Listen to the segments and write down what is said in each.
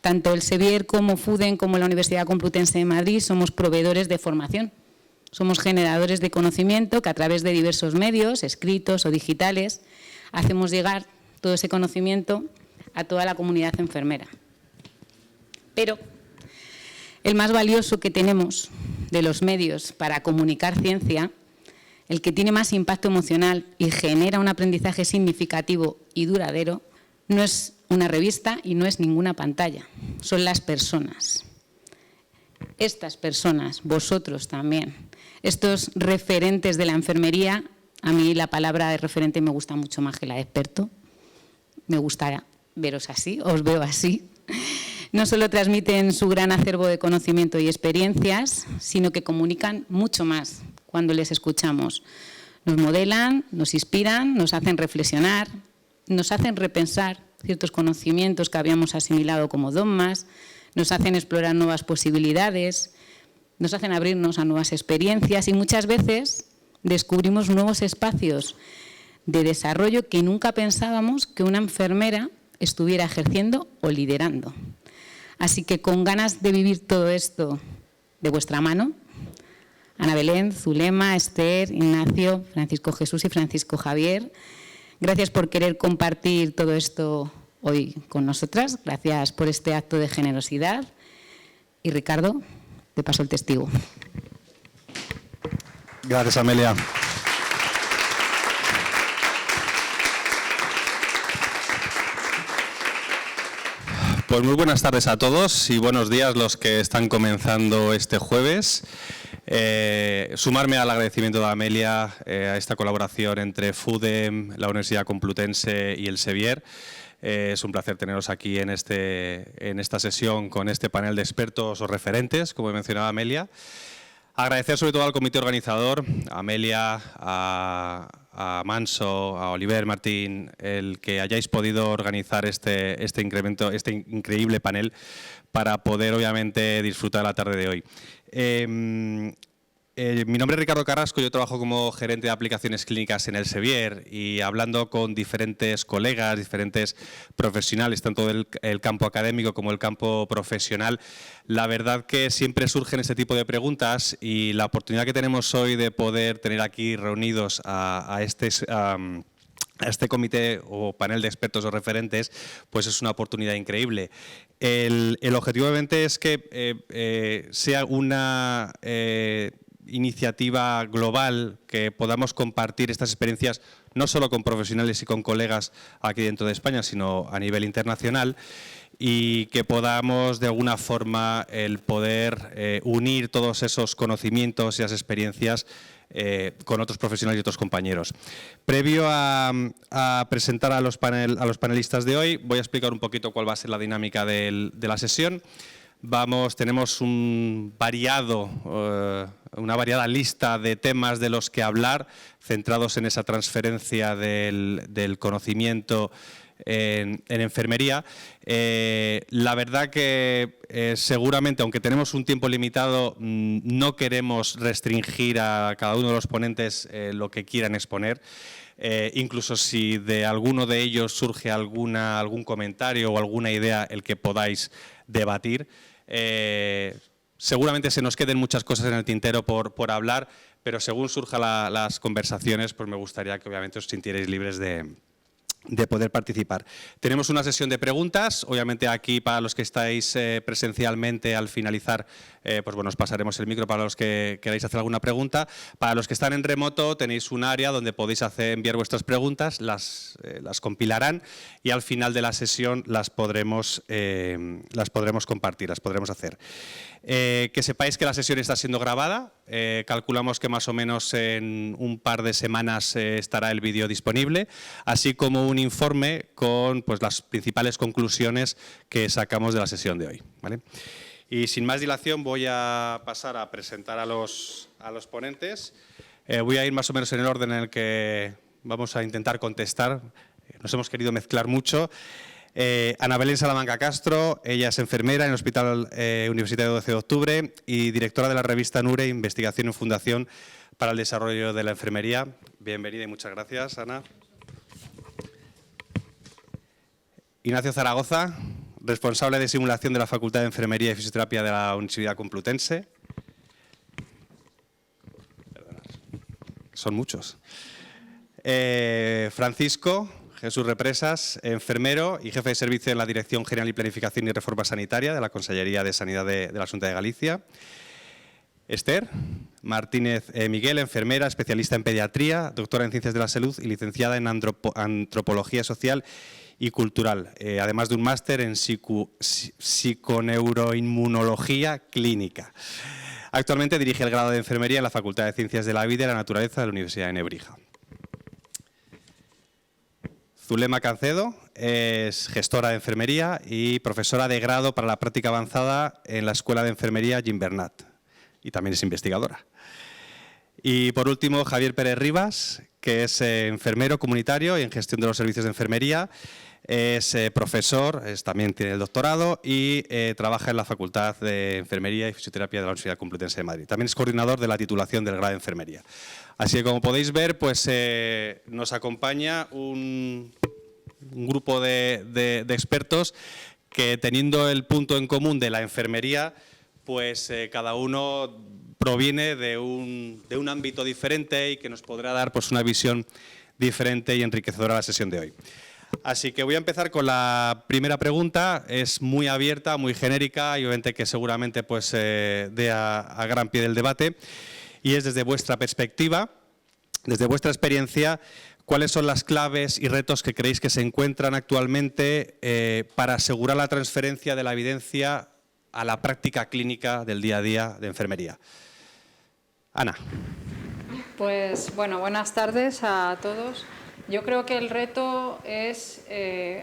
Tanto el Sevier como FUDEN como la Universidad Complutense de Madrid somos proveedores de formación. Somos generadores de conocimiento que a través de diversos medios, escritos o digitales, hacemos llegar todo ese conocimiento a toda la comunidad enfermera. Pero el más valioso que tenemos de los medios para comunicar ciencia, el que tiene más impacto emocional y genera un aprendizaje significativo y duradero, no es una revista y no es ninguna pantalla, son las personas. Estas personas, vosotros también, estos referentes de la enfermería, a mí la palabra de referente me gusta mucho más que la de experto, me gusta veros así, os veo así. No solo transmiten su gran acervo de conocimiento y experiencias, sino que comunican mucho más cuando les escuchamos. Nos modelan, nos inspiran, nos hacen reflexionar, nos hacen repensar ciertos conocimientos que habíamos asimilado como dogmas, nos hacen explorar nuevas posibilidades, nos hacen abrirnos a nuevas experiencias y muchas veces descubrimos nuevos espacios de desarrollo que nunca pensábamos que una enfermera estuviera ejerciendo o liderando. Así que con ganas de vivir todo esto de vuestra mano, Ana Belén, Zulema, Esther, Ignacio, Francisco Jesús y Francisco Javier, gracias por querer compartir todo esto hoy con nosotras, gracias por este acto de generosidad. Y Ricardo, te paso el testigo. Gracias, Amelia. Pues muy buenas tardes a todos y buenos días los que están comenzando este jueves. Sumarme al agradecimiento de Amelia a esta colaboración entre FUDEM, la Universidad Complutense y el Sevier. Es un placer teneros aquí en esta sesión con este panel de expertos o referentes, como mencionaba Amelia. Agradecer sobre todo al comité organizador, a Amelia, a Manso, a Oliver, Martín, el que hayáis podido organizar este increíble panel para poder obviamente disfrutar la tarde de hoy. Mi nombre es Ricardo Carrasco, yo trabajo como gerente de aplicaciones clínicas en el Sevier y hablando con diferentes colegas, diferentes profesionales, tanto del campo académico como el campo profesional, la verdad que siempre surgen este tipo de preguntas y la oportunidad que tenemos hoy de poder tener aquí reunidos a este comité o panel de expertos o referentes, pues es una oportunidad increíble. El objetivo obviamente es que sea una iniciativa global, que podamos compartir estas experiencias no solo con profesionales y con colegas aquí dentro de España, sino a nivel internacional y que podamos de alguna forma el poder unir todos esos conocimientos y esas experiencias con otros profesionales y otros compañeros. Previo a presentar a los panelistas de hoy, voy a explicar un poquito cuál va a ser la dinámica de la sesión. Tenemos una variada lista de temas de los que hablar, centrados en esa transferencia del conocimiento en enfermería. La verdad que seguramente, aunque tenemos un tiempo limitado, no queremos restringir a cada uno de los ponentes lo que quieran exponer. Incluso si de alguno de ellos surge algún comentario o alguna idea el que podáis debatir. Seguramente se nos queden muchas cosas en el tintero por hablar, pero según surjan las conversaciones, pues me gustaría que obviamente os sintierais libres de poder participar. Tenemos una sesión de preguntas, obviamente aquí para los que estáis presencialmente al finalizar, pues bueno, os pasaremos el micro para los que queráis hacer alguna pregunta. Para los que están en remoto tenéis un área donde podéis enviar vuestras preguntas, las compilarán y al final de la sesión las podremos compartir, las podremos hacer. Que sepáis que la sesión está siendo grabada, calculamos que más o menos en un par de semanas estará el vídeo disponible, así como un informe con pues, las principales conclusiones que sacamos de la sesión de hoy, ¿vale? Y sin más dilación voy a pasar a presentar a los ponentes. Voy a ir más o menos en el orden en el que vamos a intentar contestar. Nos hemos querido mezclar mucho. Ana Belén Salamanca Castro, ella es enfermera en el Hospital Universitario 12 de Octubre y directora de la revista NURE, Investigación en Fundación para el Desarrollo de la Enfermería. Bienvenida y muchas gracias, Ana. Ignacio Zaragoza, responsable de simulación de la Facultad de Enfermería y Fisioterapia de la Universidad Complutense. Son muchos. Francisco Jesús Represas, enfermero y jefe de servicio en la Dirección General y Planificación y Reforma Sanitaria de la Consellería de Sanidad de la Xunta de Galicia. Esther Martínez Miguel, enfermera, especialista en pediatría, doctora en Ciencias de la Salud y licenciada en Antropología Social y Cultural, además de un máster en psiconeuroinmunología clínica. Actualmente dirige el grado de enfermería en la Facultad de Ciencias de la Vida y la Naturaleza de la Universidad de Nebrija. Zulema Cancedo es gestora de enfermería y profesora de grado para la práctica avanzada en la Escuela de Enfermería Gimbernat y también es investigadora. Y por último, Javier Pérez Rivas, que es enfermero comunitario y en gestión de los servicios de enfermería, es profesor, también tiene el doctorado y trabaja en la Facultad de Enfermería y Fisioterapia de la Universidad Complutense de Madrid. También es coordinador de la titulación del grado de enfermería. Así que, como podéis ver, pues nos acompaña un grupo de expertos que, teniendo el punto en común de la enfermería, pues cada uno proviene de un ámbito diferente y que nos podrá dar pues una visión diferente y enriquecedora a la sesión de hoy. Así que voy a empezar con la primera pregunta. Es muy abierta, muy genérica y obviamente que seguramente pues dé a gran pie del debate. Y es desde vuestra perspectiva, desde vuestra experiencia, ¿cuáles son las claves y retos que creéis que se encuentran actualmente para asegurar la transferencia de la evidencia a la práctica clínica del día a día de enfermería? Ana. Pues bueno, buenas tardes a todos. Yo creo que el reto es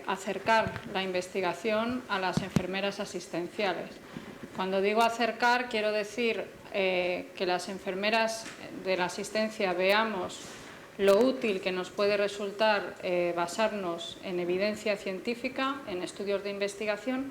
acercar la investigación a las enfermeras asistenciales. Cuando digo acercar, quiero decir que las enfermeras de la asistencia veamos lo útil que nos puede resultar basarnos en evidencia científica, en estudios de investigación,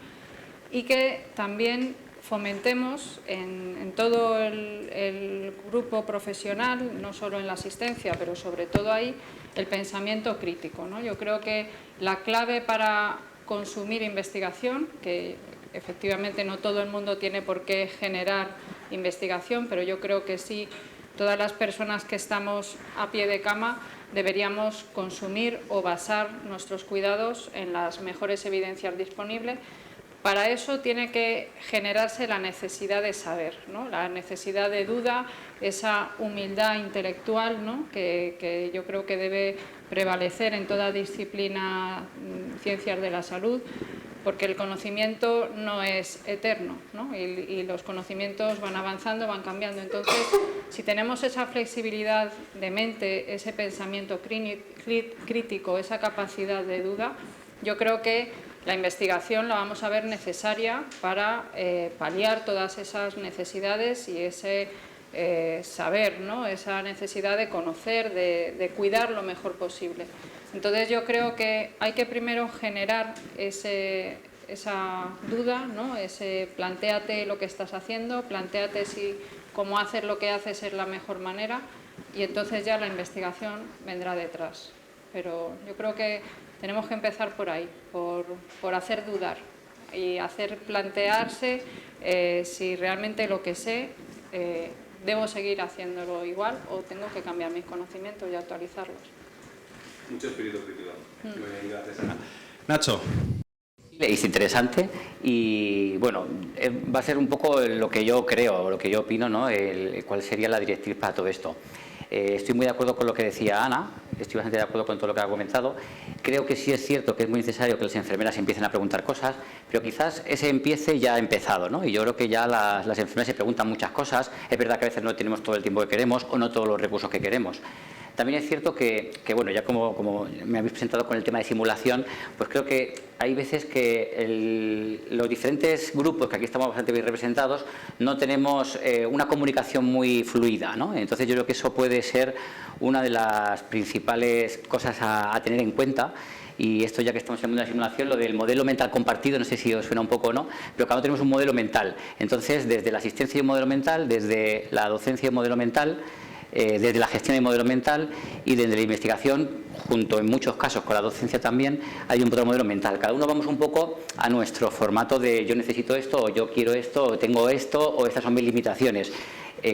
y que también fomentemos en todo el grupo profesional, no solo en la asistencia, pero sobre todo ahí, el pensamiento crítico, ¿no? Yo creo que la clave para consumir investigación, que efectivamente no todo el mundo tiene por qué generar investigación, pero yo creo que sí, todas las personas que estamos a pie de cama deberíamos consumir o basar nuestros cuidados en las mejores evidencias disponibles. Para eso tiene que generarse la necesidad de saber, ¿no? La necesidad de duda, esa humildad intelectual, ¿no? que yo creo que debe prevalecer en toda disciplina, ciencias de la salud, porque el conocimiento no es eterno, ¿no? Y los conocimientos van avanzando, van cambiando. Entonces, si tenemos esa flexibilidad de mente, ese pensamiento crítico, esa capacidad de duda, yo creo que la investigación la vamos a ver necesaria para paliar todas esas necesidades y ese saber, ¿no? Esa necesidad de conocer, de cuidar lo mejor posible. Entonces yo creo que hay que primero generar esa duda, ¿no? Ese plantéate lo que estás haciendo, plantéate si cómo hacer lo que haces es la mejor manera y entonces ya la investigación vendrá detrás. Pero yo creo que tenemos que empezar por ahí, por hacer dudar y hacer plantearse si realmente lo que sé debo seguir haciéndolo igual o tengo que cambiar mis conocimientos y actualizarlos. Mucho espíritu crítico. Gracias, Ana. Nacho. Es interesante y bueno, va a ser un poco lo que yo creo, lo que yo opino, ¿no? Cuál sería la directriz para todo esto. Estoy muy de acuerdo con lo que decía Ana, estoy bastante de acuerdo con todo lo que ha comentado. Creo que sí es cierto que es muy necesario que las enfermeras empiecen a preguntar cosas, pero quizás ese empiece ya ha empezado, ¿no? Y yo creo que ya las enfermeras se preguntan muchas cosas. Es verdad que a veces no tenemos todo el tiempo que queremos o no todos los recursos que queremos. También es cierto que bueno, ya como me habéis presentado con el tema de simulación, pues creo que hay veces que los diferentes grupos, que aquí estamos bastante bien representados, no tenemos una comunicación muy fluida, ¿no? Entonces yo creo que eso puede ser una de las principales cosas a tener en cuenta. Y esto, ya que estamos en el mundo de la simulación, lo del modelo mental compartido, no sé si os suena un poco o no, pero cada uno tenemos un modelo mental. Entonces, desde la asistencia y un modelo mental, desde la docencia y un modelo mental, desde la gestión de modelo mental y desde la investigación, junto en muchos casos con la docencia también, hay un modelo mental. Cada uno vamos un poco a nuestro formato de yo necesito esto, o yo quiero esto, o tengo esto, o estas son mis limitaciones.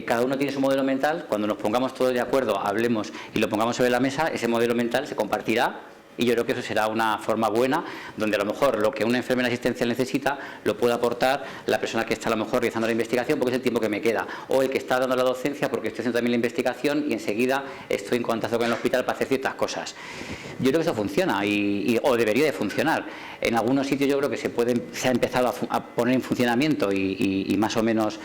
Cada uno tiene su modelo mental. Cuando nos pongamos todos de acuerdo, hablemos y lo pongamos sobre la mesa, ese modelo mental se compartirá. Y yo creo que eso será una forma buena, donde a lo mejor lo que una enfermera asistencial necesita lo puede aportar la persona que está a lo mejor realizando la investigación, porque es el tiempo que me queda, o el que está dando la docencia porque estoy haciendo también la investigación y enseguida estoy en contacto con el hospital para hacer ciertas cosas. Yo creo que eso funciona o debería de funcionar. En algunos sitios yo creo que se ha empezado a poner en funcionamiento y más o menos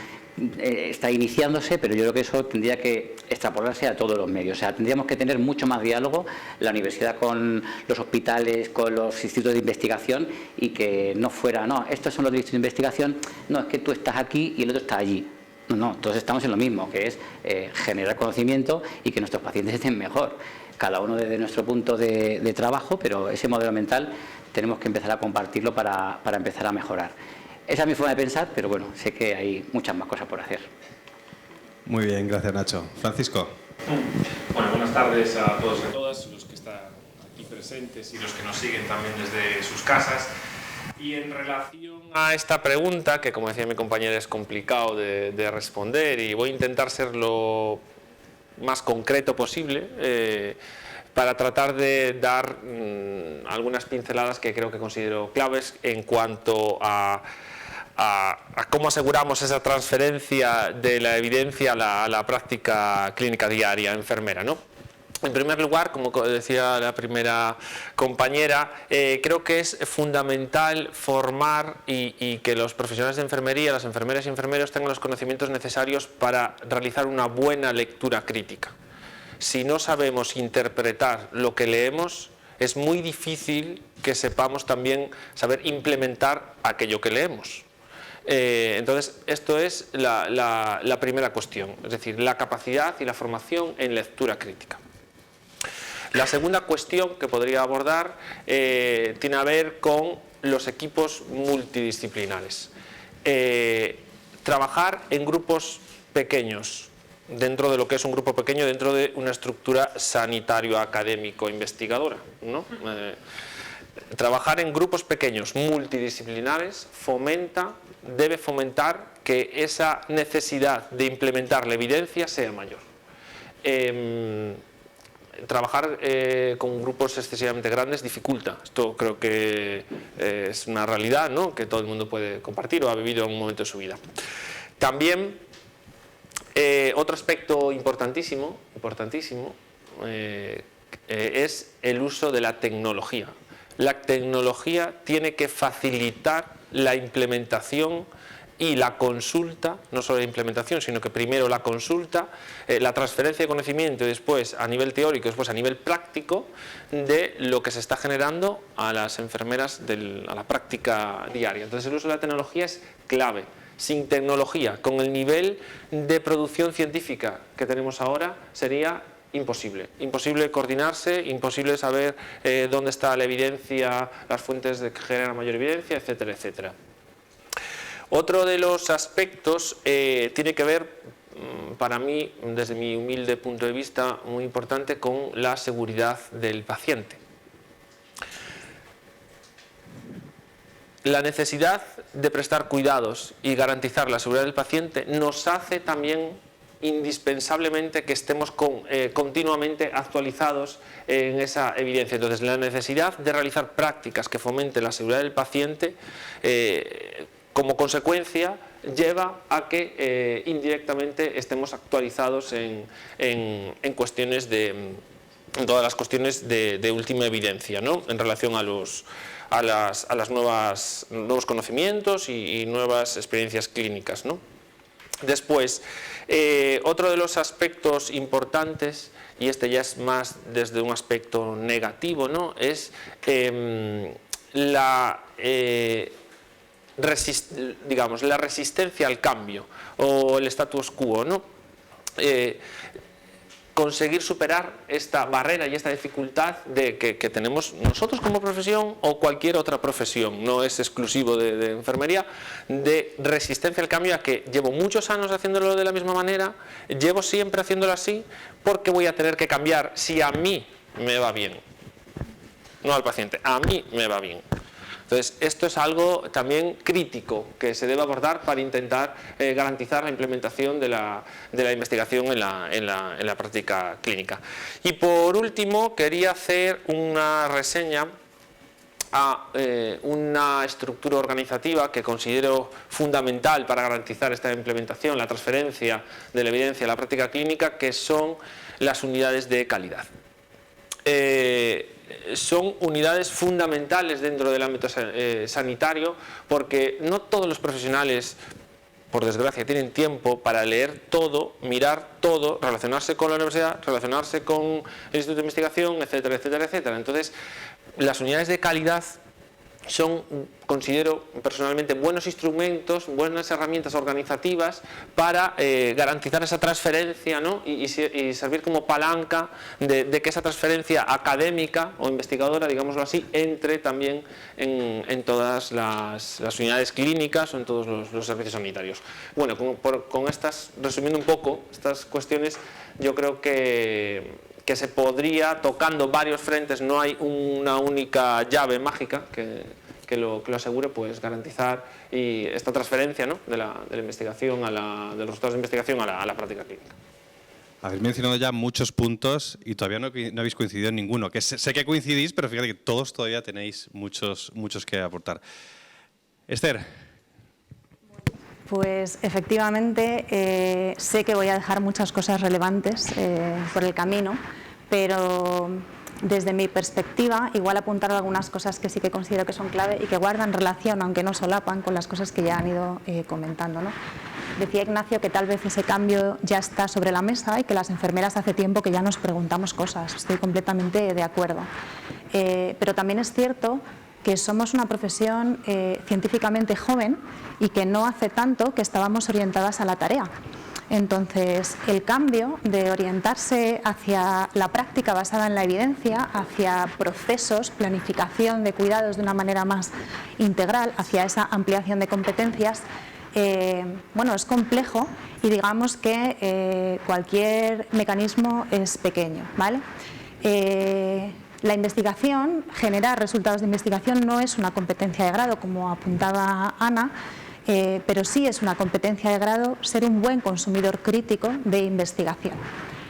está iniciándose, pero yo creo que eso tendría que extrapolarse a todos los medios. O sea, tendríamos que tener mucho más diálogo la universidad con los hospitales, con los institutos de investigación, y que no fuera, no, estos son los institutos de investigación, no, es que tú estás aquí y el otro está allí. No, todos estamos en lo mismo, que es generar conocimiento y que nuestros pacientes estén mejor. Cada uno desde nuestro punto de trabajo, pero ese modelo mental tenemos que empezar a compartirlo para empezar a mejorar. Esa es mi forma de pensar, pero bueno, sé que hay muchas más cosas por hacer. Muy bien, gracias Nacho. Francisco. Bueno, buenas tardes a todos y a todas, los que están aquí presentes y los que nos siguen también desde sus casas. Y en relación a esta pregunta, que como decía mi compañera es complicado de responder, y voy a intentar ser lo más concreto posible, para tratar de dar algunas pinceladas que creo que considero claves en cuanto a cómo aseguramos esa transferencia de la evidencia a la práctica clínica diaria enfermera, ¿no? En primer lugar, como decía la primera compañera, creo que es fundamental formar y que los profesionales de enfermería, las enfermeras y enfermeros tengan los conocimientos necesarios para realizar una buena lectura crítica. Si no sabemos interpretar lo que leemos, es muy difícil que sepamos también saber implementar aquello que leemos. Entonces, esto es la primera cuestión, es decir, la capacidad y la formación en lectura crítica. La segunda cuestión que podría abordar tiene a ver con los equipos multidisciplinares. Trabajar en grupos pequeños, dentro de lo que es un grupo pequeño, dentro de una estructura sanitario-académico-investigadora, ¿no? Trabajar en grupos pequeños multidisciplinares debe fomentar que esa necesidad de implementar la evidencia sea mayor. Trabajar con grupos excesivamente grandes dificulta. Esto creo que es una realidad, ¿no?, que todo el mundo puede compartir o ha vivido en un momento de su vida. También otro aspecto importantísimo es el uso de la tecnología. La tecnología tiene que facilitar la implementación y la consulta, no solo la implementación, sino que primero la consulta, la transferencia de conocimiento y después a nivel teórico, después a nivel práctico de lo que se está generando a las enfermeras a la práctica diaria. Entonces el uso de la tecnología es clave. Sin tecnología, con el nivel de producción científica que tenemos ahora, sería imposible. Imposible coordinarse, imposible saber dónde está la evidencia, las fuentes que generan mayor evidencia, etcétera, etcétera. Otro de los aspectos tiene que ver, para mí, desde mi humilde punto de vista, muy importante, con la seguridad del paciente. La necesidad de prestar cuidados y garantizar la seguridad del paciente nos hace también indispensablemente que estemos continuamente actualizados en esa evidencia. Entonces, la necesidad de realizar prácticas que fomenten la seguridad del paciente, como consecuencia, lleva a que indirectamente estemos actualizados en cuestiones en todas las cuestiones de última evidencia, ¿no?, en relación a los nuevos conocimientos y nuevas experiencias clínicas, ¿no? Después, otro de los aspectos importantes, y este ya es más desde un aspecto negativo, ¿no?, es la resistencia al cambio o el status quo, ¿no? Conseguir superar esta barrera y esta dificultad que tenemos nosotros como profesión o cualquier otra profesión, no es exclusivo de enfermería, de resistencia al cambio, a que llevo muchos años haciéndolo de la misma manera, llevo siempre haciéndolo así, porque voy a tener que cambiar si a mí me va bien. no al paciente. A mí me va bien. Entonces, esto es algo también crítico que se debe abordar para intentar garantizar la implementación de la investigación en la práctica clínica. Y por último, quería hacer una reseña a una estructura organizativa que considero fundamental para garantizar esta implementación, la transferencia de la evidencia a la práctica clínica, que son las unidades de calidad. Son unidades fundamentales dentro del ámbito sanitario, porque no todos los profesionales, por desgracia, tienen tiempo para leer todo, mirar todo, relacionarse con la universidad, relacionarse con el Instituto de Investigación, etcétera, etcétera, etcétera. Entonces, las unidades de calidad son, considero personalmente, buenos instrumentos, buenas herramientas organizativas para garantizar esa transferencia, ¿no? y servir como palanca de que esa transferencia académica o investigadora, digámoslo así, entre también en todas las unidades clínicas o en todos los servicios sanitarios. Bueno, con estas, resumiendo un poco estas cuestiones, yo creo que se podría, tocando varios frentes, no hay una única llave mágica que lo asegure, pues garantizar esta transferencia, ¿no? de la investigación, de los resultados de investigación a la práctica clínica. Habéis mencionado ya muchos puntos y todavía no habéis coincidido en ninguno. Que sé que coincidís, pero fíjate que todos todavía tenéis muchos que aportar. Esther. Pues efectivamente sé que voy a dejar muchas cosas relevantes por el camino, pero desde mi perspectiva igual apuntar algunas cosas que sí que considero que son clave y que guardan relación, aunque no solapan, con las cosas que ya han ido comentando, ¿no? Decía Ignacio que tal vez ese cambio ya está sobre la mesa y que las enfermeras hace tiempo que ya nos preguntamos cosas. Estoy completamente de acuerdo. Pero también es cierto que somos una profesión científicamente joven y que no hace tanto que estábamos orientadas a la tarea. Entonces, el cambio de orientarse hacia la práctica basada en la evidencia, hacia procesos, planificación de cuidados de una manera más integral, hacia esa ampliación de competencias, bueno, es complejo y digamos que cualquier mecanismo es pequeño, ¿vale? La investigación, generar resultados de investigación no es una competencia de grado, como apuntaba Ana, pero sí es una competencia de grado ser un buen consumidor crítico de investigación.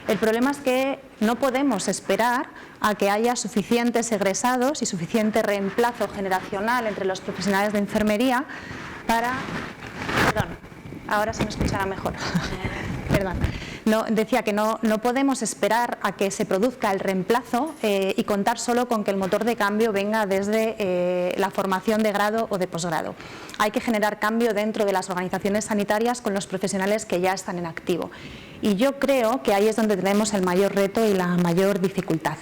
El problema es que no podemos esperar a que haya suficientes egresados y suficiente reemplazo generacional entre los profesionales de enfermería para... Perdón, ahora se me escuchará mejor. Perdón. No, decía que no podemos esperar a que se produzca el reemplazo y contar solo con que el motor de cambio venga desde la formación de grado o de posgrado. Hay que generar cambio dentro de las organizaciones sanitarias con los profesionales que ya están en activo. Y yo creo que ahí es donde tenemos el mayor reto y la mayor dificultad.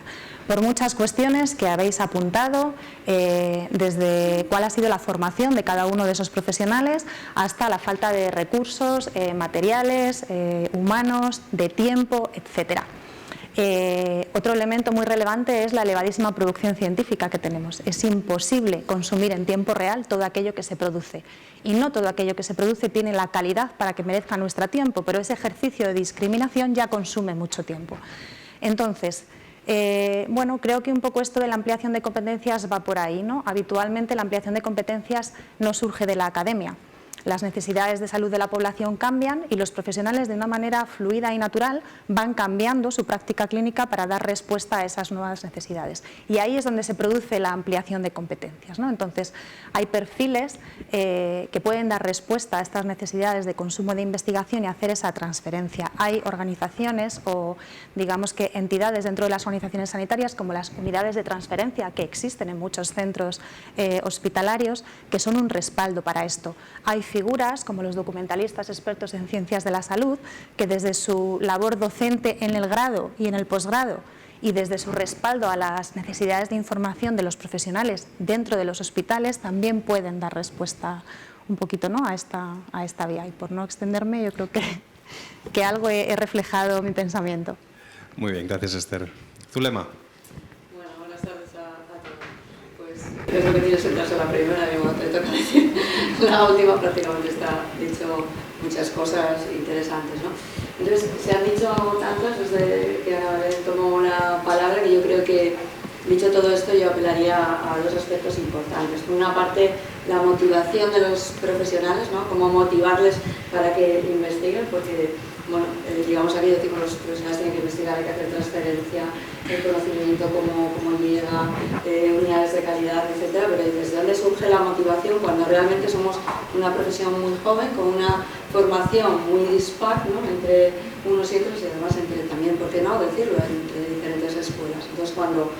Por muchas cuestiones que habéis apuntado, desde cuál ha sido la formación de cada uno de esos profesionales hasta la falta de recursos, materiales, humanos, de tiempo, etcétera. Otro elemento muy relevante es la elevadísima producción científica que tenemos. Es imposible consumir en tiempo real todo aquello que se produce. Y no todo aquello que se produce tiene la calidad para que merezca nuestro tiempo, pero ese ejercicio de discriminación ya consume mucho tiempo. Entonces, bueno, creo que un poco esto de la ampliación de competencias va por ahí, ¿no? Habitualmente la ampliación de competencias no surge de la academia. Las necesidades de salud de la población cambian y los profesionales de una manera fluida y natural van cambiando su práctica clínica para dar respuesta a esas nuevas necesidades. Y ahí es donde se produce la ampliación de competencias, ¿no? Entonces, hay perfiles que pueden dar respuesta a estas necesidades de consumo de investigación y hacer esa transferencia. Hay organizaciones o, digamos que entidades dentro de las organizaciones sanitarias como las unidades de transferencia que existen en muchos centros hospitalarios que son un respaldo para esto. Hay figuras como los documentalistas expertos en ciencias de la salud que desde su labor docente en el grado y en el posgrado y desde su respaldo a las necesidades de información de los profesionales dentro de los hospitales también pueden dar respuesta un poquito, ¿no?, a esta vía. Y por no extenderme, yo creo que algo he reflejado mi pensamiento. Muy bien, gracias Esther. Zulema. Bueno, buenas tardes a todos. Pues es lo que tienes que sentarse la primera y bueno, te toca decir la última, prácticamente está dicho muchas cosas interesantes, ¿no? Entonces, se han dicho tantas desde que tomó la palabra que yo creo que Dicho todo esto, yo apelaría a dos aspectos importantes. Por una parte, la motivación de los profesionales, ¿no? Cómo motivarles para que investiguen, porque bueno, digamos aquí decimos los profesionales tienen que investigar, hay que hacer transferencia, el conocimiento, cómo llega, unidades de calidad, etcétera, pero ¿desde dónde surge la motivación cuando realmente somos una profesión muy joven, con una formación muy dispar, ¿no? Entre unos y otros y además entre también, ¿por qué no decirlo?, entre diferentes escuelas. Entonces, cuando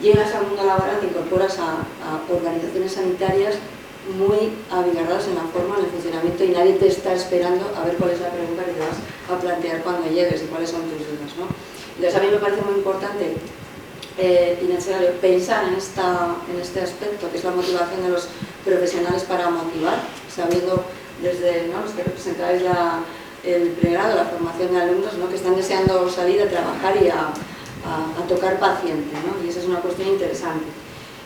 llegas al mundo laboral te incorporas a organizaciones sanitarias muy abigarradas en la forma, en el funcionamiento, y nadie te está esperando a ver cuál es la pregunta que te vas a plantear cuando llegues y cuáles son tus dudas, ¿no? Entonces a mí me parece muy importante y necesario pensar en este aspecto, que es la motivación de los profesionales para motivar, sabiendo desde, ¿no?, los que representáis el pregrado, la formación de alumnos, ¿no?, que están deseando salir a trabajar y a tocar paciente, ¿no? Y esa es una cuestión interesante.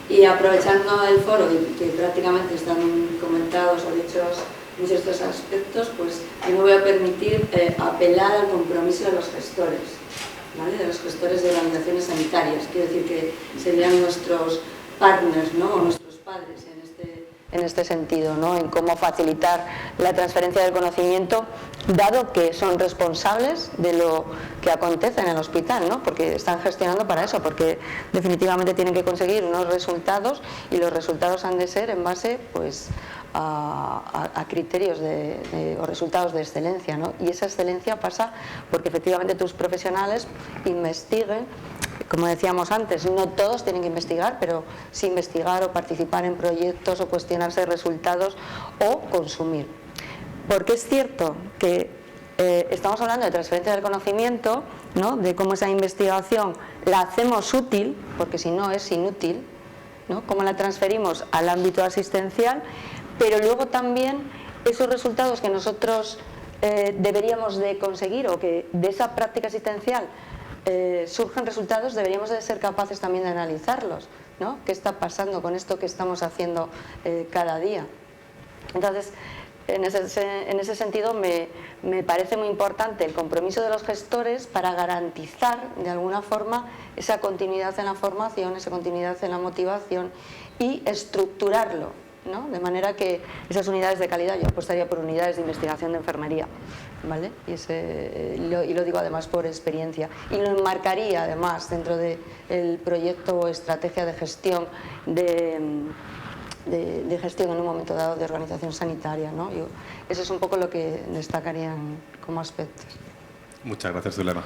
Y aprovechando el foro, que prácticamente están comentados o dichos muchos de estos aspectos, pues yo me voy a permitir apelar al compromiso de los gestores, ¿vale?, de los gestores de organizaciones sanitarias. Quiero decir que serían nuestros partners, ¿no?, o nuestros padres en este sentido, ¿no?, en cómo facilitar la transferencia del conocimiento, dado que son responsables de lo que acontece en el hospital, ¿no?, porque están gestionando para eso, porque definitivamente tienen que conseguir unos resultados y los resultados han de ser en base, pues, a criterios o resultados de excelencia, ¿no? Y esa excelencia pasa porque efectivamente tus profesionales investiguen. Como decíamos antes, no todos tienen que investigar, pero sí investigar o participar en proyectos o cuestionarse resultados o consumir. Porque es cierto que estamos hablando de transferencia del conocimiento, ¿no?, de cómo esa investigación la hacemos útil, porque si no es inútil, ¿no?, cómo la transferimos al ámbito asistencial, pero luego también esos resultados que nosotros deberíamos de conseguir, o que de esa práctica asistencial surgen resultados, deberíamos de ser capaces también de analizarlos, ¿no? ¿Qué está pasando con esto que estamos haciendo cada día? Entonces, en ese sentido me parece muy importante el compromiso de los gestores para garantizar de alguna forma esa continuidad en la formación, esa continuidad en la motivación y estructurarlo, ¿no?, de manera que esas unidades de calidad, yo apostaría por unidades de investigación de enfermería, ¿vale? Y lo digo además por experiencia, y lo enmarcaría además dentro del proyecto o estrategia de gestión de gestión en un momento dado de organización sanitaria, ¿no? Eso es un poco lo que destacarían como aspectos. Muchas gracias, Zulema.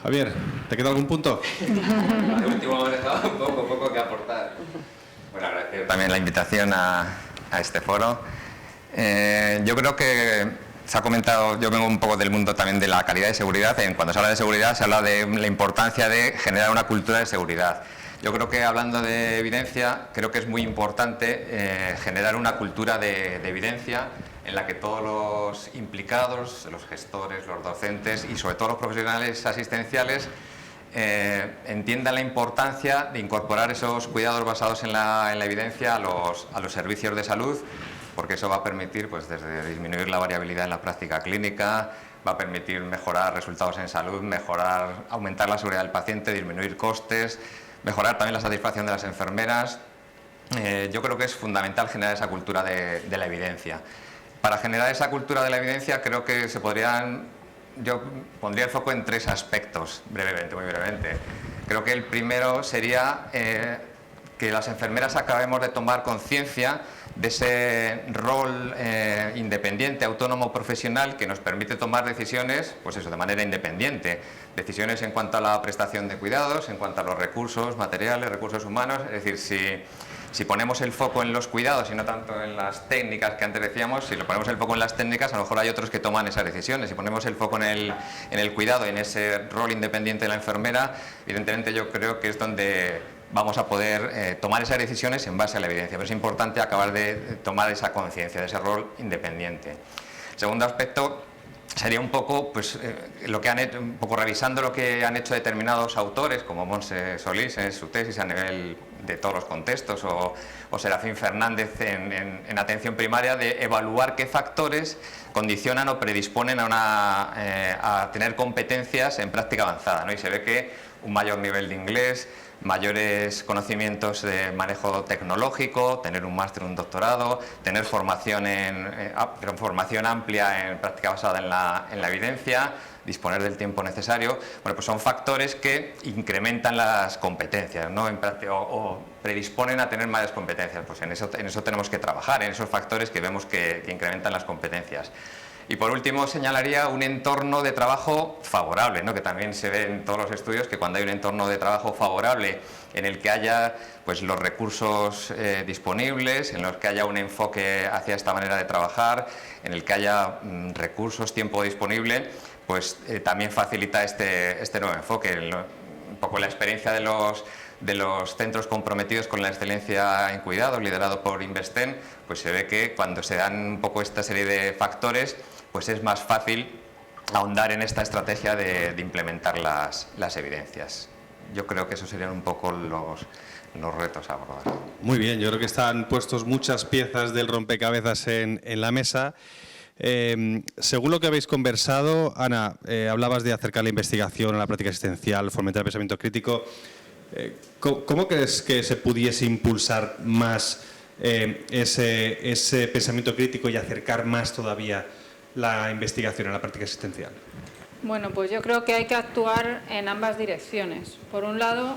Javier, ¿te queda algún punto? De último me he dejado un poco que aportar. Bueno, agradecer también la invitación a este foro. Yo creo que se ha comentado, yo vengo un poco del mundo también de la calidad y seguridad. Cuando se habla de seguridad se habla de la importancia de generar una cultura de seguridad. Yo creo que hablando de evidencia, creo que es muy importante generar una cultura de evidencia en la que todos los implicados, los gestores, los docentes y sobre todo los profesionales asistenciales entiendan la importancia de incorporar esos cuidados basados en la evidencia a los servicios de salud, porque eso va a permitir, pues, desde disminuir la variabilidad en la práctica clínica, va a permitir mejorar resultados en salud, aumentar la seguridad del paciente, disminuir costes, mejorar también la satisfacción de las enfermeras. Yo creo que es fundamental generar esa cultura de la evidencia. Para generar esa cultura de la evidencia creo que yo pondría el foco en tres aspectos, muy brevemente. Creo que el primero sería que las enfermeras acabemos de tomar conciencia de ese rol independiente, autónomo, profesional, que nos permite tomar decisiones, pues eso, de manera independiente. Decisiones en cuanto a la prestación de cuidados, en cuanto a los recursos materiales, recursos humanos. Es decir, si ponemos el foco en los cuidados y no tanto en las técnicas que antes decíamos, si lo ponemos el foco en las técnicas, a lo mejor hay otros que toman esas decisiones. Si ponemos el foco en el cuidado y en ese rol independiente de la enfermera, evidentemente yo creo que es donde vamos a poder tomar esas decisiones en base a la evidencia. Pero es importante acabar de tomar esa conciencia de ese rol independiente. El segundo aspecto sería un poco, pues, lo que han hecho, un poco revisando lo que han hecho determinados autores, como Montse Solís en su tesis a nivel de todos los contextos, o Serafín Fernández en atención primaria, de evaluar qué factores condicionan o predisponen a tener competencias en práctica avanzada, ¿no? Y se ve que un mayor nivel de inglés, mayores conocimientos de manejo tecnológico, tener un máster, un doctorado, tener formación amplia en práctica basada en la evidencia, disponer del tiempo necesario. Bueno, pues son factores que incrementan las competencias, ¿no? O predisponen a tener mayores competencias. Pues en eso tenemos que trabajar, en esos factores que vemos que incrementan las competencias. Y por último señalaría un entorno de trabajo favorable, ¿no? Que también se ve en todos los estudios que cuando hay un entorno de trabajo favorable en el que haya pues, los recursos disponibles, en los que haya un enfoque hacia esta manera de trabajar, en el que haya recursos, tiempo disponible, pues también facilita este nuevo enfoque. Un poco la experiencia de los centros comprometidos con la excelencia en cuidados, liderado por Investen, pues se ve que cuando se dan un poco esta serie de factores, pues es más fácil ahondar en esta estrategia de implementar las evidencias. Yo creo que esos serían un poco los retos a abordar. Muy bien, yo creo que están puestos muchas piezas del rompecabezas en la mesa. Según lo que habéis conversado, Ana, hablabas de acercar la investigación a la práctica asistencial, fomentar el pensamiento crítico. ¿Cómo crees que se pudiese impulsar más ese pensamiento crítico y acercar más todavía la investigación a la práctica asistencial? Bueno, pues yo creo que hay que actuar en ambas direcciones. Por un lado,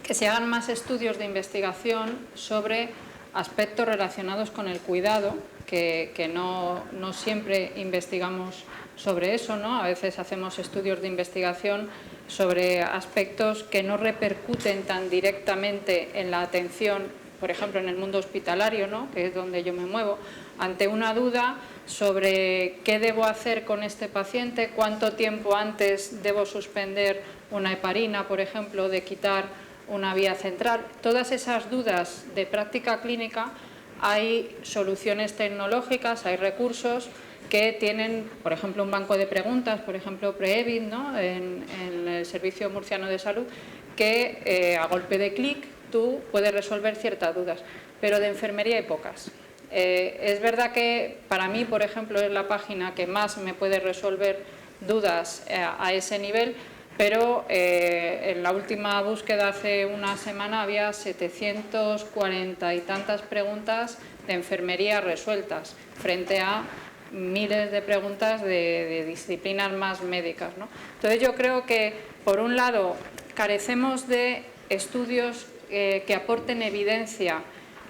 que se hagan más estudios de investigación sobre aspectos relacionados con el cuidado, que no siempre investigamos sobre eso, ¿no? A veces hacemos estudios de investigación sobre aspectos que no repercuten tan directamente en la atención, por ejemplo, en el mundo hospitalario, ¿no? Que es donde yo me muevo, ante una duda sobre qué debo hacer con este paciente, cuánto tiempo antes debo suspender una heparina, por ejemplo, de quitar una vía central. Todas esas dudas de práctica clínica, hay soluciones tecnológicas, hay recursos que tienen, por ejemplo, un banco de preguntas, por ejemplo, Preevit, ¿no? en el Servicio Murciano de Salud, que a golpe de clic tú puedes resolver ciertas dudas, pero de enfermería hay pocas. Es verdad que para mí, por ejemplo, es la página que más me puede resolver dudas a ese nivel, pero en la última búsqueda hace una semana había 740 y tantas preguntas de enfermería resueltas frente a miles de preguntas de disciplinas más médicas, ¿no? Entonces yo creo que, por un lado, carecemos de estudios que aporten evidencia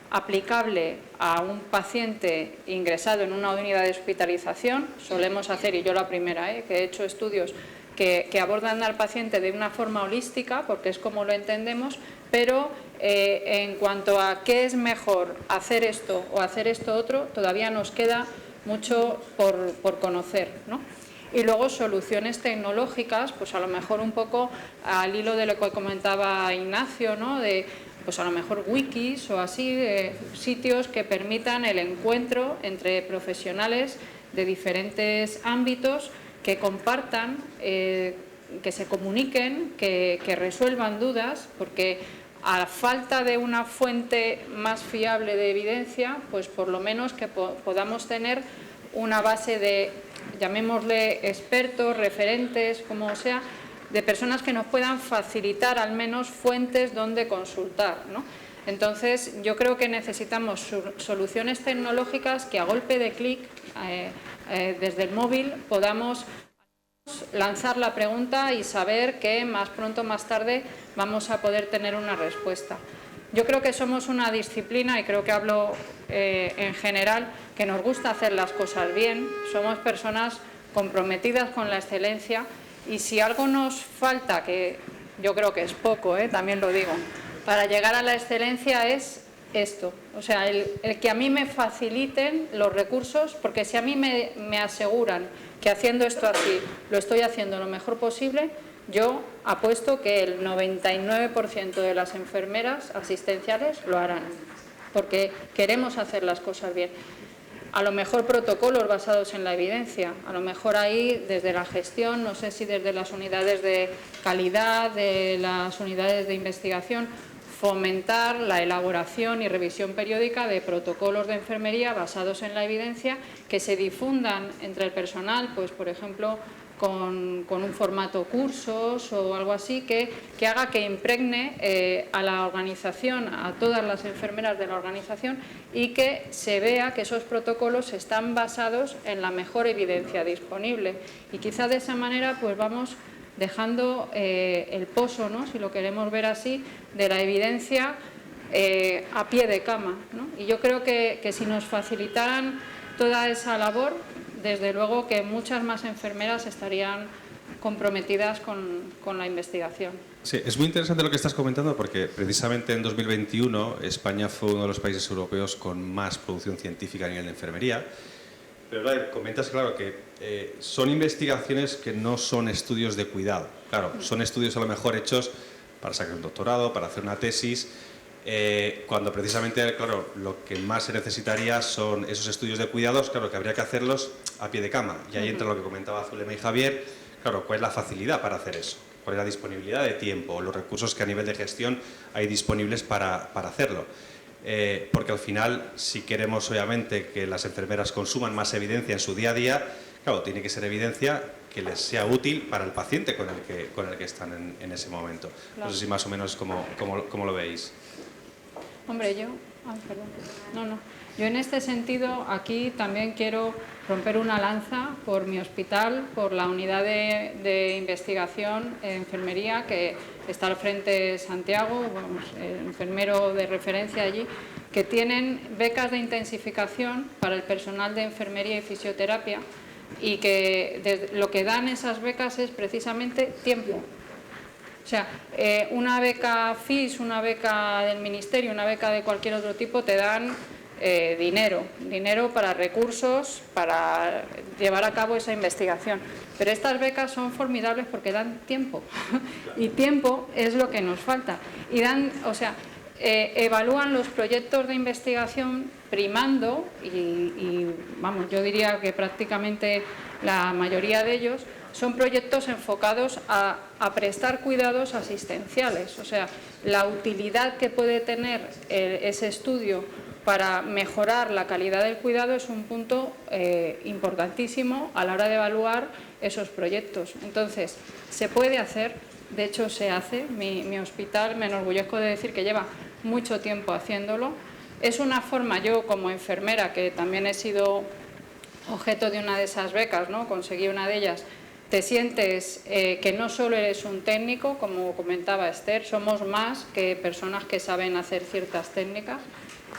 aplicable a un paciente ingresado en una unidad de hospitalización. Solemos hacer, y yo la primera, que he hecho estudios que abordan al paciente de una forma holística, porque es como lo entendemos, pero en cuanto a qué es mejor hacer esto o hacer esto otro, todavía nos queda mucho por conocer, ¿no? Y luego soluciones tecnológicas, pues a lo mejor un poco al hilo de lo que comentaba Ignacio, ¿no? De, pues a lo mejor wikis o así, sitios que permitan el encuentro entre profesionales de diferentes ámbitos, que compartan, que se comuniquen, que resuelvan dudas, porque a falta de una fuente más fiable de evidencia, pues por lo menos que podamos tener una base de, llamémosle expertos, referentes, como sea, de personas que nos puedan facilitar al menos fuentes donde consultar, ¿no? Entonces, yo creo que necesitamos soluciones tecnológicas que a golpe de clic, desde el móvil, podamos lanzar la pregunta y saber que más pronto o más tarde vamos a poder tener una respuesta. Yo creo que somos una disciplina, y creo que hablo en general, que nos gusta hacer las cosas bien. Somos personas comprometidas con la excelencia, y si algo nos falta, que yo creo que es poco, también lo digo, para llegar a la excelencia es esto, o sea, el que a mí me faciliten los recursos, porque si a mí me aseguran que haciendo esto así lo estoy haciendo lo mejor posible, yo apuesto que el 99% de las enfermeras asistenciales lo harán, porque queremos hacer las cosas bien. A lo mejor protocolos basados en la evidencia, a lo mejor ahí desde la gestión, no sé si desde las unidades de calidad, de las unidades de investigación, fomentar la elaboración y revisión periódica de protocolos de enfermería basados en la evidencia, que se difundan entre el personal, pues por ejemplo, con un formato cursos o algo así que haga que impregne a la organización, a todas las enfermeras de la organización, y que se vea que esos protocolos están basados en la mejor evidencia disponible. Y quizá de esa manera pues vamos dejando el pozo, ¿no?, si lo queremos ver así, de la evidencia a pie de cama, ¿no? Y yo creo que si nos facilitaran toda esa labor, desde luego que muchas más enfermeras estarían comprometidas con la investigación. Sí, es muy interesante lo que estás comentando porque precisamente en 2021 España fue uno de los países europeos con más producción científica a nivel de enfermería. Pero claro, comentas, claro, que son investigaciones que no son estudios de cuidado. Claro, son estudios a lo mejor hechos para sacar un doctorado, para hacer una tesis, cuando precisamente, claro, lo que más se necesitaría son esos estudios de cuidados, claro, que habría que hacerlos a pie de cama. Y ahí entra lo que comentaba Zulema y Javier, claro, cuál es la facilidad para hacer eso, cuál es la disponibilidad de tiempo, los recursos que a nivel de gestión hay disponibles para hacerlo. Porque al final, si queremos obviamente que las enfermeras consuman más evidencia en su día a día, claro, tiene que ser evidencia que les sea útil para el paciente con el que están en ese momento. Claro. No sé si más o menos cómo lo veis. Hombre, yo en este sentido aquí también quiero romper una lanza por mi hospital, por la unidad de investigación en enfermería que está al frente Santiago, el enfermero de referencia allí, que tienen becas de intensificación para el personal de enfermería y fisioterapia, y que lo que dan esas becas es precisamente tiempo. O sea, una beca FIS, una beca del Ministerio, una beca de cualquier otro tipo te dan dinero para recursos, para llevar a cabo esa investigación. Pero estas becas son formidables porque dan tiempo y tiempo es lo que nos falta. Y evalúan los proyectos de investigación primando y vamos, yo diría que prácticamente la mayoría de ellos son proyectos enfocados a prestar cuidados asistenciales. O sea, la utilidad que puede tener ese estudio para mejorar la calidad del cuidado es un punto importantísimo a la hora de evaluar esos proyectos. Entonces, se puede hacer, de hecho se hace. Mi hospital, me enorgullezco de decir que lleva mucho tiempo haciéndolo. Es una forma, yo como enfermera, que también he sido objeto de una de esas becas, ¿no?, conseguí una de ellas, te sientes que no solo eres un técnico, como comentaba Esther, somos más que personas que saben hacer ciertas técnicas.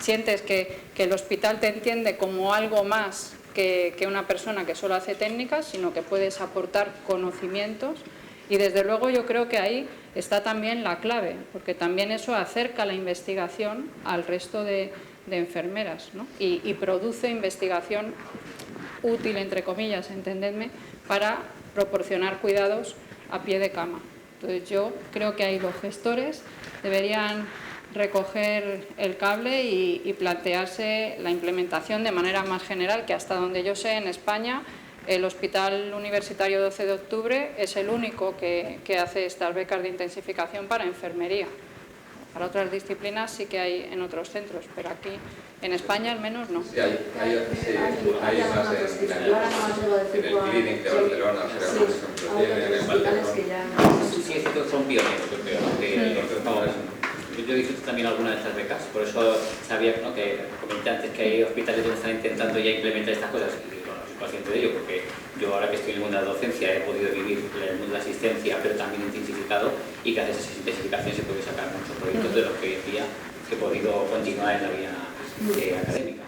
Sientes que el hospital te entiende como algo más que una persona que solo hace técnicas, sino que puedes aportar conocimientos. Y desde luego yo creo que ahí está también la clave, porque también eso acerca la investigación al resto de enfermeras, ¿no? y produce investigación útil, entre comillas, entendedme, para proporcionar cuidados a pie de cama. Entonces yo creo que ahí los gestores deberían recoger el cable y plantearse la implementación de manera más general, que hasta donde yo sé en España el Hospital Universitario 12 de Octubre es el único que hace estas becas de intensificación para enfermería. Para otras disciplinas sí que hay en otros centros, pero aquí en España al menos no. Sí, hay más en el Clinic de Barcelona, Sí, son pioneros, yo creo. Yo he visto también algunas de estas becas, por eso sabía, ¿no?, que comenté antes que hay hospitales donde están intentando ya implementar estas cosas. Y bueno, soy consciente de ello porque yo ahora que estoy en el mundo de la docencia he podido vivir el mundo de la asistencia, pero también intensificado, y gracias a esa intensificación se puede sacar muchos proyectos de los que hoy en día he podido continuar en la vida académica.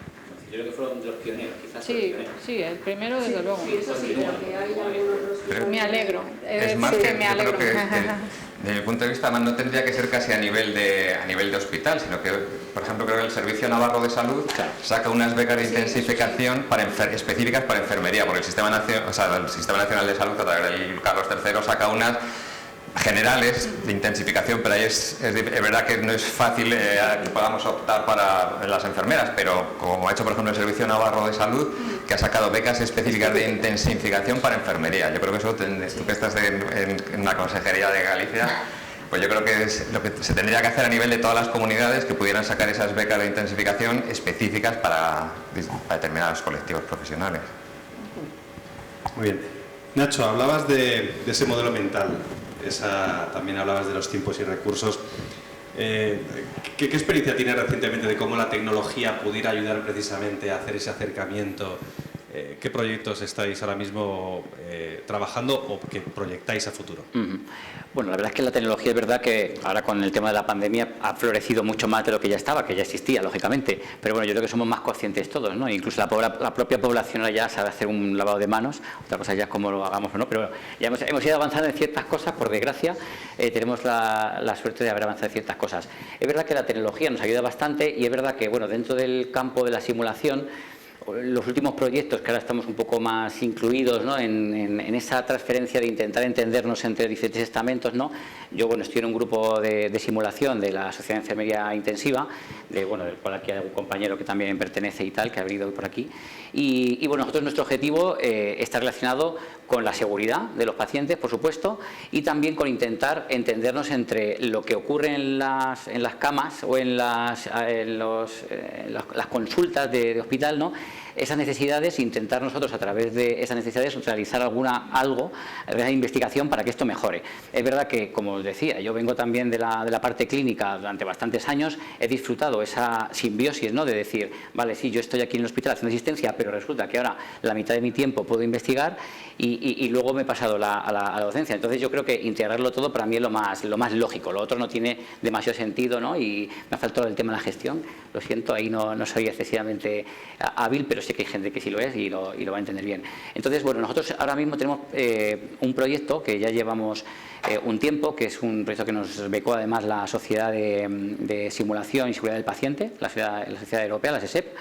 Yo creo que fueron de los pioneros, quizás. Sí, el primero desde luego. Sí, eso sí, porque hay algunos... Me alegro. Es más que me alegro. Creo que desde mi punto de vista no tendría que ser casi a nivel de hospital, sino que, por ejemplo, creo que el Servicio Navarro de Salud saca unas becas de intensificación específicas para enfermería, porque el Sistema Nacional de Salud, a través del Carlos III, saca unas generales de intensificación, pero ahí es verdad que no es fácil que podamos optar para las enfermeras, pero como ha hecho por ejemplo el Servicio Navarro de Salud, que ha sacado becas específicas de intensificación para enfermería. Yo creo que eso, tú que estás en la Consejería de Galicia, pues yo creo que es lo que se tendría que hacer a nivel de todas las comunidades, que pudieran sacar esas becas de intensificación específicas para determinados colectivos profesionales. Muy bien. Nacho, hablabas de ese modelo mental, también hablabas de los tiempos y recursos. ¿Qué experiencia tienes recientemente de cómo la tecnología pudiera ayudar precisamente a hacer ese acercamiento? ¿Qué proyectos estáis ahora mismo trabajando o que proyectáis a futuro? Bueno, la verdad es que la tecnología es verdad que ahora con el tema de la pandemia ha florecido mucho más de lo que ya estaba, que ya existía, lógicamente. Pero bueno, yo creo que somos más conscientes todos, ¿no? Incluso la propia población ya sabe hacer un lavado de manos. Otra cosa ya es cómo lo hagamos o no, pero ya hemos ido avanzando en ciertas cosas, por desgracia. Tenemos la suerte de haber avanzado en ciertas cosas. Es verdad que la tecnología nos ayuda bastante y es verdad que, bueno, dentro del campo de la simulación, los últimos proyectos, que ahora estamos un poco más incluidos, ¿no?, en esa transferencia de intentar entendernos entre diferentes estamentos, ¿no? Yo, bueno, estoy en un grupo de simulación de la Sociedad de Enfermería Intensiva, del cual aquí hay algún compañero que también pertenece y tal, que ha venido hoy por aquí. Y bueno, nuestro objetivo está relacionado con la seguridad de los pacientes, por supuesto, y también con intentar entendernos entre lo que ocurre en las camas o en las consultas de hospital, ¿no?, esas necesidades, intentar nosotros a través de esas necesidades realizar algo de investigación para que esto mejore. Es verdad que, como os decía, yo vengo también de la parte clínica durante bastantes años, he disfrutado esa simbiosis, ¿no?, de decir, vale, sí, yo estoy aquí en el hospital haciendo asistencia, pero resulta que ahora la mitad de mi tiempo puedo investigar y luego me he pasado a la docencia. Entonces yo creo que integrarlo todo para mí es lo más lógico, lo otro no tiene demasiado sentido, ¿no? Y me ha faltado el tema de la gestión, lo siento, ahí no soy excesivamente hábil, pero sé que hay gente que sí lo es y lo va a entender bien. Entonces, bueno, nosotros ahora mismo tenemos un proyecto que ya llevamos un tiempo, que es un proyecto que nos becó además la Sociedad de Simulación y Seguridad del Paciente, la Sociedad Europea, la SESEP,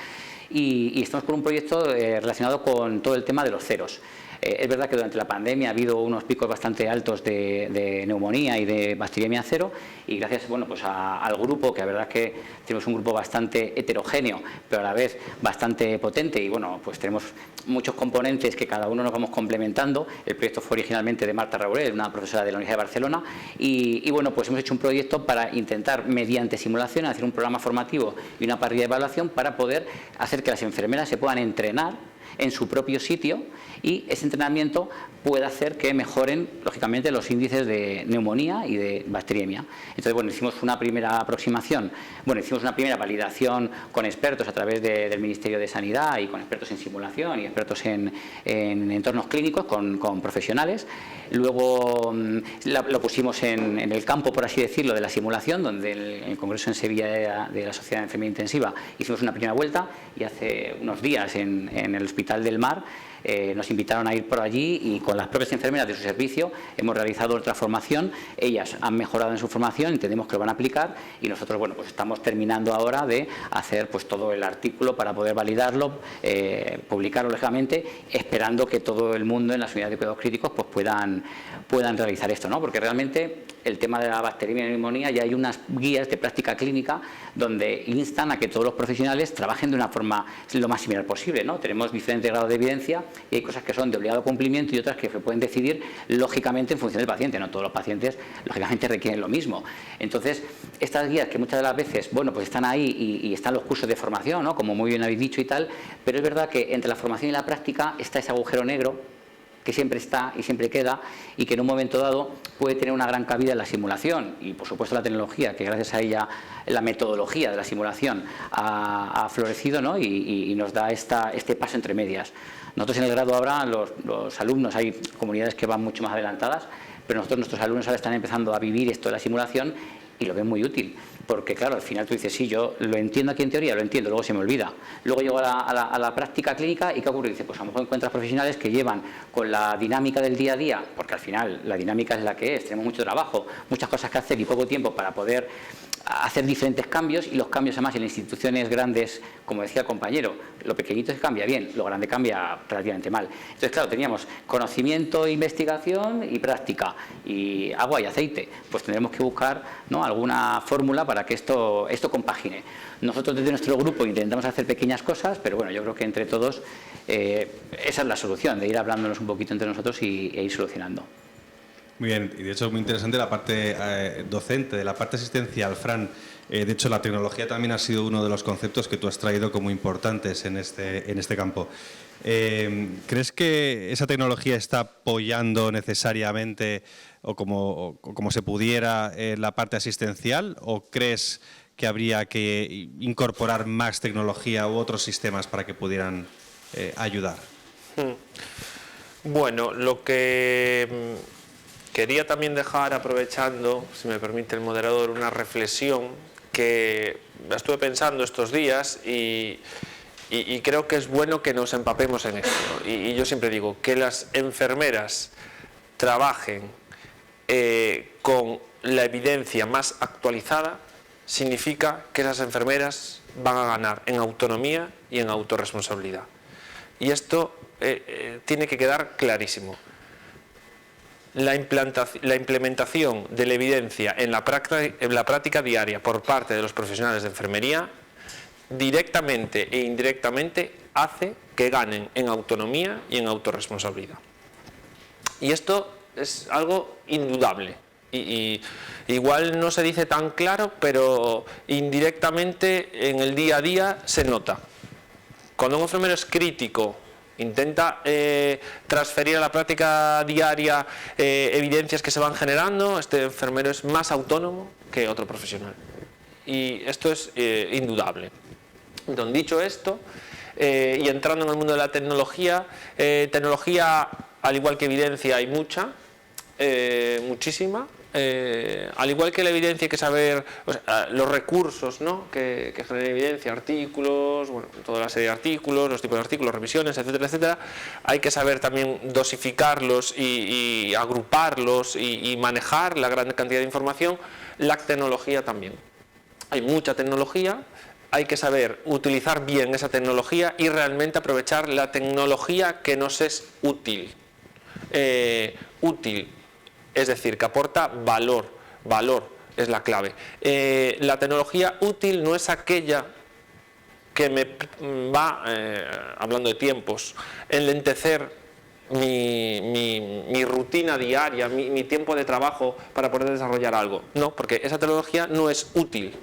y estamos con un proyecto relacionado con todo el tema de los ceros. Es verdad que durante la pandemia ha habido unos picos bastante altos de neumonía y de bacteriemia cero, y gracias, bueno, pues al grupo, que la verdad es que tenemos un grupo bastante heterogéneo, pero a la vez bastante potente, y bueno, pues tenemos muchos componentes que cada uno nos vamos complementando. El proyecto fue originalmente de Marta Raurel, una profesora de la Universidad de Barcelona, y bueno, pues hemos hecho un proyecto para intentar, mediante simulación, hacer un programa formativo y una parrilla de evaluación para poder hacer que las enfermeras se puedan entrenar en su propio sitio, y ese entrenamiento puede hacer que mejoren, lógicamente, los índices de neumonía y de bacteriemia. Entonces, bueno, hicimos una primera aproximación, hicimos una primera validación con expertos a través del Ministerio de Sanidad y con expertos en simulación y expertos en entornos clínicos con profesionales. Luego lo pusimos en el campo, por así decirlo, de la simulación, donde en el Congreso en Sevilla de la Sociedad de Enfermería Intensiva hicimos una primera vuelta, y hace unos días en el Hospital del Mar nos invitaron a ir por allí, y con las propias enfermeras de su servicio hemos realizado otra formación. Ellas han mejorado en su formación, entendemos que lo van a aplicar, y nosotros, bueno, pues estamos terminando ahora de hacer pues todo el artículo para poder validarlo, publicarlo lógicamente, esperando que todo el mundo en las unidades de cuidados críticos pues puedan realizar esto, ¿no? Porque realmente el tema de la bacteriemia y la neumonía, ya hay unas guías de práctica clínica donde instan a que todos los profesionales trabajen de una forma lo más similar posible, ¿no? Tenemos diferentes grados de evidencia y hay cosas que son de obligado cumplimiento y otras que se pueden decidir lógicamente en función del paciente. No todos los pacientes lógicamente requieren lo mismo. Entonces, estas guías, que muchas de las veces, bueno, pues están ahí y están los cursos de formación, ¿no?, como muy bien habéis dicho y tal, pero es verdad que entre la formación y la práctica está ese agujero negro que siempre está y siempre queda, y que en un momento dado puede tener una gran cabida en la simulación, y por supuesto la tecnología, que gracias a ella la metodología de la simulación ha florecido, ¿no?, y nos da este paso entre medias. Nosotros en el grado ahora, los alumnos, hay comunidades que van mucho más adelantadas, pero nuestros alumnos ahora están empezando a vivir esto de la simulación y lo ven muy útil. Porque claro, al final tú dices, sí, yo lo entiendo aquí en teoría, lo entiendo, luego se me olvida. Luego llego a la práctica clínica y ¿qué ocurre? Dice, pues a lo mejor encuentras profesionales que llevan con la dinámica del día a día, porque al final la dinámica es la que es, tenemos mucho trabajo, muchas cosas que hacer y poco tiempo para poder hacer diferentes cambios, y los cambios además en instituciones grandes, como decía el compañero, lo pequeñito se cambia bien, lo grande cambia relativamente mal. Entonces, claro, teníamos conocimiento, investigación y práctica, y agua y aceite. Pues tendremos que buscar, ¿no?, alguna fórmula para que esto compagine. Nosotros desde nuestro grupo intentamos hacer pequeñas cosas, pero bueno, yo creo que entre todos esa es la solución, de ir hablándonos un poquito entre nosotros e ir solucionando. Muy bien, y de hecho es muy interesante la parte docente, de la parte asistencial, Fran. De hecho, la tecnología también ha sido uno de los conceptos que tú has traído como importantes en este campo. ¿Crees que esa tecnología está apoyando necesariamente o como se pudiera la parte asistencial, o crees que habría que incorporar más tecnología u otros sistemas para que pudieran ayudar? Bueno, lo que quería también dejar, aprovechando, si me permite el moderador, una reflexión que estuve pensando estos días y creo que es bueno que nos empapemos en esto. Y yo siempre digo que las enfermeras trabajen con la evidencia más actualizada significa que esas enfermeras van a ganar en autonomía y en autorresponsabilidad. Y esto tiene que quedar clarísimo. La implementación de la evidencia en la práctica diaria por parte de los profesionales de enfermería directamente e indirectamente hace que ganen en autonomía y en autorresponsabilidad. Y esto es algo indudable. Y igual no se dice tan claro, pero indirectamente en el día a día se nota. Cuando un enfermero es crítico, intenta transferir a la práctica diaria evidencias que se van generando, este enfermero es más autónomo que otro profesional. Y esto es indudable. Entonces, dicho esto, y entrando en el mundo de la tecnología, al igual que evidencia hay mucha, muchísima. Al igual que la evidencia hay que saber los recursos, ¿no?, que generan evidencia, artículos, bueno, toda la serie de artículos, los tipos de artículos, revisiones, etcétera, etcétera. Hay que saber también dosificarlos y agruparlos y manejar la gran cantidad de información. La tecnología también. Hay mucha tecnología, hay que saber utilizar bien esa tecnología y realmente aprovechar la tecnología que nos es útil. Es decir, que aporta valor es la clave. La tecnología útil no es aquella que me va, hablando de tiempos, enlentecer mi rutina diaria, mi tiempo de trabajo para poder desarrollar algo. No, porque esa tecnología no es útil.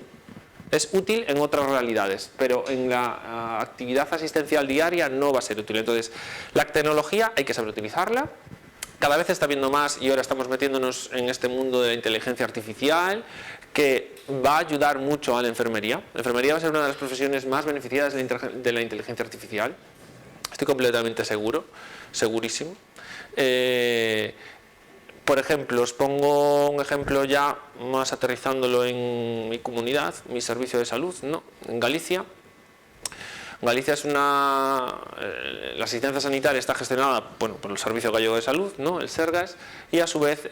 Es útil en otras realidades, pero en la actividad asistencial diaria no va a ser útil. Entonces, la tecnología hay que saber utilizarla. Cada vez está viendo más, y ahora estamos metiéndonos en este mundo de la inteligencia artificial, que va a ayudar mucho a la enfermería. La enfermería va a ser una de las profesiones más beneficiadas de la inteligencia artificial. Estoy completamente seguro, segurísimo. Por ejemplo, os pongo un ejemplo ya más aterrizándolo en mi comunidad, mi servicio de salud, ¿no?, en Galicia. Galicia es la asistencia sanitaria está gestionada, bueno, por el Servicio Gallego de Salud, ¿no?, el Sergas, y a su vez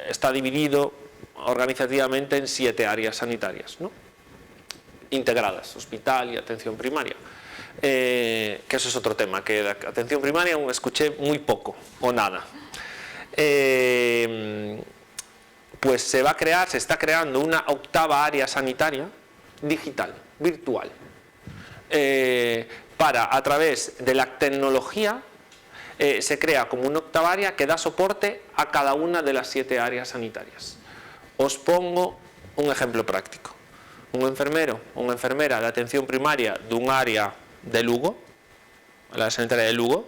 está dividido organizativamente en 7 áreas sanitarias, ¿no?, integradas, hospital y atención primaria. Que eso es otro tema, que de atención primaria aún escuché muy poco o nada. Pues se está creando una 8ª área sanitaria digital, virtual. A través de la tecnología se crea como una 8ª área que da soporte a cada una de las 7 áreas sanitarias. Os pongo un ejemplo práctico. Un enfermero o una enfermera de atención primaria de un área de Lugo, la sanitaria de Lugo,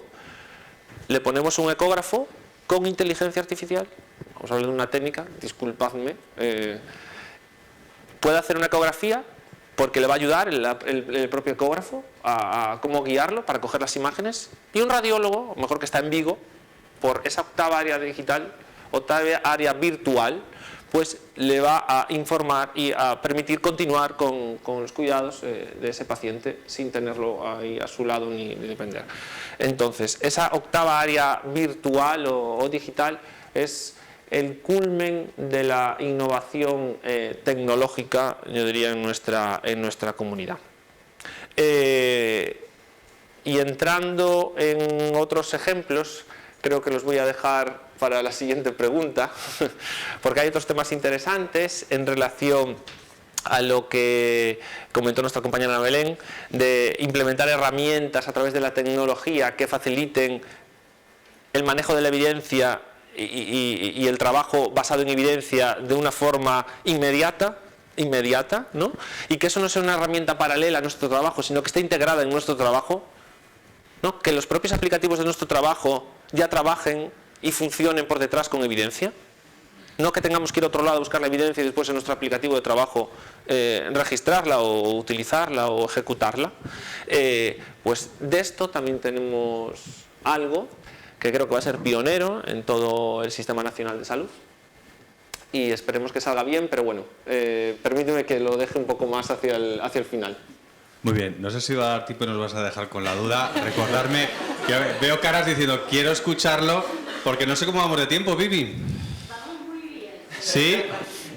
le ponemos un ecógrafo con inteligencia artificial. Vamos a hablar de una técnica, disculpadme. Puede hacer una ecografía porque le va a ayudar el propio ecógrafo a cómo guiarlo para coger las imágenes, y un radiólogo, a lo mejor que está en Vigo, por esa 8ª área digital, 8ª área virtual, pues le va a informar y a permitir continuar con los cuidados de ese paciente sin tenerlo ahí a su lado ni depender. Entonces, esa 8ª área virtual o digital es el culmen de la innovación tecnológica, yo diría, en nuestra comunidad. Y entrando en otros ejemplos, creo que los voy a dejar para la siguiente pregunta, porque hay otros temas interesantes en relación a lo que comentó nuestra compañera Ana Belén, de implementar herramientas a través de la tecnología que faciliten el manejo de la evidencia y el trabajo basado en evidencia de una forma inmediata, ¿no? Y que eso no sea una herramienta paralela a nuestro trabajo, sino que esté integrada en nuestro trabajo, ¿no? Que los propios aplicativos de nuestro trabajo ya trabajen y funcionen por detrás con evidencia. No que tengamos que ir a otro lado a buscar la evidencia y después en nuestro aplicativo de trabajo registrarla o utilizarla o ejecutarla. Pues de esto también tenemos algo que creo que va a ser pionero en todo el Sistema Nacional de Salud. Y esperemos que salga bien, pero bueno, permíteme que lo deje un poco más hacia el final. Muy bien, no sé si va a dar tiempo y nos vas a dejar con la duda. Recordarme, que veo caras diciendo quiero escucharlo, porque no sé cómo vamos de tiempo, Vivi. Vamos muy bien. Sí,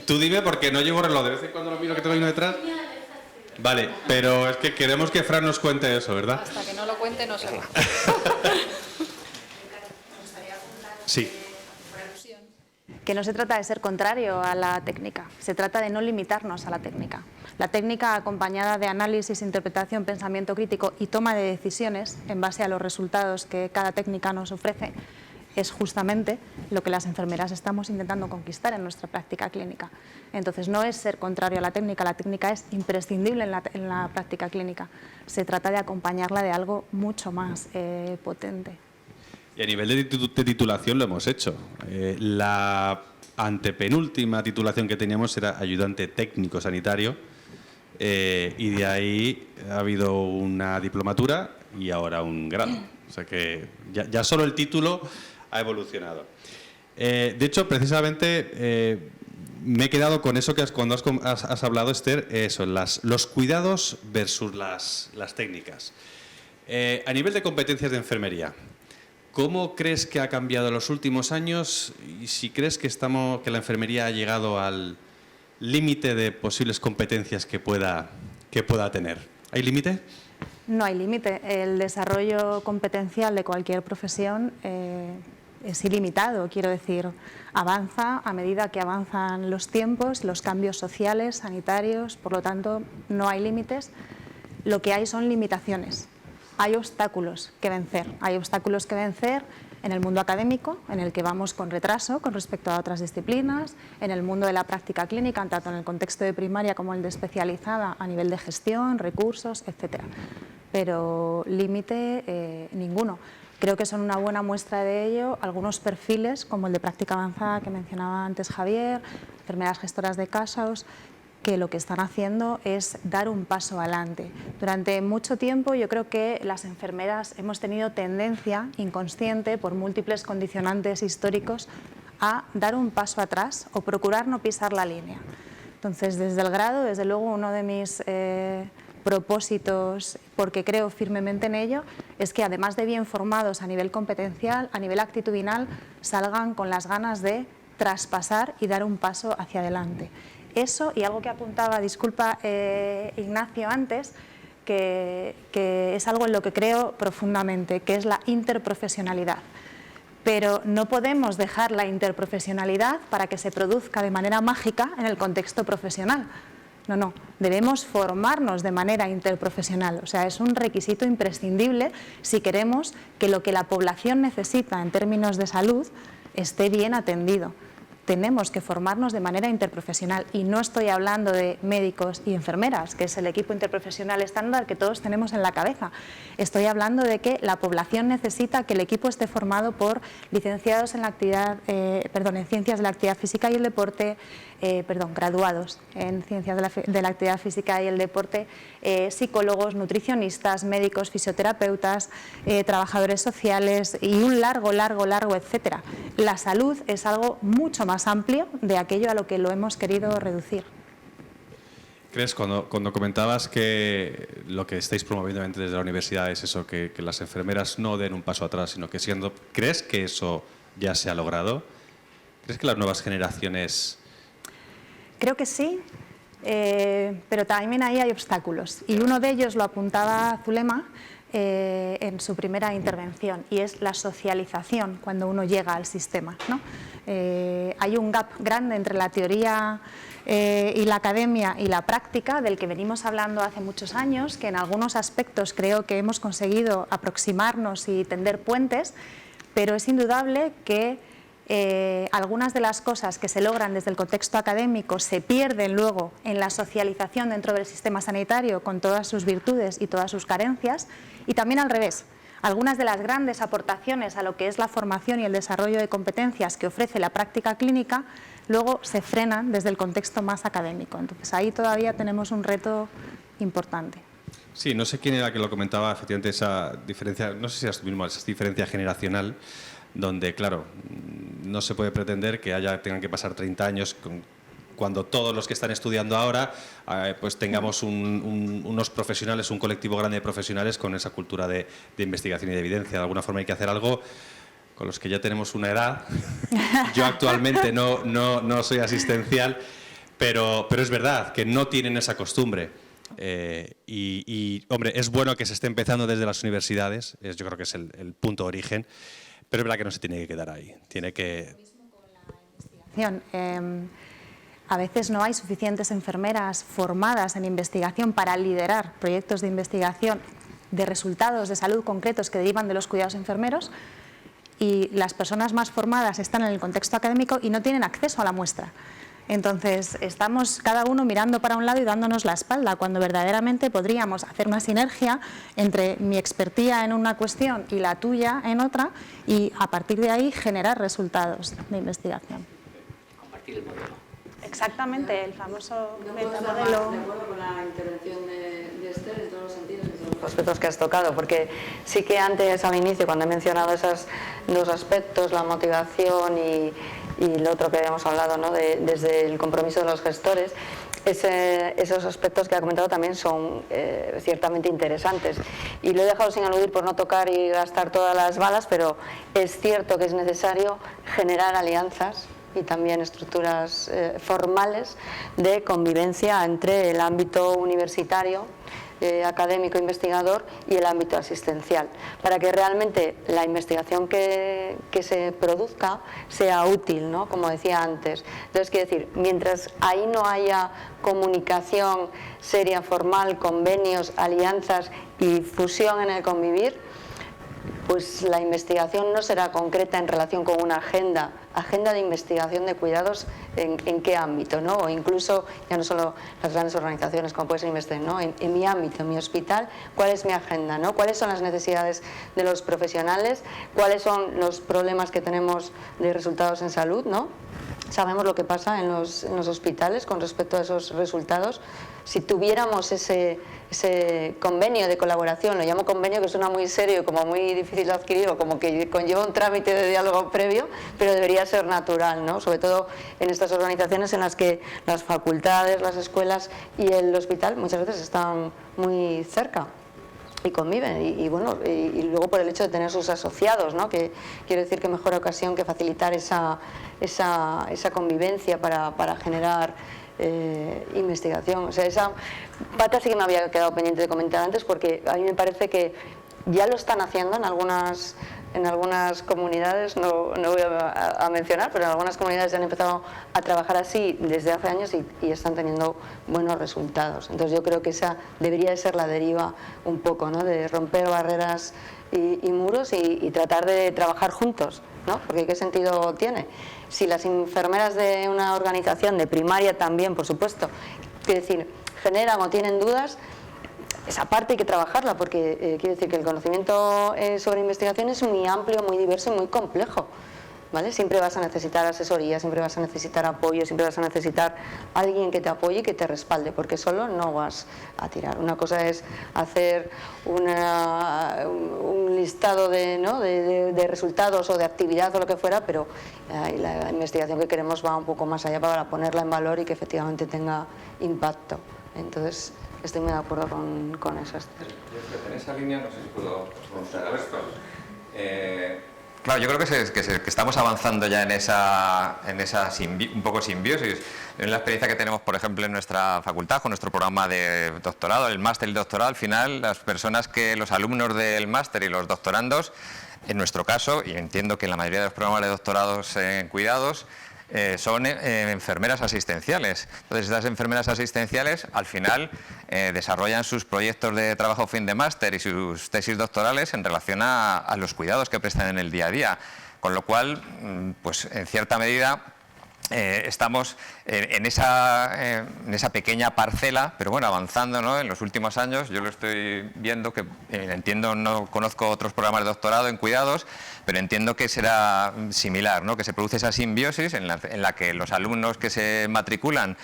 tú dime porque no llevo reloj, de vez en cuando lo miro que tengo ahí uno detrás. Vale, pero es que queremos que Fran nos cuente eso, ¿verdad? Hasta que no lo cuente no se va. Sí. Que no se trata de ser contrario a la técnica, se trata de no limitarnos a la técnica. La técnica acompañada de análisis, interpretación, pensamiento crítico y toma de decisiones en base a los resultados que cada técnica nos ofrece es justamente lo que las enfermeras estamos intentando conquistar en nuestra práctica clínica. Entonces no es ser contrario a la técnica es imprescindible en la práctica clínica. Se trata de acompañarla de algo mucho más potente. Y a nivel de titulación lo hemos hecho. La antepenúltima titulación que teníamos era ayudante técnico sanitario y de ahí ha habido una diplomatura y ahora un grado. O sea que ya solo el título ha evolucionado. De hecho, precisamente me he quedado con eso que cuando has hablado, Esther, eso, los cuidados versus las técnicas. A nivel de competencias de enfermería, ¿cómo crees que ha cambiado en los últimos años y si crees que la enfermería ha llegado al límite de posibles competencias que pueda tener? ¿Hay límite? No hay límite. El desarrollo competencial de cualquier profesión es ilimitado, quiero decir, avanza a medida que avanzan los tiempos, los cambios sociales, sanitarios, por lo tanto no hay límites. Lo que hay son limitaciones. Hay obstáculos que vencer. Hay obstáculos que vencer en el mundo académico, en el que vamos con retraso con respecto a otras disciplinas, en el mundo de la práctica clínica, tanto en el contexto de primaria como el de especializada, a nivel de gestión, recursos, etc. Pero límite ninguno. Creo que son una buena muestra de ello algunos perfiles, como el de práctica avanzada que mencionaba antes Javier, enfermeras gestoras de casos, que lo que están haciendo es dar un paso adelante. Durante mucho tiempo yo creo que las enfermeras hemos tenido tendencia inconsciente por múltiples condicionantes históricos a dar un paso atrás o procurar no pisar la línea. Entonces, desde el grado, desde luego, uno de mis propósitos, porque creo firmemente en ello, es que además de bien formados a nivel competencial, a nivel actitudinal, salgan con las ganas de traspasar y dar un paso hacia adelante. Eso y algo que apuntaba, disculpa Ignacio antes, que es algo en lo que creo profundamente, que es la interprofesionalidad. Pero no podemos dejar la interprofesionalidad para que se produzca de manera mágica en el contexto profesional. No, debemos formarnos de manera interprofesional, o sea, es un requisito imprescindible si queremos que lo que la población necesita en términos de salud esté bien atendido. Tenemos que formarnos de manera interprofesional y no estoy hablando de médicos y enfermeras, que es el equipo interprofesional estándar que todos tenemos en la cabeza. Estoy hablando de que la población necesita que el equipo esté formado por licenciados en en ciencias de la actividad física y el deporte, graduados en ciencias de la actividad física y el deporte, psicólogos, nutricionistas, médicos, fisioterapeutas, trabajadores sociales y un largo, etcétera. La salud es algo mucho más amplio de aquello a lo que lo hemos querido reducir. ¿Crees, cuando comentabas que lo que estáis promoviendo desde la universidad es eso, que las enfermeras no den un paso atrás, sino que ¿crees que eso ya se ha logrado? ¿Crees que las nuevas generaciones...? Creo que sí, pero también ahí hay obstáculos. Y uno de ellos lo apuntaba Zulema en su primera intervención, y es la socialización cuando uno llega al sistema, ¿no? Hay un gap grande entre la teoría y la academia y la práctica, del que venimos hablando hace muchos años, que en algunos aspectos creo que hemos conseguido aproximarnos y tender puentes, pero es indudable que Algunas de las cosas que se logran desde el contexto académico se pierden luego en la socialización dentro del sistema sanitario con todas sus virtudes y todas sus carencias, y también al revés. Algunas de las grandes aportaciones a lo que es la formación y el desarrollo de competencias que ofrece la práctica clínica luego se frenan desde el contexto más académico. Entonces ahí todavía tenemos un reto importante. Sí, no sé quién era que lo comentaba, efectivamente, esa diferencia, no sé si es tú mismo, esa diferencia generacional, donde, claro, no se puede pretender que tengan que pasar 30 años cuando todos los que están estudiando ahora pues tengamos unos profesionales, un colectivo grande de profesionales con esa cultura de investigación y de evidencia. De alguna forma hay que hacer algo con los que ya tenemos una edad. Yo actualmente no soy asistencial, pero es verdad que no tienen esa costumbre. Hombre, es bueno que se esté empezando desde las universidades, yo creo que es el punto de origen, pero es verdad que no se tiene que quedar ahí. Tiene que... A veces no hay suficientes enfermeras formadas en investigación para liderar proyectos de investigación de resultados de salud concretos que derivan de los cuidados enfermeros, y las personas más formadas están en el contexto académico y no tienen acceso a la muestra. Entonces, estamos cada uno mirando para un lado y dándonos la espalda, cuando verdaderamente podríamos hacer una sinergia entre mi expertía en una cuestión y la tuya en otra, y a partir de ahí generar resultados de investigación. Compartir el modelo. Exactamente, el famoso metamodelo. De acuerdo con la intervención de Esther en todos los sentidos, en todos los aspectos que has tocado, porque sí que antes, al inicio, cuando he mencionado esos dos aspectos, la motivación y lo otro que habíamos hablado, ¿no? Desde el compromiso de los gestores, esos aspectos que ha comentado también son ciertamente interesantes, y lo he dejado sin aludir por no tocar y gastar todas las balas, pero es cierto que es necesario generar alianzas y también estructuras formales de convivencia entre el ámbito universitario, académico investigador, y el ámbito asistencial, para que realmente la investigación que se produzca sea útil, ¿no? Como decía antes. Entonces, quiero decir, mientras ahí no haya comunicación seria, formal, convenios, alianzas y fusión en el convivir, pues la investigación no será concreta en relación con una agenda de investigación de cuidados, en qué ámbito, ¿no? O incluso, ya no solo las grandes organizaciones como puede ser Investigación, ¿no? En mi ámbito, en mi hospital, ¿cuál es mi agenda, ¿no? ¿Cuáles son las necesidades de los profesionales? ¿Cuáles son los problemas que tenemos de resultados en salud, ¿no? Sabemos lo que pasa en los hospitales con respecto a esos resultados. Si tuviéramos ese convenio de colaboración, lo llamo convenio, que suena muy serio, como muy difícil de adquirir, o como que conlleva un trámite de diálogo previo, pero debería ser natural, ¿no? Sobre todo en estas organizaciones en las que las facultades, las escuelas y el hospital muchas veces están muy cerca y conviven, y bueno, y luego por el hecho de tener sus asociados, ¿no? Que quiero decir que mejor ocasión que facilitar esa convivencia para generar investigación. O sea, esa pata sí que me había quedado pendiente de comentar antes, porque a mí me parece que ya lo están haciendo en algunas comunidades, no voy a mencionar, pero en algunas comunidades ya han empezado a trabajar así desde hace años y están teniendo buenos resultados. Entonces yo creo que esa debería de ser la deriva un poco, ¿no? De romper barreras y muros y tratar de trabajar juntos, ¿no? Porque ¿qué sentido tiene? Si las enfermeras de una organización de primaria también, por supuesto, quiero decir, generan o tienen dudas, esa parte hay que trabajarla, porque quiero decir que el conocimiento sobre investigación es muy amplio, muy diverso y muy complejo, ¿vale? Siempre vas a necesitar asesoría, siempre vas a necesitar apoyo, siempre vas a necesitar alguien que te apoye y que te respalde, porque solo no vas a tirar. Una cosa es hacer un listado de resultados o de actividad o lo que fuera, pero la investigación que queremos va un poco más allá para ponerla en valor y que efectivamente tenga impacto. Entonces, estoy muy de acuerdo con eso. En esa línea, no sé si puedo preguntar a esto. Claro, yo creo que estamos avanzando ya en esa un poco simbiosis. En la experiencia que tenemos, por ejemplo, en nuestra facultad, con nuestro programa de doctorado, el máster y el doctorado, al final, los alumnos del máster y los doctorandos, en nuestro caso, y entiendo que en la mayoría de los programas de doctorados en cuidados, son enfermeras asistenciales. Entonces, estas enfermeras asistenciales al final desarrollan sus proyectos de trabajo fin de máster y sus tesis doctorales en relación a los cuidados que prestan en el día a día. Con lo cual, pues en cierta medida, estamos en esa pequeña parcela, pero bueno, avanzando, ¿no? En los últimos años. Yo lo estoy viendo, que entiendo, no conozco otros programas de doctorado en cuidados, pero entiendo que será similar, ¿no? Que se produce esa simbiosis en la que los alumnos que se matriculan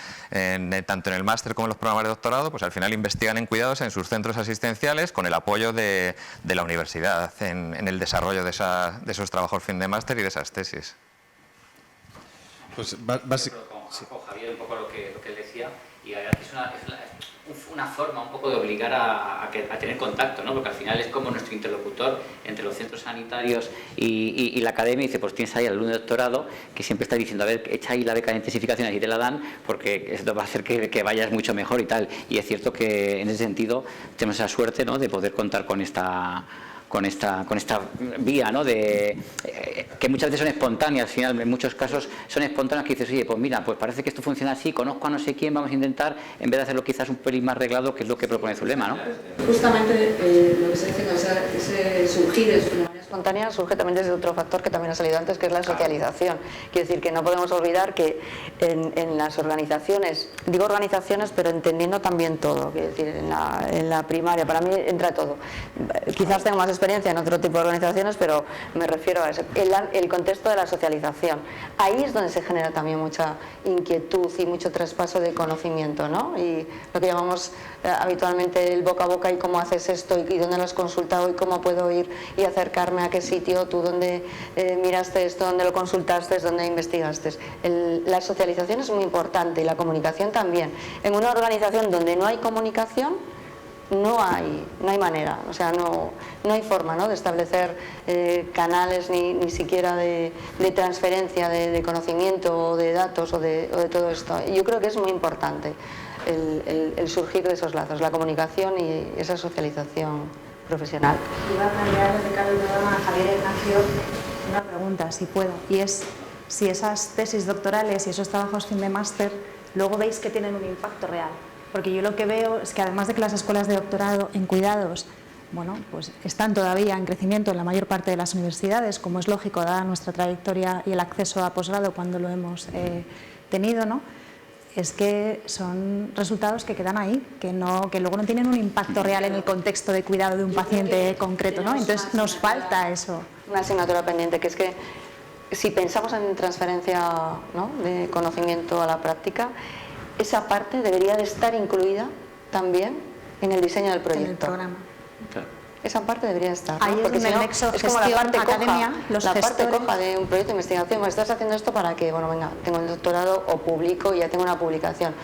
tanto en el máster como en los programas de doctorado, pues al final investigan en cuidados en sus centros asistenciales con el apoyo de la universidad en el desarrollo de esos trabajos fin de máster y de esas tesis. Pues con Javier un poco lo que él decía, y la verdad que es una forma un poco de obligar a tener contacto, ¿no? Porque al final es como nuestro interlocutor entre los centros sanitarios y la academia. Y dice, pues tienes ahí al alumno de doctorado que siempre está diciendo, a ver, echa ahí la beca de intensificación, así te la dan, porque esto va a hacer que vayas mucho mejor y tal. Y es cierto que en ese sentido tenemos esa suerte, ¿no?, de poder contar con esta vía, ¿no?, que muchas veces son espontáneas. Al final, en muchos casos son espontáneas, que dices, oye, pues mira, pues parece que esto funciona así, conozco a no sé quién, vamos a intentar, en vez de hacerlo quizás un pelín más arreglado, que es lo que propone Zulema, ¿no? Justamente lo que se dice con ese surgir de manera espontánea surge también desde otro factor que también ha salido antes, que es la socialización. Quiero decir que no podemos olvidar que en las organizaciones, digo organizaciones, pero entendiendo también todo, quiero decir, en la primaria, para mí entra todo. Quizás tengo más experiencia en otro tipo de organizaciones, pero me refiero a eso, el contexto de la socialización. Ahí es donde se genera también mucha inquietud y mucho traspaso de conocimiento, ¿no? Y lo que llamamos habitualmente el boca a boca, y cómo haces esto, y dónde lo has consultado, y cómo puedo ir y acercarme a qué sitio, tú dónde miraste esto, dónde lo consultaste, dónde investigaste. La socialización es muy importante, y la comunicación también. En una organización donde no hay comunicación, no hay manera, o sea, no hay forma, ¿no?, de establecer canales ni siquiera de transferencia de conocimiento o de datos o de todo esto. Y yo creo que es muy importante el surgir de esos lazos, la comunicación y esa socialización profesional. Iba a plantear desde cada programa a Javier Ignacio una pregunta, si puedo, y es si esas tesis doctorales y esos trabajos fin de máster luego veis que tienen un impacto real. Porque yo lo que veo es que, además de que las escuelas de doctorado en cuidados, bueno, pues están todavía en crecimiento en la mayor parte de las universidades, como es lógico dada nuestra trayectoria y el acceso a posgrado cuando lo hemos tenido, ¿no?, es que son resultados que quedan ahí, que luego no tienen un impacto real en el contexto de cuidado de un paciente concreto, ¿no? Entonces nos falta eso. Una asignatura pendiente, que es que si pensamos en transferencia, ¿no?, de conocimiento a la práctica, esa parte debería de estar incluida también en el diseño del proyecto. En el programa. Claro. Esa parte debería estar, ¿no? Ahí Porque es si no, nexo, es como la parte academia, coja, los la parte gestores. coja de un proyecto de investigación. Bueno, estás haciendo esto para que, bueno, venga, tengo el doctorado o publico y ya tengo una publicación.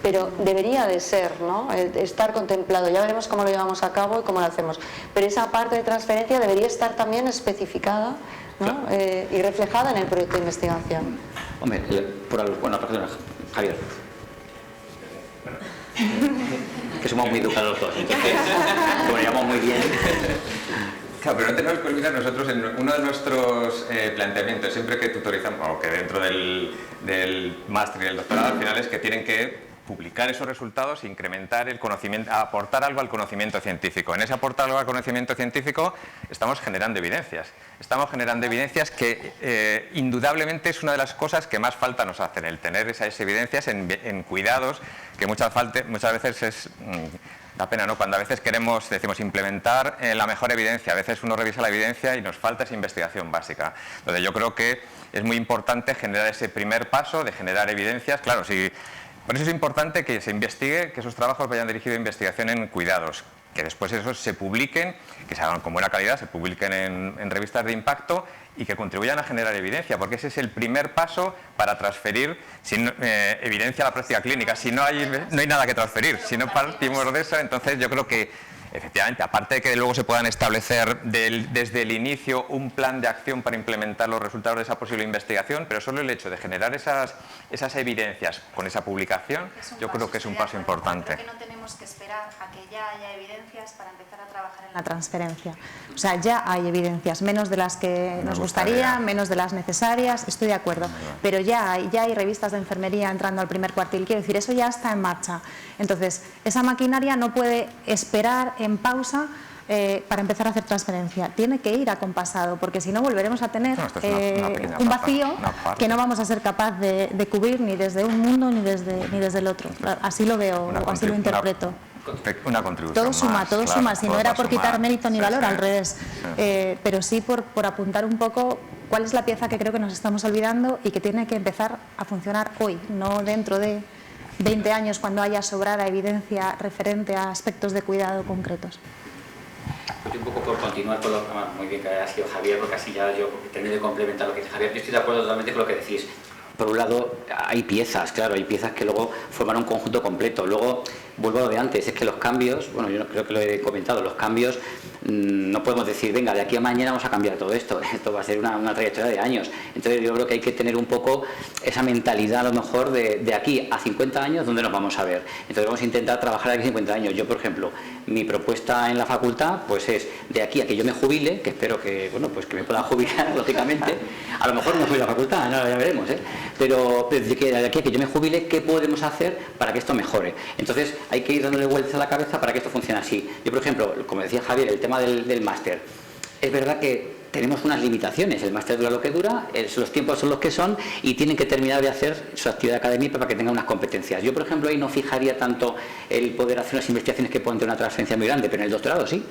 Pero debería de ser, ¿no?, estar contemplado. Ya veremos cómo lo llevamos a cabo y cómo lo hacemos. Pero esa parte de transferencia debería estar también especificada, ¿no?, y reflejada en el proyecto de investigación. Hombre, bueno, perdona, Javier. Que somos muy educados todos, entonces, como lo llamamos muy bien. Claro, pero no tenemos que olvidar nosotros en uno de nuestros planteamientos, siempre que tutorizamos, o que dentro del máster y del doctorado, al final es que tienen que publicar esos resultados, incrementar el conocimiento, aportar algo al conocimiento científico. En ese aportar algo al conocimiento científico estamos generando evidencias. Estamos generando evidencias que indudablemente es una de las cosas que más falta nos hacen, el tener esas evidencias en cuidados, que muchas veces es... Da pena, ¿no?, cuando a veces decimos implementar la mejor evidencia. A veces uno revisa la evidencia y nos falta esa investigación básica. Entonces yo creo que es muy importante generar ese primer paso de generar evidencias. Claro, por eso es importante que se investigue, que esos trabajos vayan dirigidos a investigación en cuidados, que después esos se publiquen, que se hagan con buena calidad, se publiquen en revistas de impacto y que contribuyan a generar evidencia, porque ese es el primer paso para transferir evidencia a la práctica clínica. Si no hay nada que transferir, si no partimos de eso, entonces yo creo que efectivamente, aparte de que luego se puedan establecer desde el inicio un plan de acción para implementar los resultados de esa posible investigación, pero solo el hecho de generar esas evidencias con esa publicación, yo creo que es un paso importante. Creo que no tenemos que esperar a que ya haya evidencias para empezar a trabajar en la transferencia. O sea, ya hay evidencias, menos de las que nos gustaría, menos de las necesarias, estoy de acuerdo, pero ya hay revistas de enfermería entrando al primer cuartil, quiero decir, eso ya está en marcha. Entonces, esa maquinaria no puede esperar en pausa para empezar a hacer transferencia. Tiene que ir acompasado, porque si no volveremos a tener un vacío que no vamos a ser capaz de cubrir ni desde un mundo ni desde el otro. Así lo veo, así lo interpreto. Una contribución. Todo suma, más, todo claro, suma. Si no era por quitar mérito ni valor, al revés. Pero sí por apuntar un poco cuál es la pieza que creo que nos estamos olvidando y que tiene que empezar a funcionar hoy, no dentro de 20 años cuando haya sobrada evidencia referente a aspectos de cuidado concretos. Pues un poco por continuar con lo que muy bien que ha sido Javier, porque así ya yo termino de complementar lo que dice Javier. Yo estoy de acuerdo totalmente con lo que decís. Por un lado, hay piezas, claro, hay piezas que luego forman un conjunto completo. Luego, vuelvo a lo de antes, es que los cambios, bueno, yo no creo que lo he comentado, los cambios no podemos decir, venga, de aquí a mañana vamos a cambiar todo esto. Esto va a ser una trayectoria de años. Entonces yo creo que hay que tener un poco esa mentalidad, a lo mejor, de aquí a 50 años, ¿dónde nos vamos a ver? Entonces vamos a intentar trabajar de aquí a 50 años. Yo, por ejemplo, mi propuesta en la facultad, pues es de aquí a que yo me jubile, que espero que, bueno, pues que me pueda jubilar, lógicamente. A lo mejor no soy la facultad, ya veremos, pero de aquí a que yo me jubile, ¿qué podemos hacer para que esto mejore? Entonces hay que ir dándole vueltas a la cabeza para que esto funcione así. Yo, por ejemplo, como decía Javier, el tema del máster, es verdad que tenemos unas limitaciones, el máster dura lo que dura, los tiempos son los que son y tienen que terminar de hacer su actividad académica para que tengan unas competencias. Yo, por ejemplo, ahí no fijaría tanto el poder hacer unas investigaciones que puedan tener una transferencia muy grande, pero en el doctorado sí,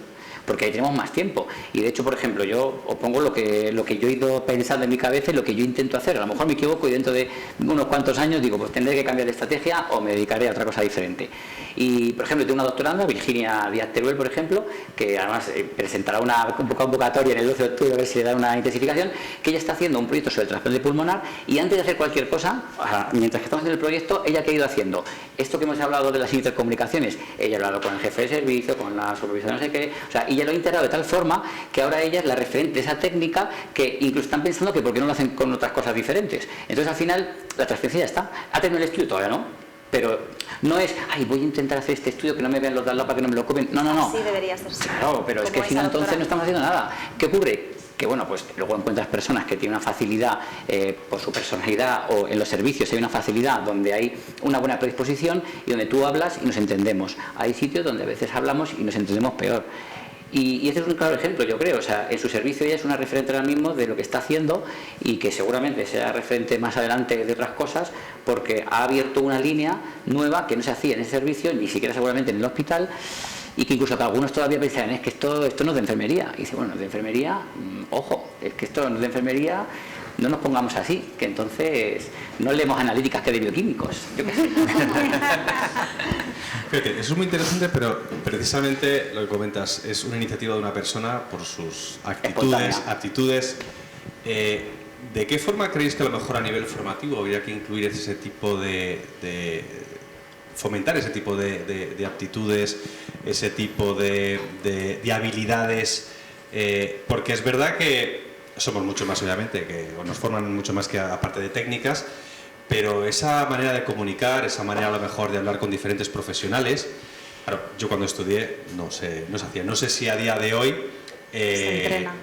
porque ahí tenemos más tiempo. Y de hecho, por ejemplo, yo os pongo lo que yo he ido pensando en mi cabeza y lo que yo intento hacer. A lo mejor me equivoco y dentro de unos cuantos años digo, pues tendré que cambiar de estrategia o me dedicaré a otra cosa diferente. Y, por ejemplo, tengo una doctoranda, Virginia Díaz Teruel, por ejemplo, que además presentará una convocatoria en el 12 de octubre a ver si le da una intensificación, que ella está haciendo un proyecto sobre el trasplante pulmonar y antes de hacer cualquier cosa, mientras que estamos haciendo el proyecto, ella que ha ido haciendo esto que hemos hablado de las intercomunicaciones, ella ha hablado con el jefe de servicio, con la supervisora, no sé qué, o sea, y ella lo ha integrado de tal forma que ahora ella es la referente de esa técnica que incluso están pensando que por qué no lo hacen con otras cosas diferentes. Entonces, al final, la transferencia ya está. ¿Ha terminado el estudio? Todavía no. Pero no es, ay, voy a intentar hacer este estudio que no me vean los de al lado para que no me lo comen. No, no, no. Sí debería ser. Claro, pero es que si no, entonces no estamos haciendo nada. ¿Qué ocurre? Que bueno, pues luego encuentras personas que tienen una facilidad por su personalidad o en los servicios hay una facilidad donde hay una buena predisposición y donde tú hablas y nos entendemos. Hay sitios donde a veces hablamos y nos entendemos peor. Y este es un claro ejemplo, yo creo. O sea, en su servicio ella es una referente ahora mismo de lo que está haciendo y que seguramente sea referente más adelante de otras cosas porque ha abierto una línea nueva que no se hacía en ese servicio, ni siquiera seguramente en el hospital, y que incluso que algunos todavía pensaban, es que esto no es de enfermería. Y dice, bueno, de enfermería, ojo, es que esto no es de enfermería, no nos pongamos así, que entonces no leemos analíticas que de bioquímicos, yo qué sé. Fíjate, eso es muy interesante, pero precisamente lo que comentas es una iniciativa de una persona por sus actitudes, aptitudes. ¿De qué forma creéis que a lo mejor a nivel formativo habría que incluir ese tipo fomentar ese tipo de aptitudes, ese tipo de habilidades? Porque es verdad que somos mucho más, obviamente, que nos forman mucho más que aparte de técnicas, pero esa manera de comunicar, esa manera a lo mejor de hablar con diferentes profesionales, claro, yo cuando estudié no se hacía. No sé si a día de hoy se entrena.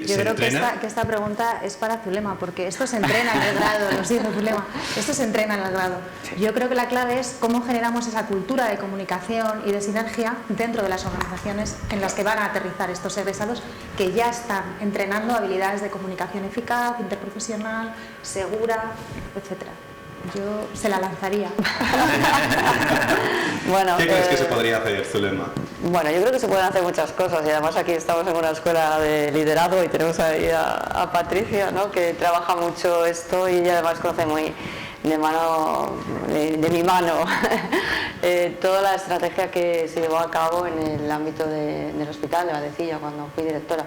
Yo creo que esta pregunta es para Zulema, porque esto se entrena en el grado, lo siento, Zulema, esto se entrena en el grado. Yo creo que la clave es cómo generamos esa cultura de comunicación y de sinergia dentro de las organizaciones en las que van a aterrizar estos egresados que ya están entrenando habilidades de comunicación eficaz, interprofesional, segura, etcétera. Yo se la lanzaría. Bueno, ¿qué crees que se podría hacer, Zulema? Bueno, yo creo que se pueden hacer muchas cosas y además aquí estamos en una escuela de liderazgo y tenemos ahí a Patricia, ¿no?, que trabaja mucho esto y ella además conoce muy de mi mano toda la estrategia que se llevó a cabo en el ámbito del hospital de Valdecilla cuando fui directora.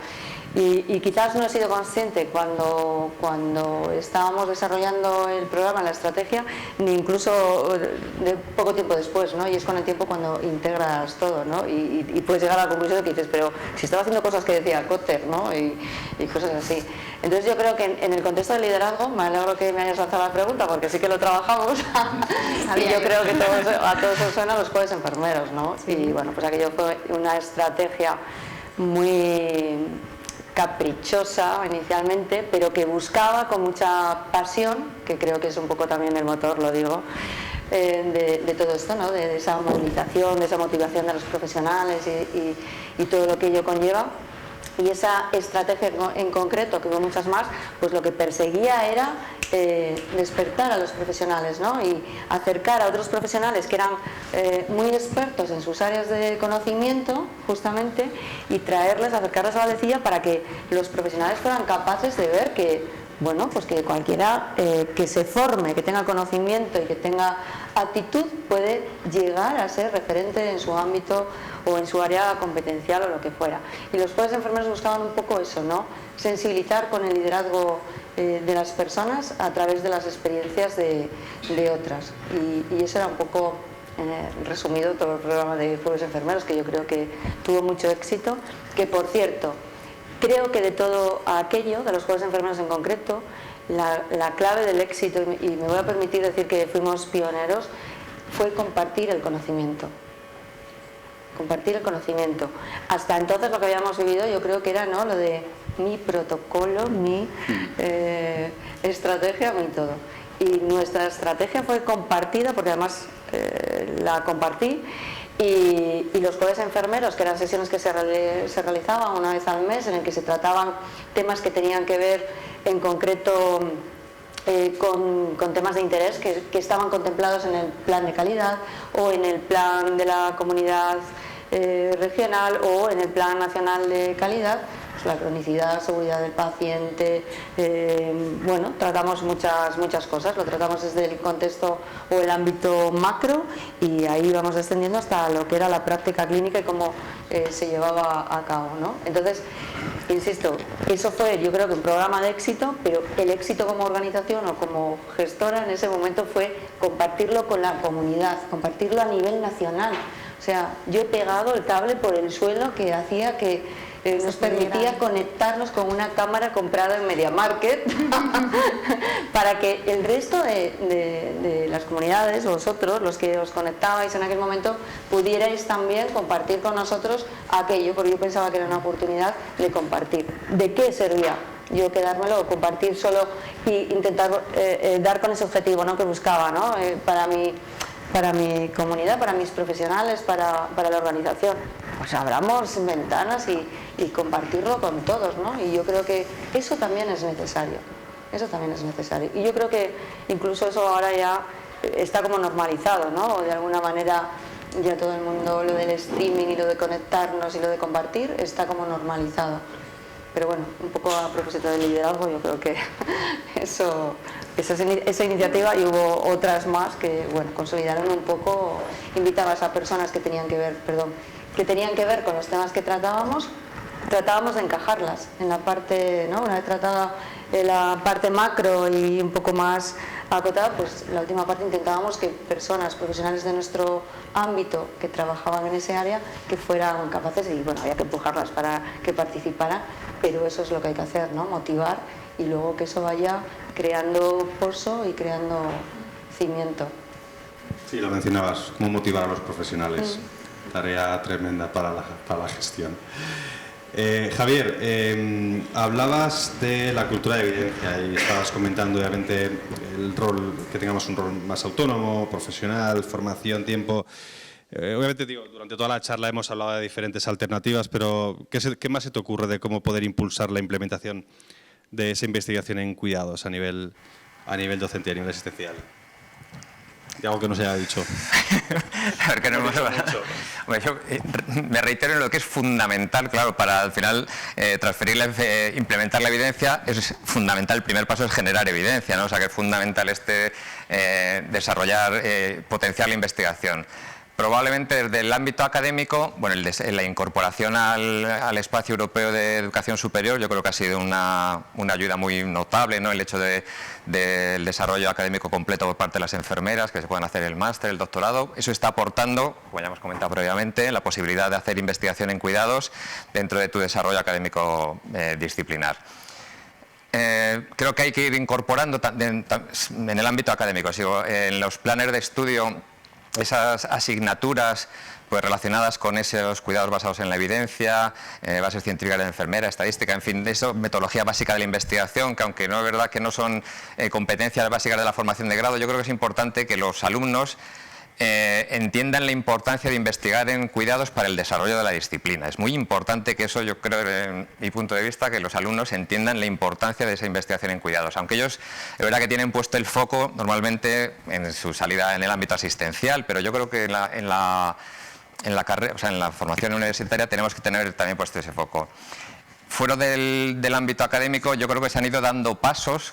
Y quizás no he sido consciente cuando estábamos desarrollando el programa, la estrategia, ni incluso de poco tiempo después, ¿no? Y es con el tiempo cuando integras todo, ¿no? Y puedes llegar a la conclusión que dices, pero si estaba haciendo cosas que decía Cotter, ¿no? Y cosas así. Entonces yo creo que en el contexto del liderazgo, me alegro que me hayas lanzado la pregunta porque sí que lo trabajamos y yo creo que a todos os suenan los jueves enfermeros, ¿no? Y bueno, pues aquello fue una estrategia muy caprichosa inicialmente, pero que buscaba con mucha pasión, que creo que es un poco también el motor, lo digo, de todo esto, ¿no? De esa movilización, de esa motivación de los profesionales y todo lo que ello conlleva. Y esa estrategia en concreto, que hubo muchas más, pues lo que perseguía era despertar a los profesionales, ¿no? Y acercar a otros profesionales que eran muy expertos en sus áreas de conocimiento, justamente, y acercarles a la vecilla para que los profesionales fueran capaces de ver que, bueno, pues que cualquiera que se forme, que tenga conocimiento y que tenga actitud puede llegar a ser referente en su ámbito o en su área competencial o lo que fuera. Y los jueves enfermeros buscaban un poco eso, ¿no? Sensibilizar con el liderazgo de las personas a través de las experiencias de otras. Y eso era un poco resumido todo el programa de jueves enfermeros, que yo creo que tuvo mucho éxito, que por cierto, creo que de todo aquello, de los jueves enfermeros en concreto, la clave del éxito, y me voy a permitir decir que fuimos pioneros, fue compartir el conocimiento. Compartir el conocimiento. Hasta entonces lo que habíamos vivido yo creo que era, ¿no?, lo de mi protocolo, mi estrategia, mi todo. Y nuestra estrategia fue compartida, porque además la compartí, y los jueves enfermeros, que eran sesiones que se realizaban una vez al mes, en el que se trataban temas que tenían que ver en concreto con temas de interés que estaban contemplados en el plan de calidad o en el plan de la comunidad regional o en el plan nacional de calidad, pues la cronicidad, seguridad del paciente, bueno, tratamos muchas cosas, lo tratamos desde el contexto o el ámbito macro, y ahí vamos descendiendo hasta lo que era la práctica clínica y cómo se llevaba a cabo, ¿no? Entonces, insisto, eso fue, yo creo que un programa de éxito, pero el éxito como organización o como gestora en ese momento fue compartirlo con la comunidad, compartirlo a nivel nacional. O sea, yo he pegado el cable por el suelo que hacía que nos permitía conectarnos con una cámara comprada en MediaMarket para que el resto de las comunidades, vosotros, los que os conectabais en aquel momento, pudierais también compartir con nosotros aquello, porque yo pensaba que era una oportunidad de compartir. ¿De qué servía yo quedármelo o compartir solo e intentar dar con ese objetivo, ¿no?, que buscaba, ¿no?, para mi comunidad, para mis profesionales, para la organización? Pues abramos ventanas y compartirlo con todos, ¿no? Y yo creo que eso también es necesario. Eso también es necesario. Y yo creo que incluso eso ahora ya está como normalizado, ¿no? De alguna manera ya todo el mundo, lo del streaming y lo de conectarnos y lo de compartir, está como normalizado. Pero bueno, un poco a propósito del liderazgo, yo creo que esa iniciativa, y hubo otras más que, bueno, consolidaron un poco, invitaba a esas personas que tenían que ver con los temas que tratábamos de encajarlas en la parte, ¿no? Una vez tratada la parte macro y un poco más acotada, pues la última parte intentábamos que personas profesionales de nuestro ámbito que trabajaban en ese área que fueran capaces, y bueno, había que empujarlas para que participaran, pero eso es lo que hay que hacer, ¿no? Motivar, y luego que eso vaya creando pozo y creando cimiento. Sí, lo mencionabas, cómo motivar a los profesionales. Tarea tremenda para la gestión. Javier, hablabas de la cultura de evidencia y estabas comentando obviamente el rol, que tengamos un rol más autónomo, profesional, formación, tiempo. Obviamente, digo, durante toda la charla hemos hablado de diferentes alternativas, pero ¿qué más se te ocurre de cómo poder impulsar la implementación de esa investigación en cuidados a nivel docente, a nivel asistencial? De algo que no se haya dicho. A ver, que no hemos hablado. Bueno, yo me reitero en lo que es fundamental, claro, para al final implementar la evidencia es fundamental. El primer paso es generar evidencia, ¿no? O sea, que es fundamental desarrollar, potenciar la investigación. Probablemente desde el ámbito académico, bueno, la incorporación al espacio europeo de educación superior, yo creo que ha sido una ayuda muy notable, ¿no? El hecho del desarrollo académico completo por parte de las enfermeras, que se puedan hacer el máster, el doctorado, eso está aportando, como ya hemos comentado previamente, la posibilidad de hacer investigación en cuidados dentro de tu desarrollo académico disciplinar. Creo que hay que ir incorporando en el ámbito académico, en los planes de estudio esas asignaturas pues relacionadas con esos cuidados basados en la evidencia, bases científicas de enfermera, estadística, en fin, de eso, metodología básica de la investigación, que aunque no es verdad que no son competencias básicas de la formación de grado, yo creo que es importante que los alumnos entiendan la importancia de investigar en cuidados para el desarrollo de la disciplina. Es muy importante que eso, yo creo, en mi punto de vista, que los alumnos entiendan la importancia de esa investigación en cuidados. Aunque ellos, es verdad que tienen puesto el foco normalmente en su salida en el ámbito asistencial, pero yo creo que en la carrera, o sea, en la formación universitaria tenemos que tener también puesto ese foco. Fuera del ámbito académico, yo creo que se han ido dando pasos,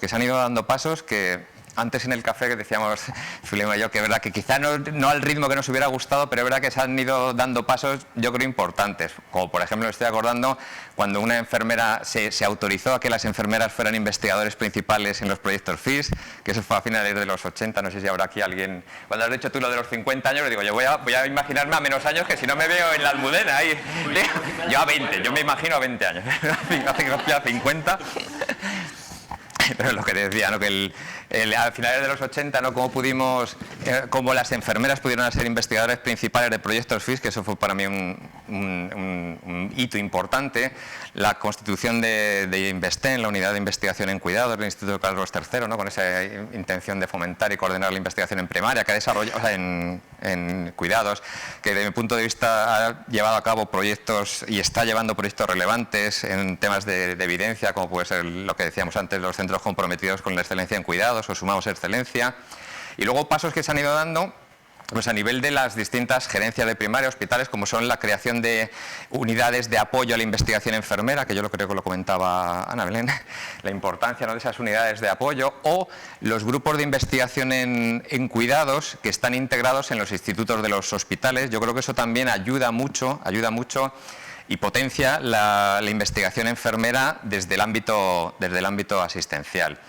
que antes en el café que decíamos Zulema y yo, que es verdad que quizá no al ritmo que nos hubiera gustado, pero es verdad que se han ido dando pasos, yo creo, importantes. Como por ejemplo, me estoy acordando cuando una enfermera se autorizó a que las enfermeras fueran investigadores principales en los proyectos FIS, que eso fue a finales de los 80, no sé si habrá aquí alguien. Cuando has dicho tú lo de los 50 años, digo, yo voy a imaginarme a menos años, que si no me veo en la Almudena ahí. Yo a 20, yo me imagino a 20 años, a 50. Pero lo que decía, ¿no? Que a finales de los 80, ¿no? Cómo las enfermeras pudieron ser investigadores principales de proyectos FIS, que eso fue para mí un hito importante. La constitución de Investen, la unidad de investigación en cuidados del Instituto Carlos III, ¿no? Con esa intención de fomentar y coordinar la investigación en primaria, que ha desarrollado, o sea, en cuidados, que desde mi punto de vista ha llevado a cabo proyectos y está llevando proyectos relevantes en temas de evidencia, como puede ser lo que decíamos antes, los centros comprometidos con la excelencia en cuidados o Sumamos Excelencia. Y luego pasos que se han ido dando pues a nivel de las distintas gerencias de primaria, hospitales, como son la creación de unidades de apoyo a la investigación enfermera, que yo creo que lo comentaba Ana Belén, la importancia, ¿no?, de esas unidades de apoyo, o los grupos de investigación en cuidados que están integrados en los institutos de los hospitales. Yo creo que eso también ayuda mucho y potencia la investigación enfermera desde el ámbito asistencial.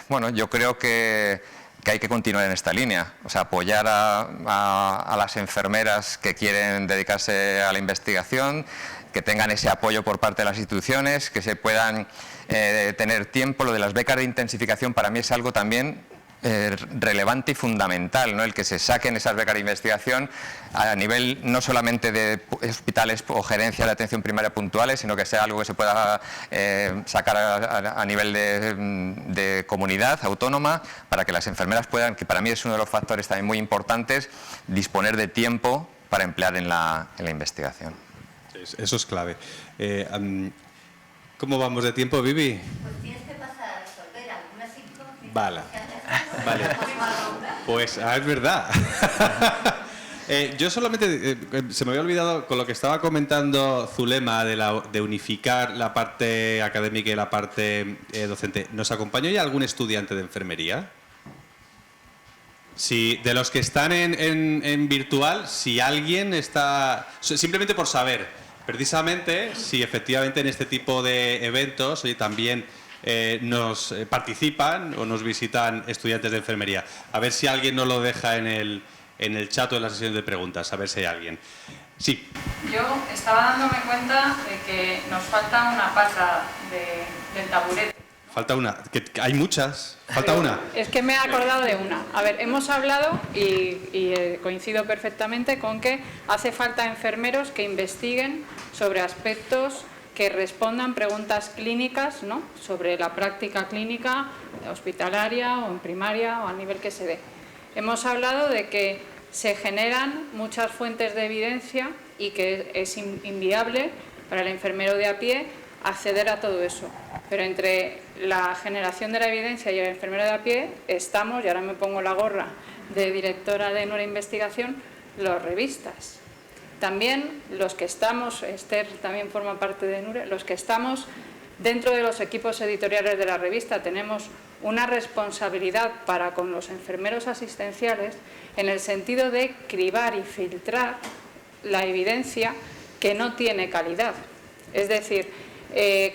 Bueno, yo creo que hay que continuar en esta línea, o sea, apoyar a las enfermeras que quieren dedicarse a la investigación, que tengan ese apoyo por parte de las instituciones, que se puedan tener tiempo. Lo de las becas de intensificación para mí es algo también relevante y fundamental, ¿no? El que se saquen esas becas de investigación a nivel no solamente de hospitales o gerencias de atención primaria puntuales, sino que sea algo que se pueda sacar a nivel de comunidad autónoma, para que las enfermeras puedan, que para mí es uno de los factores también muy importantes, disponer de tiempo para emplear en la investigación. Eso es clave. ¿Cómo vamos de tiempo, Vivi? Pues tienes que pasar a resolver algunas incógnitas. Vale. Pues es verdad. Yo solamente, se me había olvidado con lo que estaba comentando Zulema de unificar la parte académica y la parte docente. ¿Nos acompañó ya algún estudiante de enfermería? Si de los que están en virtual, si alguien está... Simplemente por saber, precisamente, si efectivamente en este tipo de eventos también nos participan o nos visitan estudiantes de enfermería. A ver si alguien nos lo deja en el chat o en la sesión de preguntas, a ver si hay alguien. Sí. Yo estaba dándome cuenta de que nos falta una pata del taburete. Falta una, que hay muchas, falta una. Es que me he acordado de una. A ver, hemos hablado y coincido perfectamente con que hace falta enfermeros que investiguen sobre aspectos que respondan preguntas clínicas, ¿no?, sobre la práctica clínica hospitalaria o en primaria o a nivel que se dé. Hemos hablado de que se generan muchas fuentes de evidencia y que es inviable para el enfermero de a pie acceder a todo eso. Pero entre la generación de la evidencia y el enfermero de a pie estamos, y ahora me pongo la gorra de directora de Nure Investigación, los revistas. También los que estamos, Esther también forma parte de Nure, los que estamos dentro de los equipos editoriales de la revista tenemos una responsabilidad para con los enfermeros asistenciales en el sentido de cribar y filtrar la evidencia que no tiene calidad. Es decir,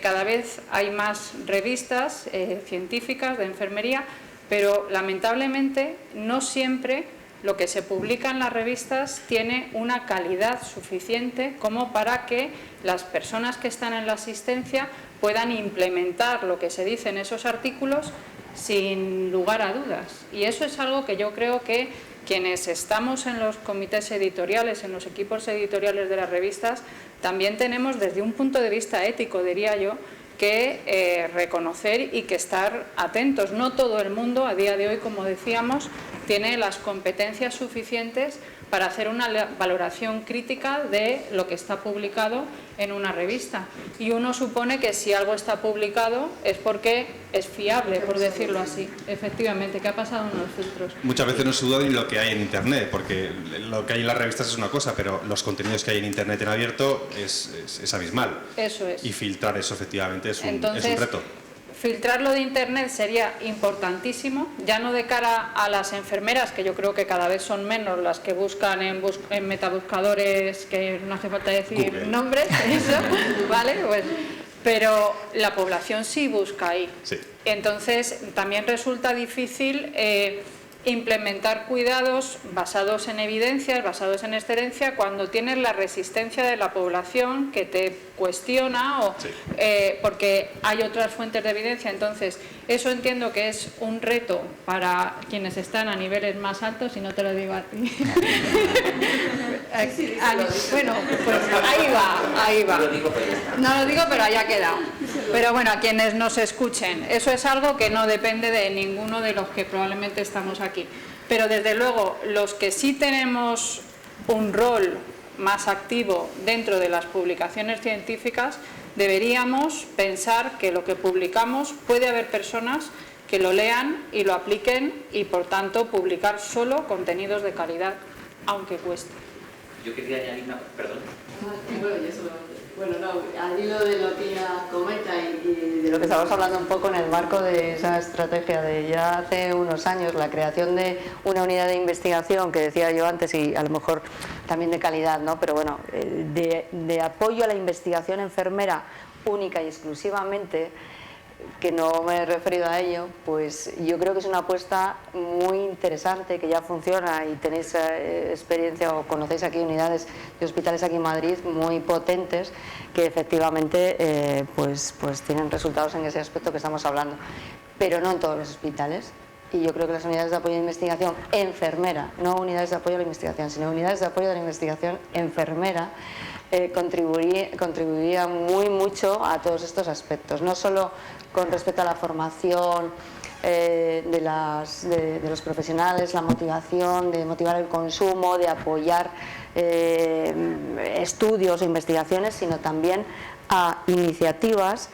cada vez hay más revistas científicas de enfermería, pero lamentablemente no siempre lo que se publica en las revistas tiene una calidad suficiente como para que las personas que están en la asistencia puedan implementar lo que se dice en esos artículos sin lugar a dudas. Y eso es algo que yo creo que quienes estamos en los comités editoriales, en los equipos editoriales de las revistas, también tenemos desde un punto de vista ético, diría yo, que reconocer y que estar atentos. No todo el mundo, a día de hoy, como decíamos, tiene las competencias suficientes para hacer una valoración crítica de lo que está publicado en una revista. Y uno supone que si algo está publicado es porque es fiable, por decirlo así. Efectivamente, ¿qué ha pasado en los filtros? Muchas veces no se duda ni lo que hay en Internet, porque lo que hay en las revistas es una cosa, pero los contenidos que hay en Internet en abierto es abismal. Eso es. Y filtrar eso efectivamente es un reto. Filtrarlo de Internet sería importantísimo, ya no de cara a las enfermeras, que yo creo que cada vez son menos las que buscan en metabuscadores, que no hace falta decir Google. Nombres, eso, ¿vale? Pues, pero la población sí busca ahí. Sí. Entonces, también resulta difícil implementar cuidados basados en evidencias, basados en excelencia, cuando tienes la resistencia de la población que te cuestiona porque hay otras fuentes de evidencia. Entonces, eso entiendo que es un reto para quienes están a niveles más altos, y no te lo digo a ti. Bueno, pues ahí va. No lo digo, pero haya quedado. Pero bueno, a quienes nos escuchen, eso es algo que no depende de ninguno de los que probablemente estamos aquí. Pero desde luego, los que sí tenemos un rol más activo dentro de las publicaciones científicas, deberíamos pensar que lo que publicamos puede haber personas que lo lean y lo apliquen, y por tanto publicar solo contenidos de calidad, aunque cueste. Yo quería añadir una... Perdón. Bueno, al hilo de lo que ella comenta y de lo que estamos hablando un poco en el marco de esa estrategia de ya hace unos años, la creación de una unidad de investigación que decía yo antes, y a lo mejor también de calidad, ¿no? Pero bueno, de apoyo a la investigación enfermera única y exclusivamente, que no me he referido a ello, pues yo creo que es una apuesta muy interesante, que ya funciona, y tenéis experiencia o conocéis aquí unidades de hospitales aquí en Madrid muy potentes que efectivamente pues tienen resultados en ese aspecto que estamos hablando, pero no en todos los hospitales. Y yo creo que las unidades de apoyo a la investigación enfermera, no unidades de apoyo a la investigación, sino unidades de apoyo a la investigación enfermera, contribuiría mucho a todos estos aspectos, no solo con respecto a la formación de los profesionales, la motivación, de motivar el consumo, de apoyar estudios e investigaciones, sino también a iniciativas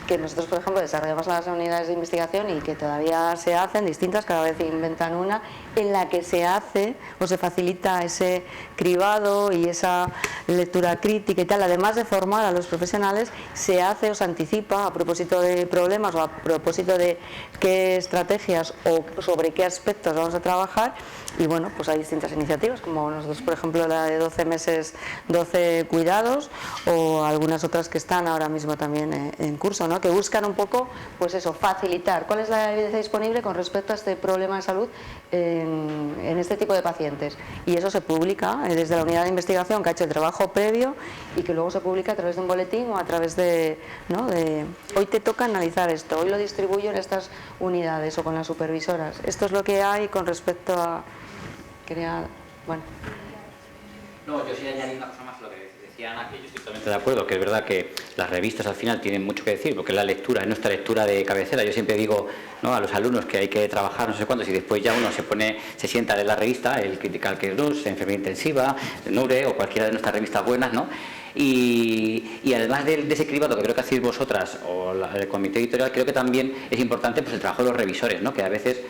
que nosotros, por ejemplo, desarrollamos en las unidades de investigación y que todavía se hacen distintas, cada vez inventan una, en la que se hace o se facilita ese cribado y esa lectura crítica y tal. Además de formar a los profesionales, se hace o se anticipa a propósito de problemas o a propósito de qué estrategias o sobre qué aspectos vamos a trabajar. Y bueno, pues hay distintas iniciativas, como nosotros, por ejemplo, la de 12 meses, 12 cuidados, o algunas otras que están ahora mismo también en curso, ¿no? Que buscan un poco, pues eso, facilitar cuál es la evidencia disponible con respecto a este problema de salud en este tipo de pacientes. Y eso se publica desde la unidad de investigación que ha hecho el trabajo previo, y que luego se publica a través de un boletín o a través de, ¿no?, de hoy te toca analizar esto, hoy lo distribuyo en estas unidades o con las supervisoras. Esto es lo que hay con respecto a... Bueno. No, yo sí añadir una cosa más a lo que decía Ana, que yo estoy totalmente de acuerdo, que es verdad que las revistas al final tienen mucho que decir, porque la lectura es nuestra lectura de cabecera. Yo siempre digo, ¿no?, a los alumnos que hay que trabajar no sé cuántos, y después ya uno se sienta a leer la revista, el Critical Care News, Enfermería Intensiva, NURE o cualquiera de nuestras revistas buenas, ¿no? Y además de ese cribado que creo que hacéis vosotras o el comité editorial, creo que también es importante pues el trabajo de los revisores, ¿no? Que a veces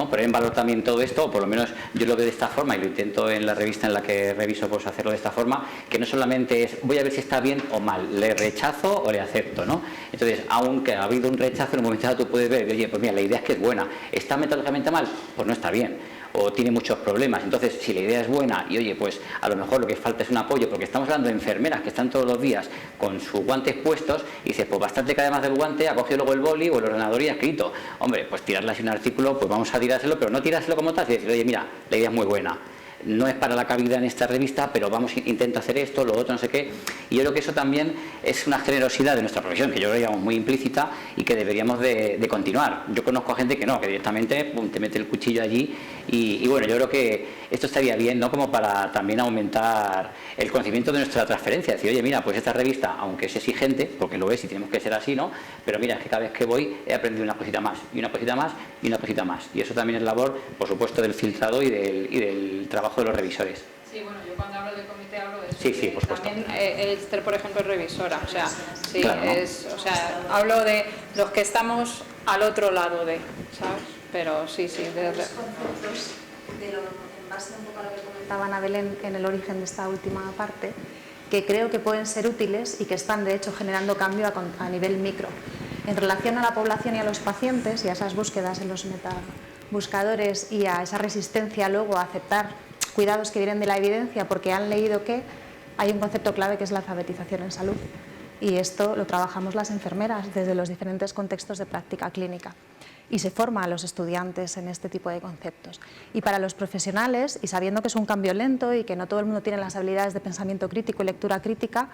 poner en valor también todo esto, o por lo menos yo lo veo de esta forma y lo intento en la revista en la que reviso, pues hacerlo de esta forma, que no solamente es voy a ver si está bien o mal, le rechazo o le acepto, ¿no? Entonces, aunque ha habido un rechazo, en un momento dado tú puedes ver, oye, pues mira, la idea es que es buena, ¿está metodológicamente mal? Pues no está bien, o tiene muchos problemas. Entonces, si la idea es buena y oye, pues a lo mejor lo que falta es un apoyo, porque estamos hablando de enfermeras que están todos los días con sus guantes puestos, y dices, pues bastante que además del guante ha cogido luego el boli o el ordenador y ha escrito. Hombre, pues tirarle así un artículo, pues vamos a tirárselo, pero no tirárselo como tal, y decir, oye, mira, la idea es muy buena. no es para la cabida en esta revista, pero intento hacer esto, lo otro, no sé qué. Y yo creo que eso también es una generosidad de nuestra profesión, que yo lo llamo muy implícita y que deberíamos de continuar. Yo conozco a gente que no, que directamente te mete el cuchillo allí y bueno, yo creo que esto estaría bien, ¿no? Como para también aumentar el conocimiento de nuestra transferencia. Decir, oye, mira, pues esta revista, aunque es exigente, porque lo es y tenemos que ser así, ¿no? Pero mira, es que cada vez que voy he aprendido una cosita más, y una cosita más, y una cosita más. Y eso también es labor, por supuesto, del filtrado y del trabajo de los revisores. Sí, bueno, yo cuando hablo de comité hablo de eso. Sí, por supuesto. También Esther, por ejemplo, es revisora, o sea, sí, claro, ¿no? Hablo de los que estamos al otro lado de, ¿sabes? Pero sí, de los conceptos, en base un poco a lo que comentaba Ana Belén en el origen de esta última parte, que creo que pueden ser útiles y que están, de hecho, generando cambio a nivel micro. En relación a la población y a los pacientes y a esas búsquedas en los metabuscadores y a esa resistencia luego a aceptar cuidados que vienen de la evidencia porque han leído que hay un concepto clave que es la alfabetización en salud. Y esto lo trabajamos las enfermeras desde los diferentes contextos de práctica clínica. Y se forma a los estudiantes en este tipo de conceptos. Y para los profesionales, y sabiendo que es un cambio lento y que no todo el mundo tiene las habilidades de pensamiento crítico y lectura crítica,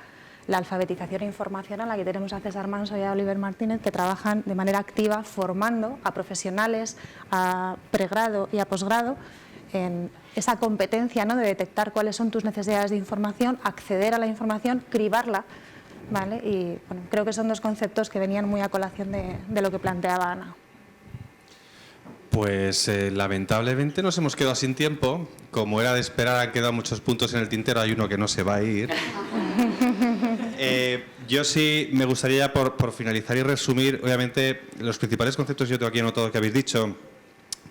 la alfabetización e información a la que tenemos a César Manso y a Oliver Martínez, que trabajan de manera activa formando a profesionales, a pregrado y a posgrado, en esa competencia, ¿no?, de detectar cuáles son tus necesidades de información, acceder a la información, cribarla, ¿vale? Y bueno, creo que son dos conceptos que venían muy a colación de lo que planteaba Ana. Pues lamentablemente nos hemos quedado sin tiempo. Como era de esperar, han quedado muchos puntos en el tintero, hay uno que no se va a ir. Yo sí me gustaría, por finalizar y resumir, obviamente, los principales conceptos yo tengo aquí anotado que habéis dicho: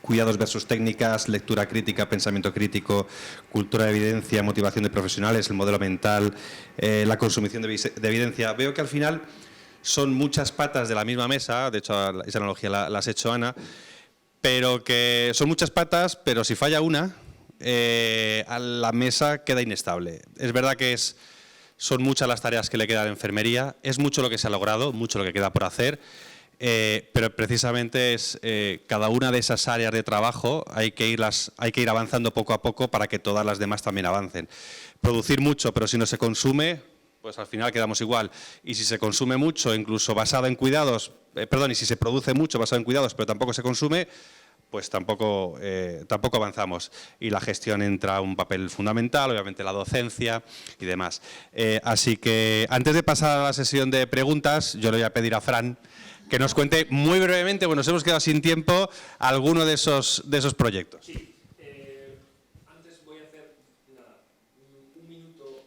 cuidados versus técnicas, lectura crítica, pensamiento crítico, cultura de evidencia, motivación de profesionales, el modelo mental, la consumición de evidencia. Veo que al final son muchas patas de la misma mesa, de hecho esa analogía la has hecho, Ana, pero que son muchas patas, pero si falla una, la mesa queda inestable. Es verdad que son muchas las tareas que le quedan a la enfermería, es mucho lo que se ha logrado, mucho lo que queda por hacer, pero precisamente es cada una de esas áreas de trabajo hay que ir avanzando poco a poco para que todas las demás también avancen. Producir mucho, pero si no se consume, pues al final quedamos igual. Y si se consume mucho, incluso basado en cuidados, y si se produce mucho basado en cuidados, pero tampoco se consume, pues tampoco avanzamos. Y la gestión entra un papel fundamental, obviamente la docencia y demás. Así que antes de pasar a la sesión de preguntas, yo le voy a pedir a Fran que nos cuente muy brevemente, bueno, nos hemos quedado sin tiempo, alguno de esos proyectos. Sí. Antes voy a hacer un minuto.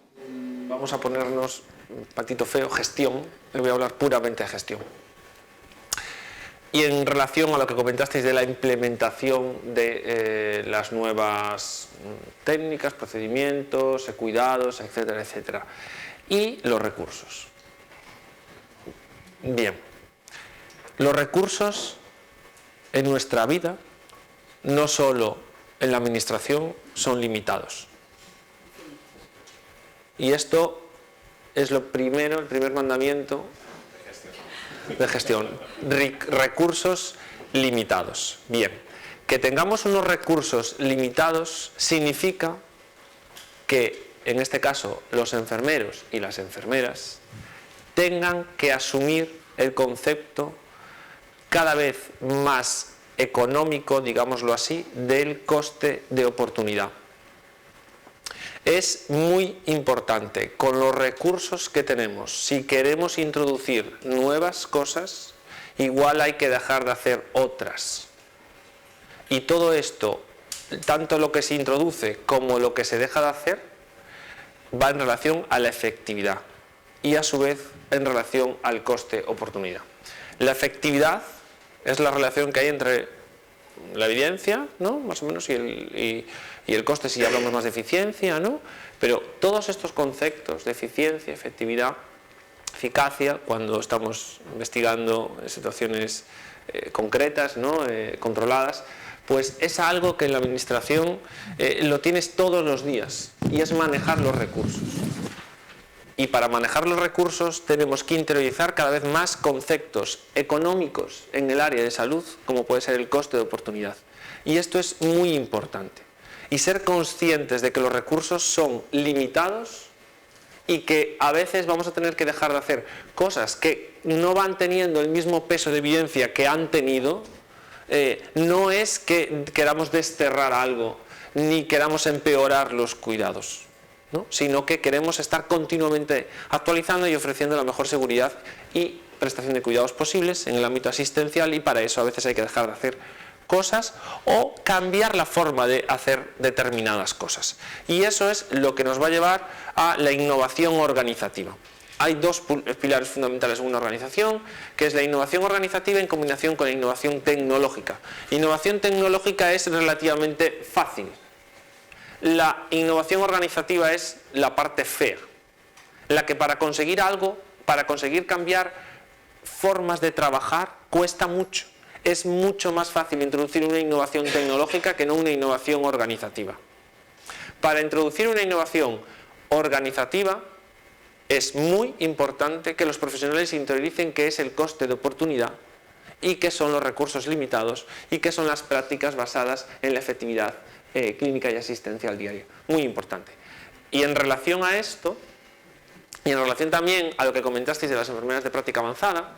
Vamos a ponernos patito feo, gestión. Le voy a hablar puramente de gestión. Y en relación a lo que comentasteis de la implementación de las nuevas técnicas, procedimientos, cuidados, etcétera, etcétera. Y los recursos. Bien. Los recursos en nuestra vida, no solo en la administración, son limitados. Y esto es el primer mandamiento de gestión. Recursos limitados. Bien, que tengamos unos recursos limitados significa que, en este caso, los enfermeros y las enfermeras tengan que asumir el concepto cada vez más económico, digámoslo así, del coste de oportunidad. Es muy importante, con los recursos que tenemos, si queremos introducir nuevas cosas, igual hay que dejar de hacer otras. Y todo esto, tanto lo que se introduce como lo que se deja de hacer, va en relación a la efectividad y a su vez en relación al coste-oportunidad. La efectividad es la relación que hay entre la evidencia, ¿no?, más o menos, y el coste, si hablamos más de eficiencia, ¿no? Pero todos estos conceptos de eficiencia, efectividad, eficacia, cuando estamos investigando situaciones concretas, ¿no?, controladas, pues es algo que en la administración lo tienes todos los días, y es manejar los recursos. Y para manejar los recursos tenemos que interiorizar cada vez más conceptos económicos en el área de salud, como puede ser el coste de oportunidad. Y esto es muy importante. y ser conscientes de que los recursos son limitados y que a veces vamos a tener que dejar de hacer cosas que no van teniendo el mismo peso de evidencia que han tenido. No es que queramos desterrar algo ni queramos empeorar los cuidados, ¿no? Sino que queremos estar continuamente actualizando y ofreciendo la mejor seguridad y prestación de cuidados posibles en el ámbito asistencial, y para eso a veces hay que dejar de hacer cosas o cambiar la forma de hacer determinadas cosas. Y eso es lo que nos va a llevar a la innovación organizativa. Hay dos pilares fundamentales en una organización, que es la innovación organizativa en combinación con la innovación tecnológica. Innovación tecnológica es relativamente fácil. La innovación organizativa es la parte fea, la que para conseguir algo, para conseguir cambiar formas de trabajar, cuesta mucho. Es mucho más fácil introducir una innovación tecnológica que no una innovación organizativa. Para introducir una innovación organizativa es muy importante que los profesionales interioricen qué es el coste de oportunidad y qué son los recursos limitados y qué son las prácticas basadas en la efectividad clínica y asistencial diaria. Muy importante. Y en relación a esto, y en relación también a lo que comentasteis de las enfermeras de práctica avanzada,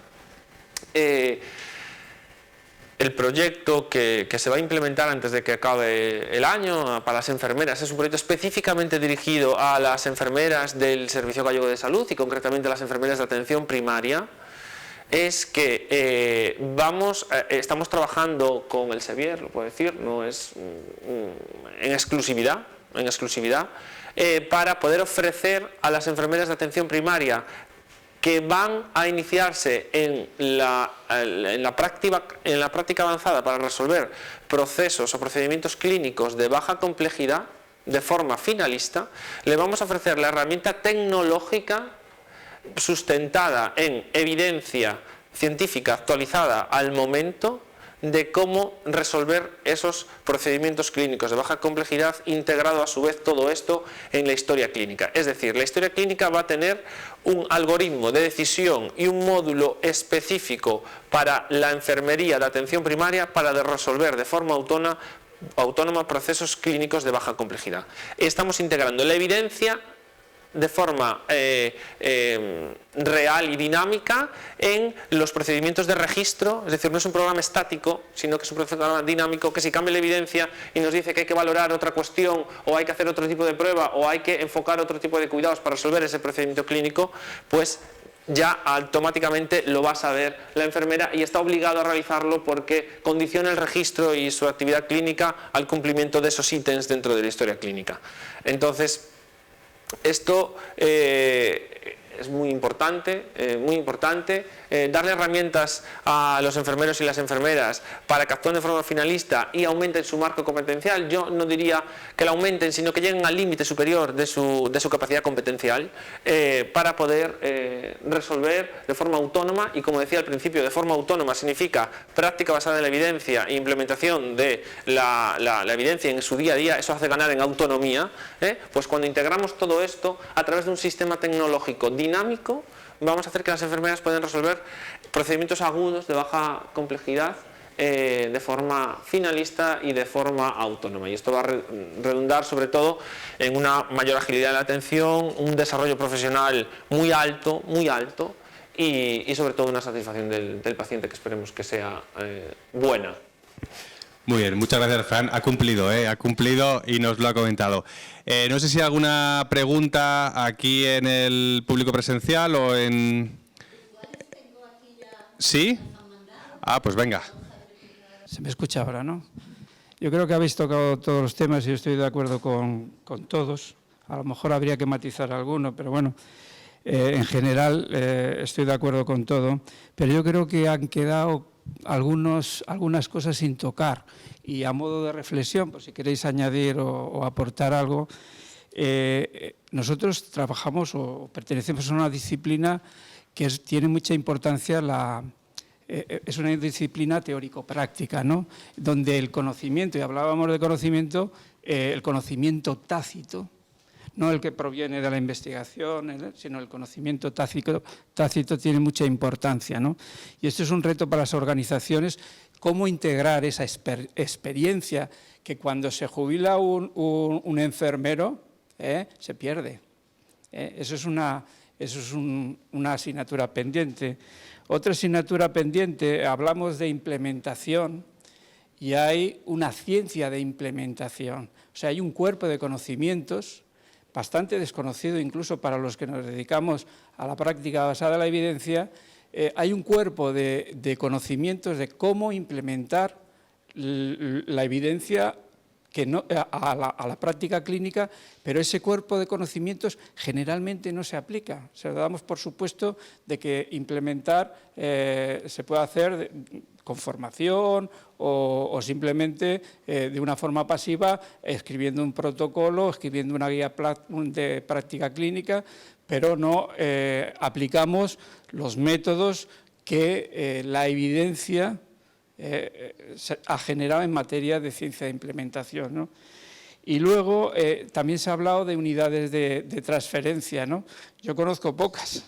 el proyecto que se va a implementar antes de que acabe el año para las enfermeras es un proyecto específicamente dirigido a las enfermeras del Servicio Gallego de Salud y concretamente a las enfermeras de atención primaria. Es que estamos trabajando con el Sevier, lo puedo decir, no es en exclusividad, para poder ofrecer a las enfermeras de atención primaria que van a iniciarse en la práctica avanzada para resolver procesos o procedimientos clínicos de baja complejidad de forma finalista, le vamos a ofrecer la herramienta tecnológica sustentada en evidencia científica actualizada al momento de cómo resolver esos procedimientos clínicos de baja complejidad, integrado a su vez todo esto en la historia clínica. Es decir, la historia clínica va a tener un algoritmo de decisión y un módulo específico para la enfermería de atención primaria para resolver de forma autónoma procesos clínicos de baja complejidad. Estamos integrando la evidencia de forma real y dinámica en los procedimientos de registro, es decir, no es un programa estático, sino que es un programa dinámico que si cambia la evidencia y nos dice que hay que valorar otra cuestión o hay que hacer otro tipo de prueba o hay que enfocar otro tipo de cuidados para resolver ese procedimiento clínico, pues ya automáticamente lo va a saber la enfermera y está obligado a realizarlo porque condiciona el registro y su actividad clínica al cumplimiento de esos ítems dentro de la historia clínica. Entonces, esto es muy importante, darle herramientas a los enfermeros y las enfermeras para que actúen de forma finalista y aumenten su marco competencial. Yo no diría que la aumenten, sino que lleguen al límite superior de su capacidad competencial para poder resolver de forma autónoma, y como decía al principio, de forma autónoma significa práctica basada en la evidencia e implementación de la evidencia en su día a día. Eso hace ganar en autonomía, pues cuando integramos todo esto a través de un sistema tecnológico dinámico, vamos a hacer que las enfermeras puedan resolver procedimientos agudos de baja complejidad de forma finalista y de forma autónoma. Y esto va a redundar sobre todo en una mayor agilidad de la atención, un desarrollo profesional muy alto y sobre todo una satisfacción del paciente que esperemos que sea buena. Muy bien, muchas gracias, Fran. Ha cumplido y nos lo ha comentado. No sé si hay alguna pregunta aquí en el público presencial o en... ¿Sí? Ah, pues venga. Se me escucha ahora, ¿no? Yo creo que habéis tocado todos los temas y yo estoy de acuerdo con todos. A lo mejor habría que matizar alguno, pero bueno, en general estoy de acuerdo con todo. Pero yo creo que han quedado algunas cosas sin tocar, y a modo de reflexión, por si queréis añadir o aportar algo, nosotros trabajamos o pertenecemos a una disciplina que tiene mucha importancia, es una disciplina teórico-práctica, ¿no? Donde el conocimiento, y hablábamos de conocimiento, el conocimiento tácito, no el que proviene de la investigación, sino el conocimiento tácito tiene mucha importancia, ¿no? Y esto es un reto para las organizaciones, cómo integrar esa experiencia que cuando se jubila un enfermero se pierde. Eso es una asignatura pendiente. Otra asignatura pendiente, hablamos de implementación y hay una ciencia de implementación. O sea, hay un cuerpo de conocimientos bastante desconocido incluso para los que nos dedicamos a la práctica basada en la evidencia. Hay un cuerpo de conocimientos de cómo implementar la evidencia a la práctica clínica, pero ese cuerpo de conocimientos generalmente no se aplica. Se lo damos por supuesto de que implementar se puede hacer con formación o simplemente de una forma pasiva, escribiendo un protocolo, escribiendo una guía de práctica clínica, pero no aplicamos los métodos que la evidencia ha generado en materia de ciencia de implementación, ¿no? Y luego también se ha hablado de unidades de transferencia, ¿no? Yo conozco pocas,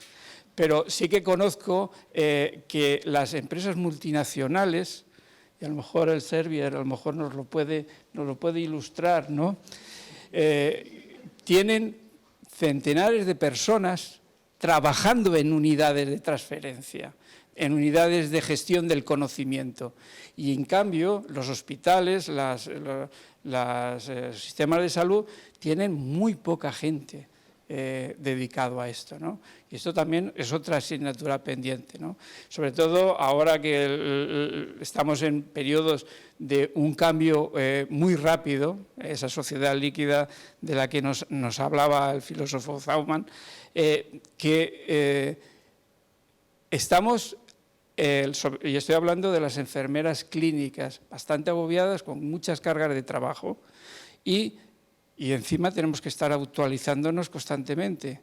pero sí que conozco que las empresas multinacionales, y a lo mejor el Servier a lo mejor nos lo puede ilustrar, ¿no? Tienen centenares de personas trabajando en unidades de transferencia, en unidades de gestión del conocimiento. Y en cambio, los hospitales, los sistemas de salud tienen muy poca gente dedicado a esto, ¿no? Y esto también es otra asignatura pendiente, ¿no? Sobre todo ahora que estamos en periodos de un cambio muy rápido, esa sociedad líquida de la que nos hablaba el filósofo Zaumann, que estamos, y estoy hablando de las enfermeras clínicas, bastante agobiadas, con muchas cargas de trabajo, y encima tenemos que estar actualizándonos constantemente.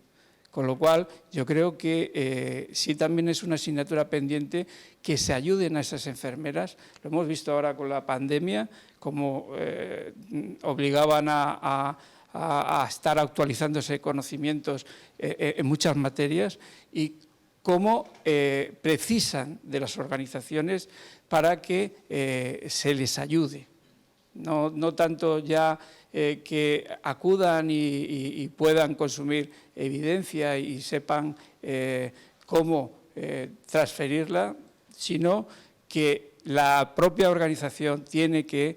Con lo cual, yo creo que sí también es una asignatura pendiente que se ayuden a esas enfermeras. Lo hemos visto ahora con la pandemia, como obligaban a estar actualizándose conocimientos en muchas materias y cómo precisan de las organizaciones para que se les ayude. No tanto ya que acudan y puedan consumir evidencia y sepan cómo transferirla, sino que la propia organización tiene que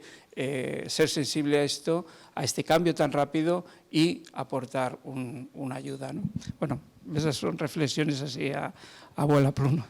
ser sensible a esto, a este cambio tan rápido y aportar una ayuda, ¿no? Bueno, esas son reflexiones así a vuela pluma.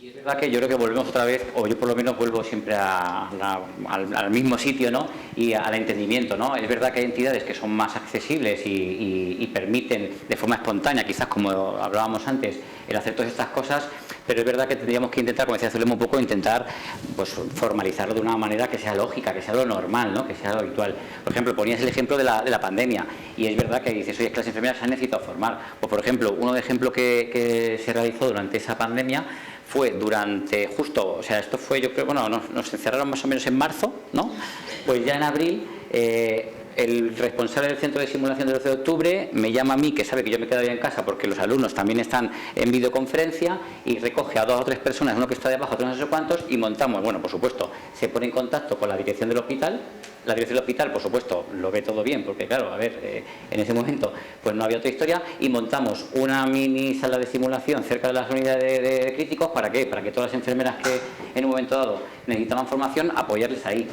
Es verdad que yo creo que volvemos otra vez, o yo por lo menos vuelvo siempre al mismo sitio, ¿no? Y al entendimiento, ¿no? Es verdad que hay entidades que son más accesibles y permiten de forma espontánea, quizás como hablábamos antes, el hacer todas estas cosas, pero es verdad que tendríamos que intentar, como decía Zulema un poco, intentar pues, formalizarlo de una manera que sea lógica, que sea lo normal, ¿no? Que sea lo habitual. Por ejemplo, ponías el ejemplo de la pandemia y es verdad que dices, oye, es que las enfermeras se han necesitado formar. Pues, por ejemplo, uno de ejemplos que se realizó durante esa pandemia fue durante justo, o sea, esto fue, yo creo, bueno, nos encerraron más o menos en marzo, ¿no? Pues ya en abril, el responsable del centro de simulación del 12 de octubre me llama a mí, que sabe que yo me quedaría en casa porque los alumnos también están en videoconferencia, y recoge a 2 o 3 personas, uno que está debajo, otro no sé cuántos, y montamos, bueno, por supuesto, se pone en contacto con la dirección del hospital. La dirección del hospital, por supuesto, lo ve todo bien, porque claro, a ver, en ese momento pues no había otra historia, y montamos una mini sala de simulación cerca de las unidades de críticos. ¿Para qué? Para que todas las enfermeras que en un momento dado necesitaban formación, apoyarles ahí.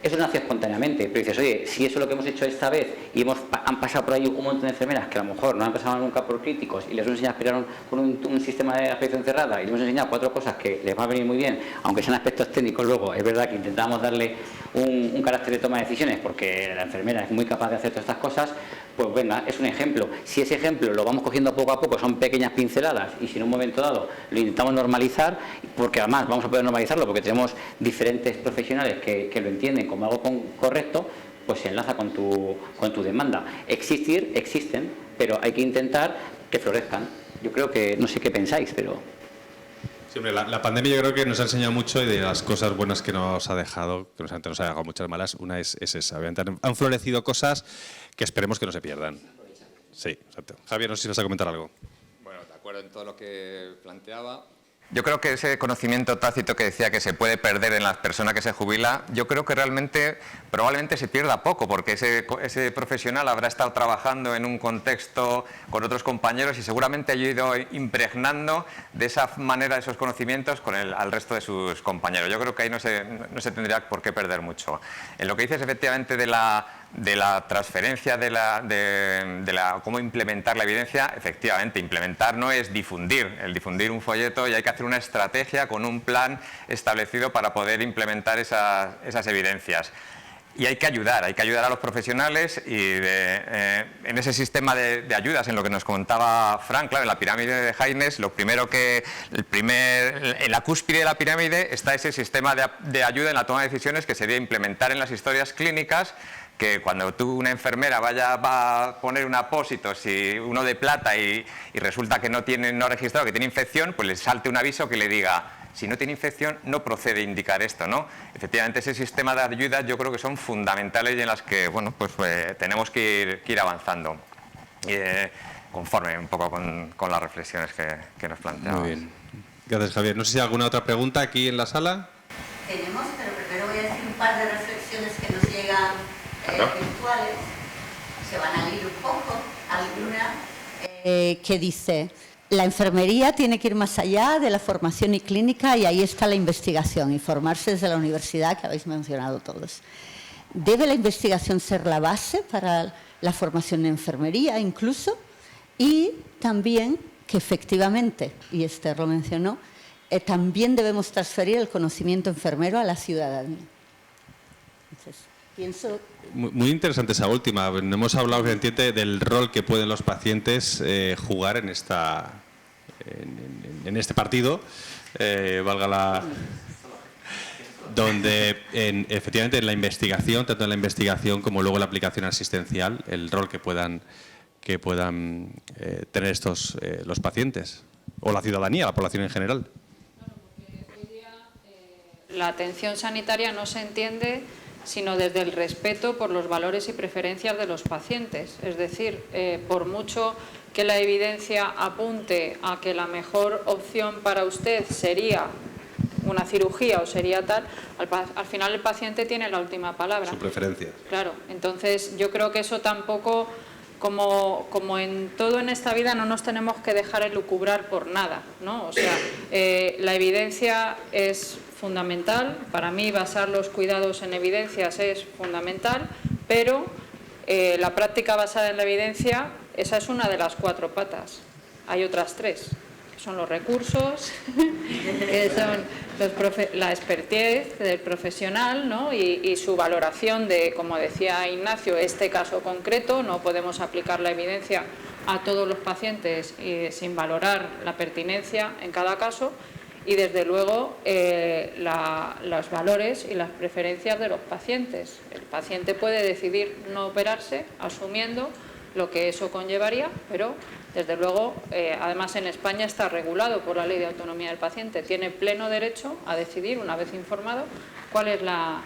Eso nació espontáneamente, pero dices, oye, si eso es lo que hemos hecho esta vez y han pasado por ahí un montón de enfermeras que a lo mejor no han pasado nunca por críticos y les hemos enseñado a aspirar con un sistema de aspiración cerrada y les hemos enseñado 4 cosas que les va a venir muy bien, aunque sean aspectos técnicos luego, es verdad que intentamos darle un carácter de toma de decisiones porque la enfermera es muy capaz de hacer todas estas cosas, pues venga, es un ejemplo. Si ese ejemplo lo vamos cogiendo poco a poco, son pequeñas pinceladas, y si en un momento dado lo intentamos normalizar, porque además vamos a poder normalizarlo porque tenemos diferentes profesionales que lo entienden como algo correcto, pues se enlaza con tu demanda. Existen, pero hay que intentar que florezcan. Yo creo que, no sé qué pensáis, pero... Sí, hombre, la pandemia yo creo que nos ha enseñado mucho y de las cosas buenas que nos ha dejado, que nos ha dejado muchas malas, una es esa. Obviamente han florecido cosas que esperemos que no se pierdan. Sí, exacto. Javier, no sé si vas a comentar algo. Bueno, de acuerdo en todo lo que planteaba. Yo creo que ese conocimiento tácito que decía que se puede perder en la persona que se jubila, yo creo que realmente probablemente se pierda poco, porque ese profesional habrá estado trabajando en un contexto con otros compañeros y seguramente ha ido impregnando de esa manera esos conocimientos al resto de sus compañeros. Yo creo que ahí no se tendría por qué perder mucho. En lo que dices efectivamente de la transferencia, de cómo implementar la evidencia, efectivamente, implementar no es difundir. El difundir un folleto, y hay que hacer una estrategia con un plan establecido para poder implementar esas evidencias. Y hay que ayudar a los profesionales y en ese sistema de ayudas, en lo que nos contaba Frank, claro, en la pirámide de Haines, en la cúspide de la pirámide está ese sistema de ayuda en la toma de decisiones, que sería implementar en las historias clínicas que cuando una enfermera va a poner un apósito, si uno de plata y resulta que no registrado, que tiene infección, pues le salte un aviso que le diga: si no tiene infección, no procede indicar esto, ¿no? Efectivamente, ese sistema de ayudas yo creo que son fundamentales y en las que, bueno, pues tenemos que ir avanzando, conforme un poco con las reflexiones que nos planteamos. Muy bien. Gracias, Javier. No sé si hay alguna otra pregunta aquí en la sala. Tenemos, pero primero voy a decir un par de reflexiones que nos llegan virtuales. Se van a leer un poco, alguna que dice: la enfermería tiene que ir más allá de la formación y clínica, y ahí está la investigación y formarse desde la universidad, que habéis mencionado todos. ¿Debe la investigación ser la base para la formación en enfermería incluso? Y también que efectivamente, y Esther lo mencionó, también debemos transferir el conocimiento enfermero a la ciudadanía. Entonces, pienso... Muy interesante esa última. No hemos hablado evidentemente del rol que pueden los pacientes jugar en este partido, valga la... donde efectivamente en la investigación, tanto en la investigación como luego en la aplicación asistencial, el rol que puedan tener los pacientes o la ciudadanía, la población en general. La atención sanitaria no se entiende sino desde el respeto por los valores y preferencias de los pacientes. Es decir, por mucho que la evidencia apunte a que la mejor opción para usted sería una cirugía o sería tal, al final el paciente tiene la última palabra. Su preferencia. Claro, entonces yo creo que eso tampoco, como en todo en esta vida, no nos tenemos que dejar elucubrar por nada, ¿no? O sea, la evidencia es fundamental. Para mí, basar los cuidados en evidencias es fundamental, pero la práctica basada en la evidencia, esa es una de las 4 patas. Hay otras 3, que son los recursos, que son la expertise del profesional, ¿no? y su valoración de, como decía Ignacio, este caso concreto. No podemos aplicar la evidencia a todos los pacientes sin valorar la pertinencia en cada caso. Y desde luego los valores y las preferencias de los pacientes. El paciente puede decidir no operarse asumiendo lo que eso conllevaría, pero desde luego, además en España está regulado por la Ley de Autonomía del Paciente. Tiene pleno derecho a decidir, una vez informado, cuál es la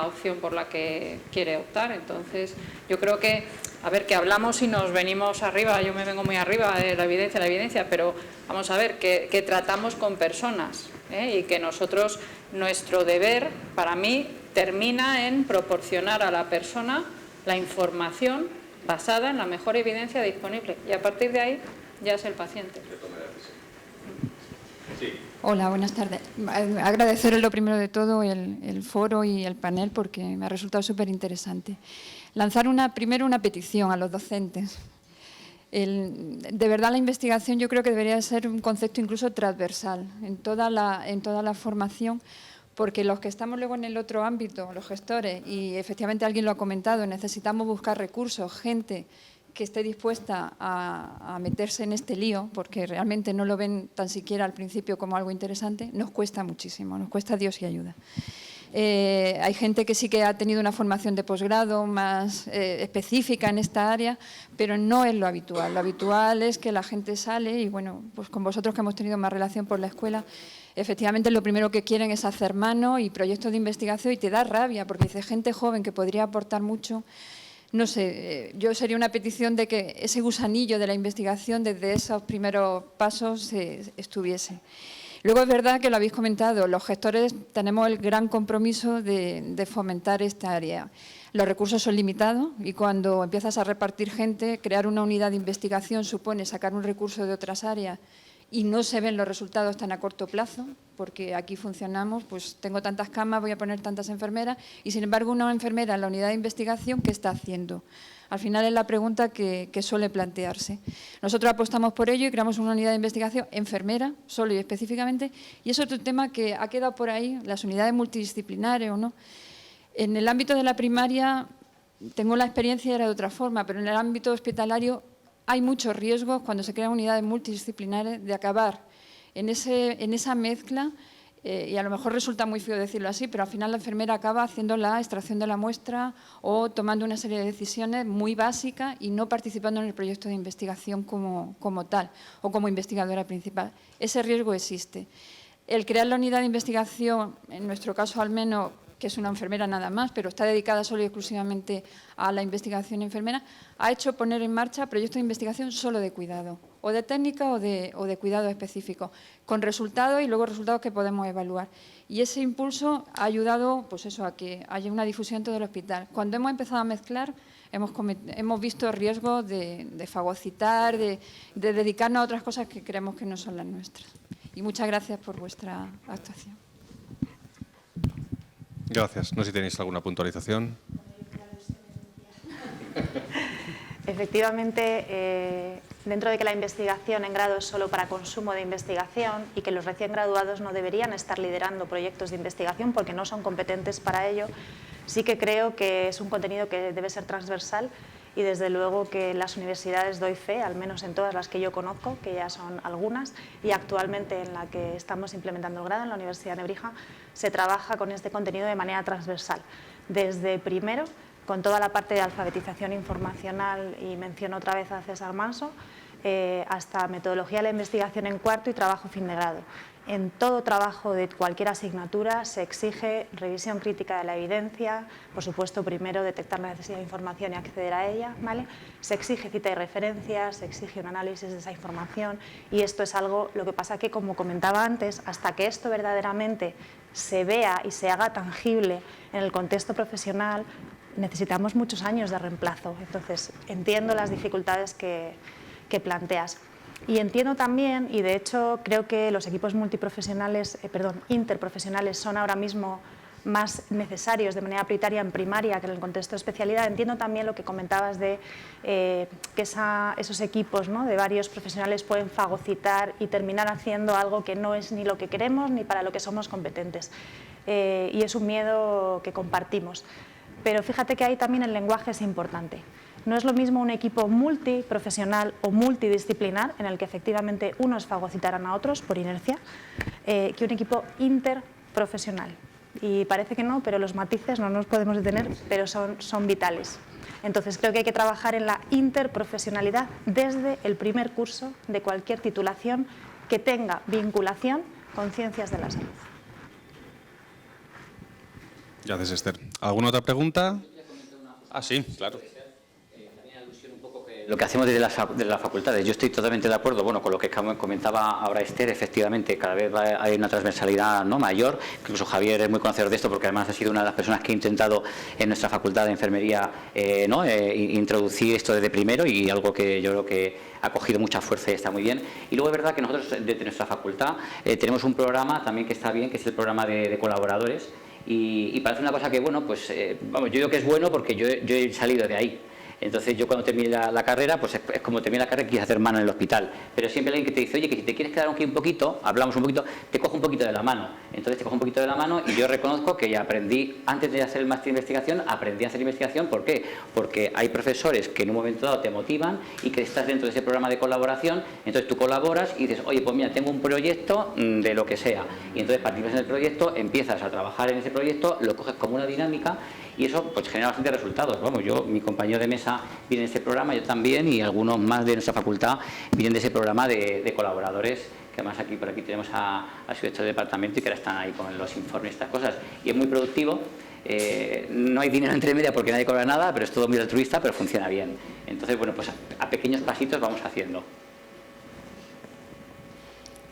opción por la que quiere optar. Entonces, yo creo que, a ver, que hablamos y nos venimos arriba, yo me vengo muy arriba de la evidencia, pero vamos a ver, que tratamos con personas, y que nosotros, nuestro deber, para mí, termina en proporcionar a la persona la información basada en la mejor evidencia disponible, y a partir de ahí ya es el paciente. Sí. Hola, buenas tardes. Agradecerles lo primero de todo el foro y el panel, porque me ha resultado súper interesante. Lanzar primero una petición a los docentes. De verdad, la investigación yo creo que debería ser un concepto incluso transversal en toda la formación, porque los que estamos luego en el otro ámbito, los gestores, y efectivamente alguien lo ha comentado, necesitamos buscar recursos, gente que esté dispuesta a meterse en este lío, porque realmente no lo ven tan siquiera al principio como algo interesante. Nos cuesta muchísimo, nos cuesta Dios y ayuda. Hay gente que sí que ha tenido una formación de posgrado más específica en esta área, pero no es lo habitual. Lo habitual es que la gente sale y, bueno, pues con vosotros que hemos tenido más relación por la escuela, efectivamente lo primero que quieren es hacer mano y proyectos de investigación, y te da rabia porque dice gente joven que podría aportar mucho. No sé, yo sería una petición de que ese gusanillo de la investigación desde esos primeros pasos estuviese. Luego es verdad que lo habéis comentado, los gestores tenemos el gran compromiso de fomentar esta área. Los recursos son limitados y cuando empiezas a repartir gente, crear una unidad de investigación supone sacar un recurso de otras áreas y no se ven los resultados tan a corto plazo, porque aquí funcionamos, pues tengo tantas camas, voy a poner tantas enfermeras, y sin embargo una enfermera en la unidad de investigación, ¿qué está haciendo? Al final es la pregunta que suele plantearse. Nosotros apostamos por ello y creamos una unidad de investigación enfermera, solo y específicamente, y es otro tema que ha quedado por ahí, las unidades multidisciplinares o no. En el ámbito de la primaria, tengo la experiencia, era de otra forma, pero en el ámbito hospitalario hay muchos riesgos cuando se crean unidades multidisciplinares de acabar en esa mezcla, y a lo mejor resulta muy feo decirlo así, pero al final la enfermera acaba haciendo la extracción de la muestra o tomando una serie de decisiones muy básicas y no participando en el proyecto de investigación como tal o como investigadora principal. Ese riesgo existe. El crear la unidad de investigación, en nuestro caso al menos, que es una enfermera nada más, pero está dedicada solo y exclusivamente a la investigación enfermera, ha hecho poner en marcha proyectos de investigación solo de cuidado, o de técnica o de cuidado específico, con resultados y luego resultados que podemos evaluar. Y ese impulso ha ayudado, pues eso, a que haya una difusión en todo el hospital. Cuando hemos empezado a mezclar, hemos visto riesgos de fagocitar, de dedicarnos a otras cosas que creemos que no son las nuestras. Y muchas gracias por vuestra actuación. Gracias. No sé si tenéis alguna puntualización. Efectivamente, dentro de que la investigación en grado es solo para consumo de investigación y que los recién graduados no deberían estar liderando proyectos de investigación porque no son competentes para ello, sí que creo que es un contenido que debe ser transversal y desde luego que las universidades doy fe, al menos en todas las que yo conozco, que ya son algunas, y actualmente en la que estamos implementando el grado, en la Universidad de Nebrija, se trabaja con este contenido de manera transversal. Desde primero, con toda la parte de alfabetización informacional, y menciono otra vez a César Manso, hasta metodología de la investigación en cuarto y trabajo fin de grado. En todo trabajo de cualquier asignatura se exige revisión crítica de la evidencia, por supuesto primero detectar la necesidad de información y acceder a ella, ¿vale? Se exige cita de referencias, se exige un análisis de esa información y esto es algo, lo que pasa que como comentaba antes, hasta que esto verdaderamente se vea y se haga tangible en el contexto profesional, necesitamos muchos años de reemplazo. Entonces entiendo las dificultades que planteas. Y entiendo también, y de hecho creo que los equipos interprofesionales son ahora mismo más necesarios de manera prioritaria en primaria que en el contexto de especialidad. Entiendo también lo que comentabas de que esos equipos, ¿no?, de varios profesionales pueden fagocitar y terminar haciendo algo que no es ni lo que queremos ni para lo que somos competentes. Y es un miedo que compartimos. Pero fíjate que ahí también el lenguaje es importante. No es lo mismo un equipo multiprofesional o multidisciplinar, en el que efectivamente unos fagocitarán a otros por inercia, que un equipo interprofesional. Y parece que no, pero los matices no nos podemos detener, pero son vitales. Entonces creo que hay que trabajar en la interprofesionalidad desde el primer curso de cualquier titulación que tenga vinculación con ciencias de la salud. Gracias, Esther. ¿Alguna otra pregunta? Ah, sí, claro. Lo que hacemos desde las facultades, yo estoy totalmente de acuerdo, bueno, con lo que comentaba ahora Esther, efectivamente, cada vez hay una transversalidad, ¿no?, mayor, incluso Javier es muy conocedor de esto porque además ha sido una de las personas que ha intentado en nuestra facultad de enfermería introducir esto desde primero y algo que yo creo que ha cogido mucha fuerza y está muy bien. Y luego es verdad que nosotros desde nuestra facultad tenemos un programa también que está bien, que es el programa de colaboradores y parece una cosa que, bueno, pues vamos, yo digo que es bueno porque yo he salido de ahí. Entonces yo cuando terminé la carrera, pues es como terminé la carrera, quise hacer mano en el hospital. Pero siempre hay alguien que te dice, oye, que si te quieres quedar aquí un poquito, hablamos un poquito, te cojo un poquito de la mano. Entonces te cojo un poquito de la mano y yo reconozco que ya aprendí, antes de hacer el máster de investigación, aprendí a hacer investigación. ¿Por qué? Porque hay profesores que en un momento dado te motivan y que estás dentro de ese programa de colaboración, entonces tú colaboras y dices, oye, pues mira, tengo un proyecto de lo que sea. Y entonces participas en el proyecto, empiezas a trabajar en ese proyecto, lo coges como una dinámica y eso pues genera bastantes resultados. Vamos, mi compañero de mesa viene de ese programa, yo también, y algunos más de nuestra facultad vienen de ese programa de colaboradores, que además por aquí tenemos a su director de departamento y que ahora están ahí con los informes y estas cosas. Y es muy productivo. No hay dinero entre media porque nadie cobra nada, pero es todo muy altruista, pero funciona bien. Entonces, bueno, pues a pequeños pasitos vamos haciendo.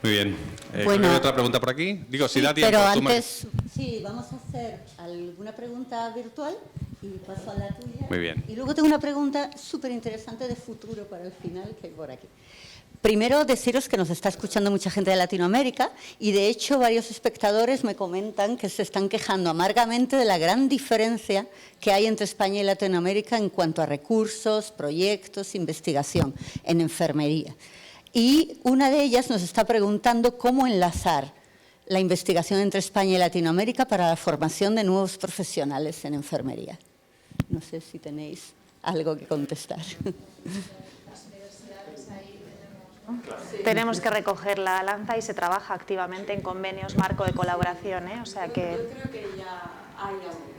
Muy bien. Bueno, ¿Hay otra pregunta por aquí? Digo, si sí, da tiempo. pero antes, sí, vamos a hacer alguna pregunta virtual y paso a la tuya. Muy bien. Y luego tengo una pregunta súper interesante de futuro para el final, que hay por aquí. Primero, deciros que nos está escuchando mucha gente de Latinoamérica y, de hecho, varios espectadores me comentan que se están quejando amargamente de la gran diferencia que hay entre España y Latinoamérica en cuanto a recursos, proyectos, investigación en enfermería. Y una de ellas nos está preguntando cómo enlazar la investigación entre España y Latinoamérica para la formación de nuevos profesionales en enfermería. No sé si tenéis algo que contestar. Tenemos que recoger la lanza y se trabaja activamente en convenios marco de colaboración, ¿eh? O sea que... Yo creo que ya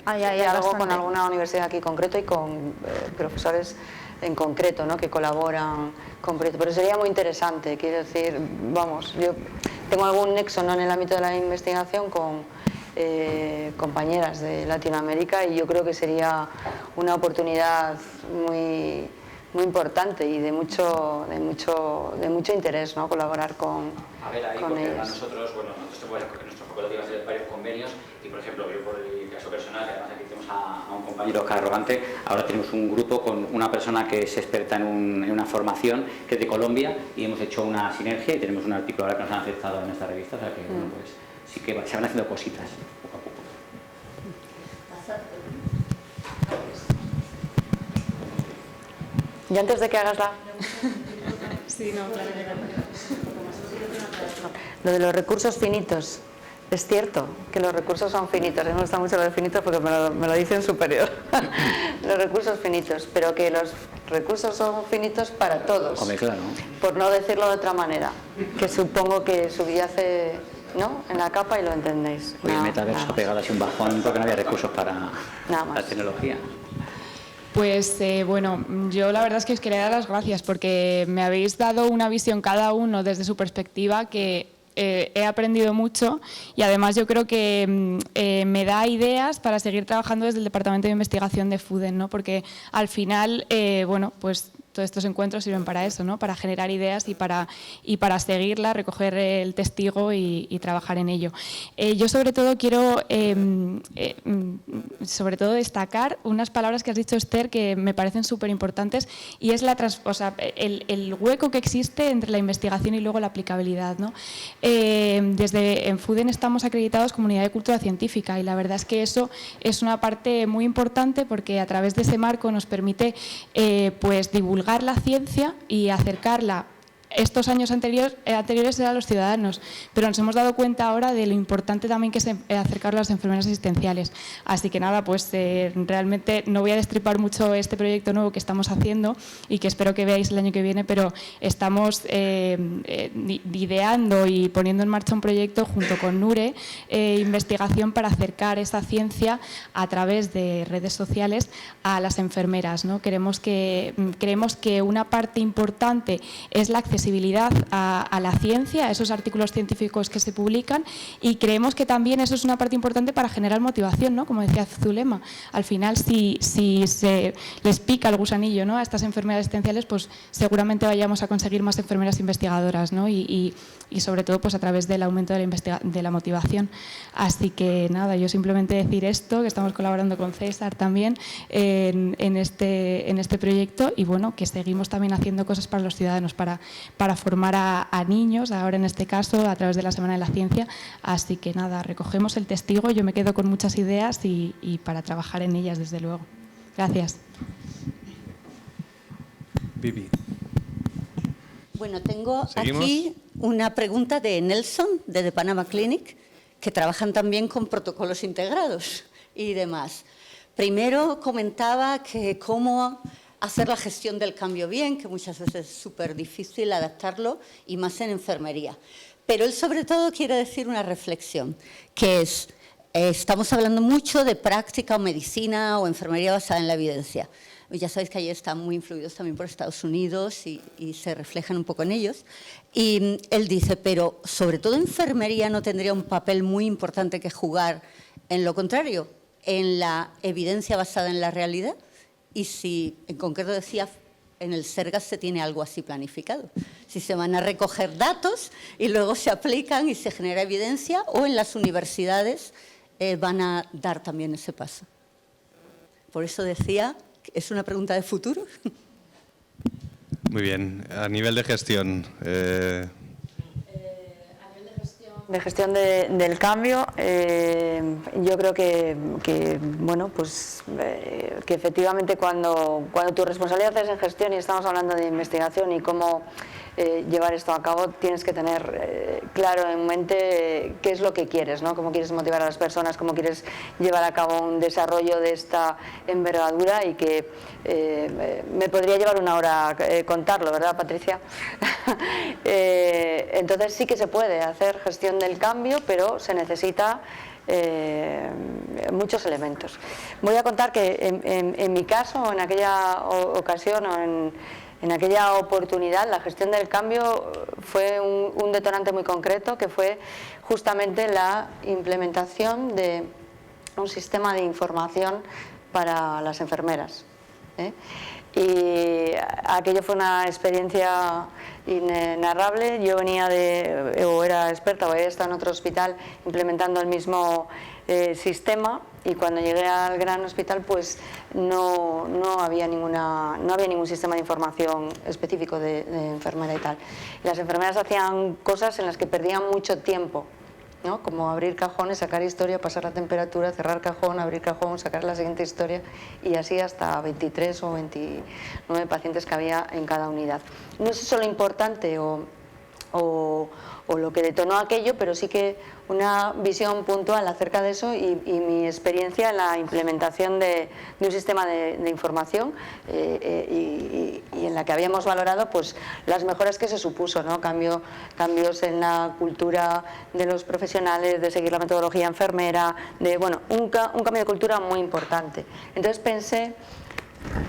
hay algo bastante. con alguna universidad aquí concreto y con profesores en concreto, ¿no?, que colaboran con proyectos. Pero sería muy interesante, quiero decir, vamos, yo tengo algún nexo, ¿no?, en el ámbito de la investigación con compañeras de Latinoamérica y yo creo que sería una oportunidad muy importante y de mucho interés, ¿no?, colaborar con A ver, ahí con porque ellos. Nosotros en nuestra facultad iba a hacer varios convenios y, por ejemplo, yo por el caso personal, además aquí tenemos a un compañero Oscar Arrogante, ahora tenemos un grupo con una persona que es experta en una formación que es de Colombia y hemos hecho una sinergia y tenemos un artículo ahora que nos han aceptado en esta revista, o sea que bueno, pues sí que se van haciendo cositas poco a poco. Y antes de que hagas la... Sí, no, claro que Lo de los recursos finitos. Es cierto que los recursos son finitos. A mí me gusta mucho lo de finitos porque me lo dicen superior. Los recursos finitos, pero que los recursos son finitos para todos. Hombre, claro. Por no decirlo de otra manera, que supongo que subyace, ¿no?, en la capa y lo entendéis. Hoy el metaverso ha pegado así un bajón porque no había recursos para la tecnología. Pues bueno, yo la verdad es que os quería dar las gracias porque me habéis dado una visión cada uno desde su perspectiva que he aprendido mucho y además yo creo que me da ideas para seguir trabajando desde el Departamento de Investigación de FUDEN, ¿no? Porque al final, bueno, pues todos estos encuentros sirven para eso, ¿no?, para generar ideas y para seguirla, recoger el testigo y trabajar en ello. Yo sobre todo quiero destacar unas palabras que has dicho, Esther, que me parecen súper importantes y es el hueco que existe entre la investigación y luego la aplicabilidad, ¿no? Desde en FUDEN estamos acreditados como unidad de cultura científica y la verdad es que eso es una parte muy importante porque a través de ese marco nos permite pues divulgar la ciencia y acercarla. Estos años anteriores eran los ciudadanos, pero nos hemos dado cuenta ahora de lo importante también que es acercarlo a las enfermeras asistenciales. Así que nada, pues realmente no voy a destripar mucho este proyecto nuevo que estamos haciendo y que espero que veáis el año que viene, pero estamos ideando y poniendo en marcha un proyecto junto con NURE, investigación para acercar esa ciencia a través de redes sociales a las enfermeras, ¿no? Creemos que una parte importante es la accesibilidad a la ciencia, a esos artículos científicos que se publican y creemos que también eso es una parte importante para generar motivación, ¿no? Como decía Zulema, al final si se les pica el gusanillo, ¿no?, a estas enfermeras asistenciales, pues seguramente vayamos a conseguir más enfermeras investigadoras, ¿no? Y sobre todo pues a través del aumento de la motivación. Así que nada, yo simplemente decir esto, que estamos colaborando con César también en este proyecto y bueno, que seguimos también haciendo cosas para los ciudadanos, para formar a niños, ahora en este caso a través de la Semana de la Ciencia. Así que nada, recogemos el testigo, yo me quedo con muchas ideas y para trabajar en ellas desde luego. Gracias. Vivi. Bueno, tengo ¿Seguimos? aquí una pregunta de Nelson, de The Panama Clinic, que trabajan también con protocolos integrados y demás. Primero comentaba que cómo hacer la gestión del cambio bien, que muchas veces es súper difícil adaptarlo, y más en enfermería. Pero él sobre todo quiere decir una reflexión, que es, estamos hablando mucho de práctica o medicina o enfermería basada en la evidencia. Ya sabéis que allí están muy influidos también por Estados Unidos y se reflejan un poco en ellos. Y él dice, pero sobre todo enfermería no tendría un papel muy importante que jugar en lo contrario, en la evidencia basada en la realidad. Y si, en concreto decía, en el SERGAS se tiene algo así planificado. Si se van a recoger datos y luego se aplican y se genera evidencia, o en las universidades van a dar también ese paso. Por eso decía, ¿es una pregunta de futuro? Muy bien. A nivel de gestión... De gestión del cambio, yo creo que bueno, pues que efectivamente cuando tu responsabilidad es en gestión y estamos hablando de investigación y cómo llevar esto a cabo, tienes que tener claro en mente qué es lo que quieres, ¿no? Cómo quieres motivar a las personas, cómo quieres llevar a cabo un desarrollo de esta envergadura, y que me podría llevar una hora contarlo, ¿verdad, Patricia? Entonces sí que se puede hacer gestión del cambio, pero se necesita muchos elementos. Voy a contar que en mi caso, en aquella ocasión o en aquella oportunidad, la gestión del cambio fue un detonante muy concreto, que fue justamente la implementación de un sistema de información para las enfermeras, Y aquello fue una experiencia inenarrable. Yo venía era experta, o había estado en otro hospital implementando el mismo sistema, y cuando llegué al gran hospital pues no había ningún sistema de información específico de enfermera y tal. Y las enfermeras hacían cosas en las que perdían mucho tiempo, ¿no? Como abrir cajones, sacar historia, pasar la temperatura, cerrar cajón, abrir cajón, sacar la siguiente historia, y así hasta 23 o 29 pacientes que había en cada unidad. No es eso lo importante o lo que detonó aquello, pero sí que una visión puntual acerca de eso y mi experiencia en la implementación de un sistema de información y en la que habíamos valorado pues las mejoras que se supuso, ¿no? Cambios en la cultura de los profesionales, de seguir la metodología enfermera, un cambio de cultura muy importante. Entonces pensé,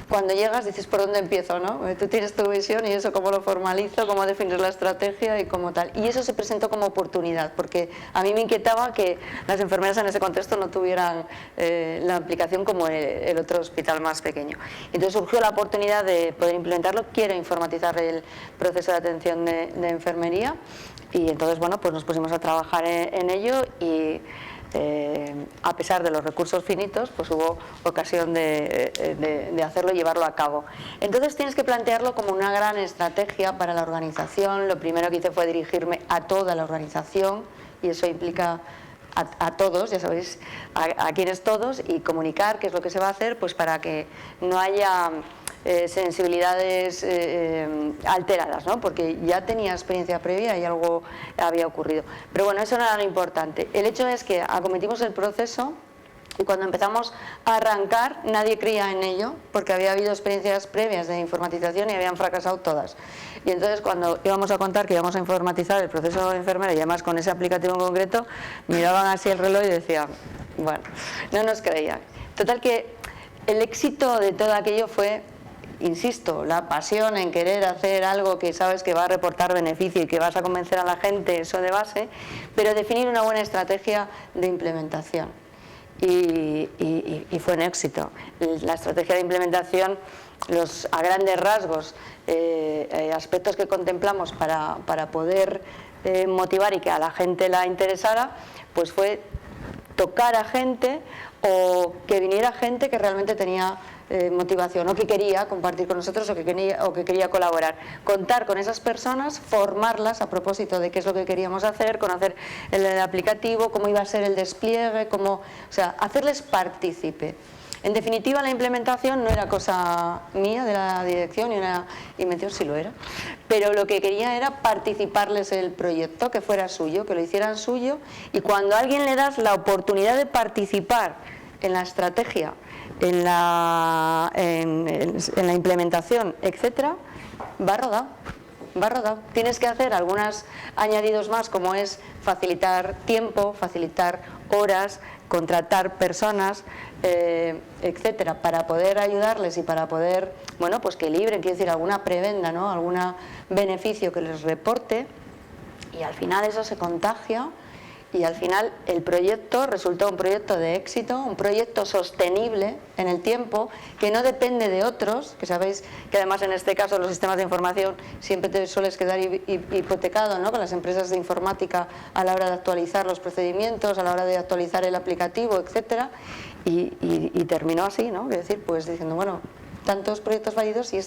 cuando llegas dices, ¿por dónde empiezo? ¿No? Tú tienes tu visión y eso cómo lo formalizo, cómo definir la estrategia y cómo tal. Y eso se presentó como oportunidad, porque a mí me inquietaba que las enfermeras en ese contexto no tuvieran la aplicación como el otro hospital más pequeño. Entonces surgió la oportunidad de poder implementarlo. Quiero informatizar el proceso de atención de enfermería, y entonces bueno, pues nos pusimos a trabajar en ello, y a pesar de los recursos finitos, pues hubo ocasión de hacerlo y llevarlo a cabo. Entonces tienes que plantearlo como una gran estrategia para la organización. Lo primero que hice fue dirigirme a toda la organización, y eso implica a todos, ya sabéis a quiénes todos, y comunicar qué es lo que se va a hacer, pues para que no haya sensibilidades alteradas, ¿no? Porque ya tenía experiencia previa y algo había ocurrido. Pero bueno, eso no era lo importante. El hecho es que acometimos el proceso, y cuando empezamos a arrancar nadie creía en ello, porque había habido experiencias previas de informatización y habían fracasado todas. Y entonces cuando íbamos a contar que íbamos a informatizar el proceso de enfermera, y además con ese aplicativo en concreto, miraban así el reloj y decían, bueno, no nos creían. Total que el éxito de todo aquello fue, insisto, la pasión en querer hacer algo que sabes que va a reportar beneficio y que vas a convencer a la gente, eso de base, pero definir una buena estrategia de implementación. Y fue un éxito. La estrategia de implementación, a grandes rasgos, aspectos que contemplamos para poder motivar y que a la gente la interesara, pues fue tocar a gente, o que viniera gente que realmente tenía motivación, o que quería compartir con nosotros, o que quería colaborar. Contar con esas personas, formarlas a propósito de qué es lo que queríamos hacer, conocer el aplicativo, cómo iba a ser el despliegue, o sea, hacerles partícipe. En definitiva, la implementación no era cosa mía de la dirección y una invención, sí lo era, pero lo que quería era participarles el proyecto, que fuera suyo, que lo hicieran suyo, y cuando a alguien le das la oportunidad de participar en la estrategia, en la implementación, etcétera, va rodado. Tienes que hacer algunos añadidos más, como es facilitar tiempo, facilitar horas, contratar personas, etcétera, para poder ayudarles y para poder, bueno, pues que libren, quiero decir, alguna prebenda, ¿no? Algún beneficio que les reporte, y al final eso se contagia. Y al final el proyecto resultó un proyecto de éxito, un proyecto sostenible en el tiempo, que no depende de otros, que sabéis que además en este caso los sistemas de información siempre te sueles quedar hipotecado, ¿no? Con las empresas de informática a la hora de actualizar los procedimientos, a la hora de actualizar el aplicativo, etcétera, y terminó así, ¿no? Es decir, pues diciendo, bueno, tantos proyectos fallidos y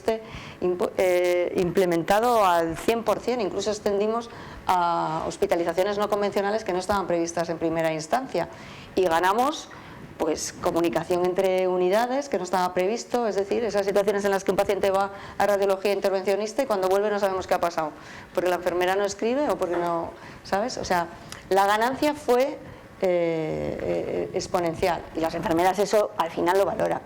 implementado al 100%, incluso extendimos a hospitalizaciones no convencionales que no estaban previstas en primera instancia, y ganamos pues comunicación entre unidades que no estaba previsto, es decir, esas situaciones en las que un paciente va a radiología intervencionista y cuando vuelve no sabemos qué ha pasado, porque la enfermera no escribe o porque no, ¿sabes? O sea, la ganancia fue exponencial, y las enfermeras eso al final lo valoran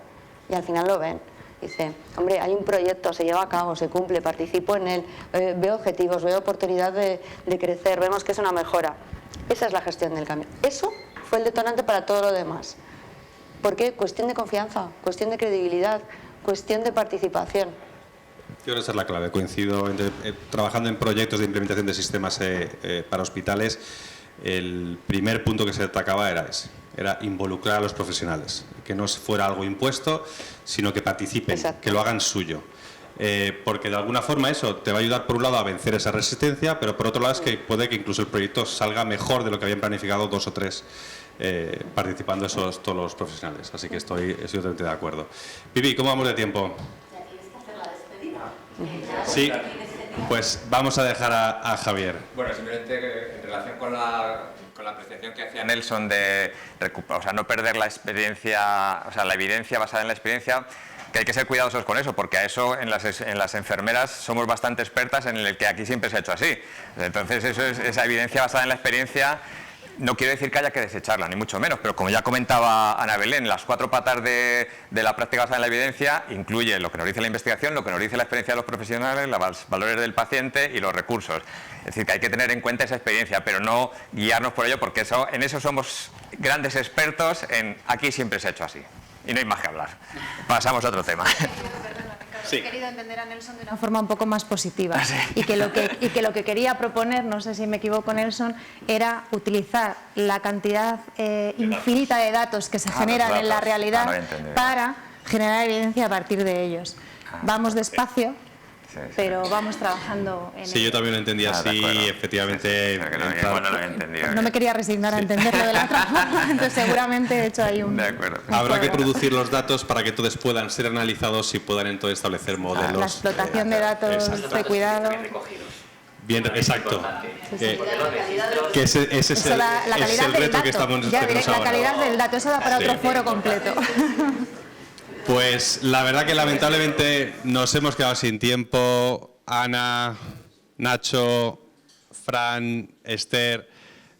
y al final lo ven. Dice, hombre, hay un proyecto, se lleva a cabo, se cumple, participo en él, veo objetivos, veo oportunidad de crecer, vemos que es una mejora. Esa es la gestión del cambio. Eso fue el detonante para todo lo demás. ¿Por qué? Cuestión de confianza, cuestión de credibilidad, cuestión de participación. Yo creo que esa es la clave. Coincido, trabajando en proyectos de implementación de sistemas para hospitales, el primer punto que se atacaba era ese. Era involucrar a los profesionales, que no fuera algo impuesto, sino que participen, exacto, que lo hagan suyo. Porque de alguna forma eso te va a ayudar por un lado a vencer esa resistencia, pero por otro lado es que puede que incluso el proyecto salga mejor de lo que habían planificado 2 o 3 participando todos los profesionales. Así que estoy totalmente de acuerdo. Vivi, ¿cómo vamos de tiempo? ¿Ya tienes que hacer la despedida? Sí, pues vamos a dejar a Javier. Bueno, simplemente en relación con la apreciación que hacía Nelson de no perder la experiencia, o sea, la evidencia basada en la experiencia, que hay que ser cuidadosos con eso, porque a eso en las enfermeras somos bastante expertas en el que aquí siempre se ha hecho así. Entonces esa evidencia basada en la experiencia no quiere decir que haya que desecharla, ni mucho menos, pero como ya comentaba Ana Belén, las 4 patas de la práctica basada en la evidencia incluye lo que nos dice la investigación, lo que nos dice la experiencia de los profesionales, los valores del paciente y los recursos. Es decir, que hay que tener en cuenta esa experiencia, pero no guiarnos por ello, porque en eso somos grandes expertos en aquí siempre se ha hecho así. Y no hay más que hablar. Pasamos a otro tema. Sí. He querido entender a Nelson de una forma un poco más positiva, sí. y que lo que quería proponer, no sé si me equivoco Nelson, era utilizar la cantidad infinita de datos que se generan en la realidad para generar evidencia a partir de ellos. Vamos despacio, pero vamos trabajando en Sí, ello. Yo también lo entendía así, efectivamente. No me quería resignar a entenderlo de la otra forma, entonces seguramente he hecho ahí un... De acuerdo. Habrá que producir los datos para que entonces puedan ser analizados y puedan entonces establecer modelos. La explotación de datos de cuidado. Bien, exacto. Que ese es el reto que estamos ya diré, la calidad del dato, eso da para otro foro completo. Pues la verdad que lamentablemente nos hemos quedado sin tiempo. Ana, Nacho, Fran, Esther,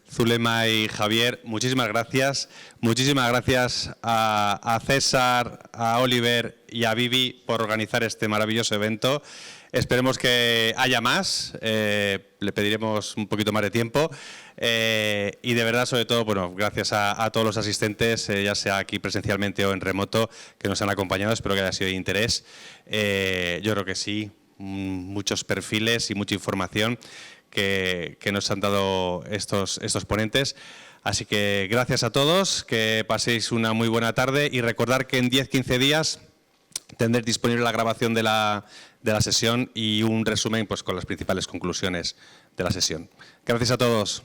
Zulema y Javier, muchísimas gracias. Muchísimas gracias a César, a Oliver y a Vivi por organizar este maravilloso evento. Esperemos que haya más, le pediremos un poquito más de tiempo y de verdad, sobre todo, bueno, gracias a todos los asistentes, ya sea aquí presencialmente o en remoto, que nos han acompañado, espero que haya sido de interés. Yo creo que sí, muchos perfiles y mucha información que nos han dado estos ponentes. Así que gracias a todos, que paséis una muy buena tarde y recordar que en 10-15 días tendréis disponible la grabación de la sesión y un resumen pues, con las principales conclusiones de la sesión. Gracias a todos.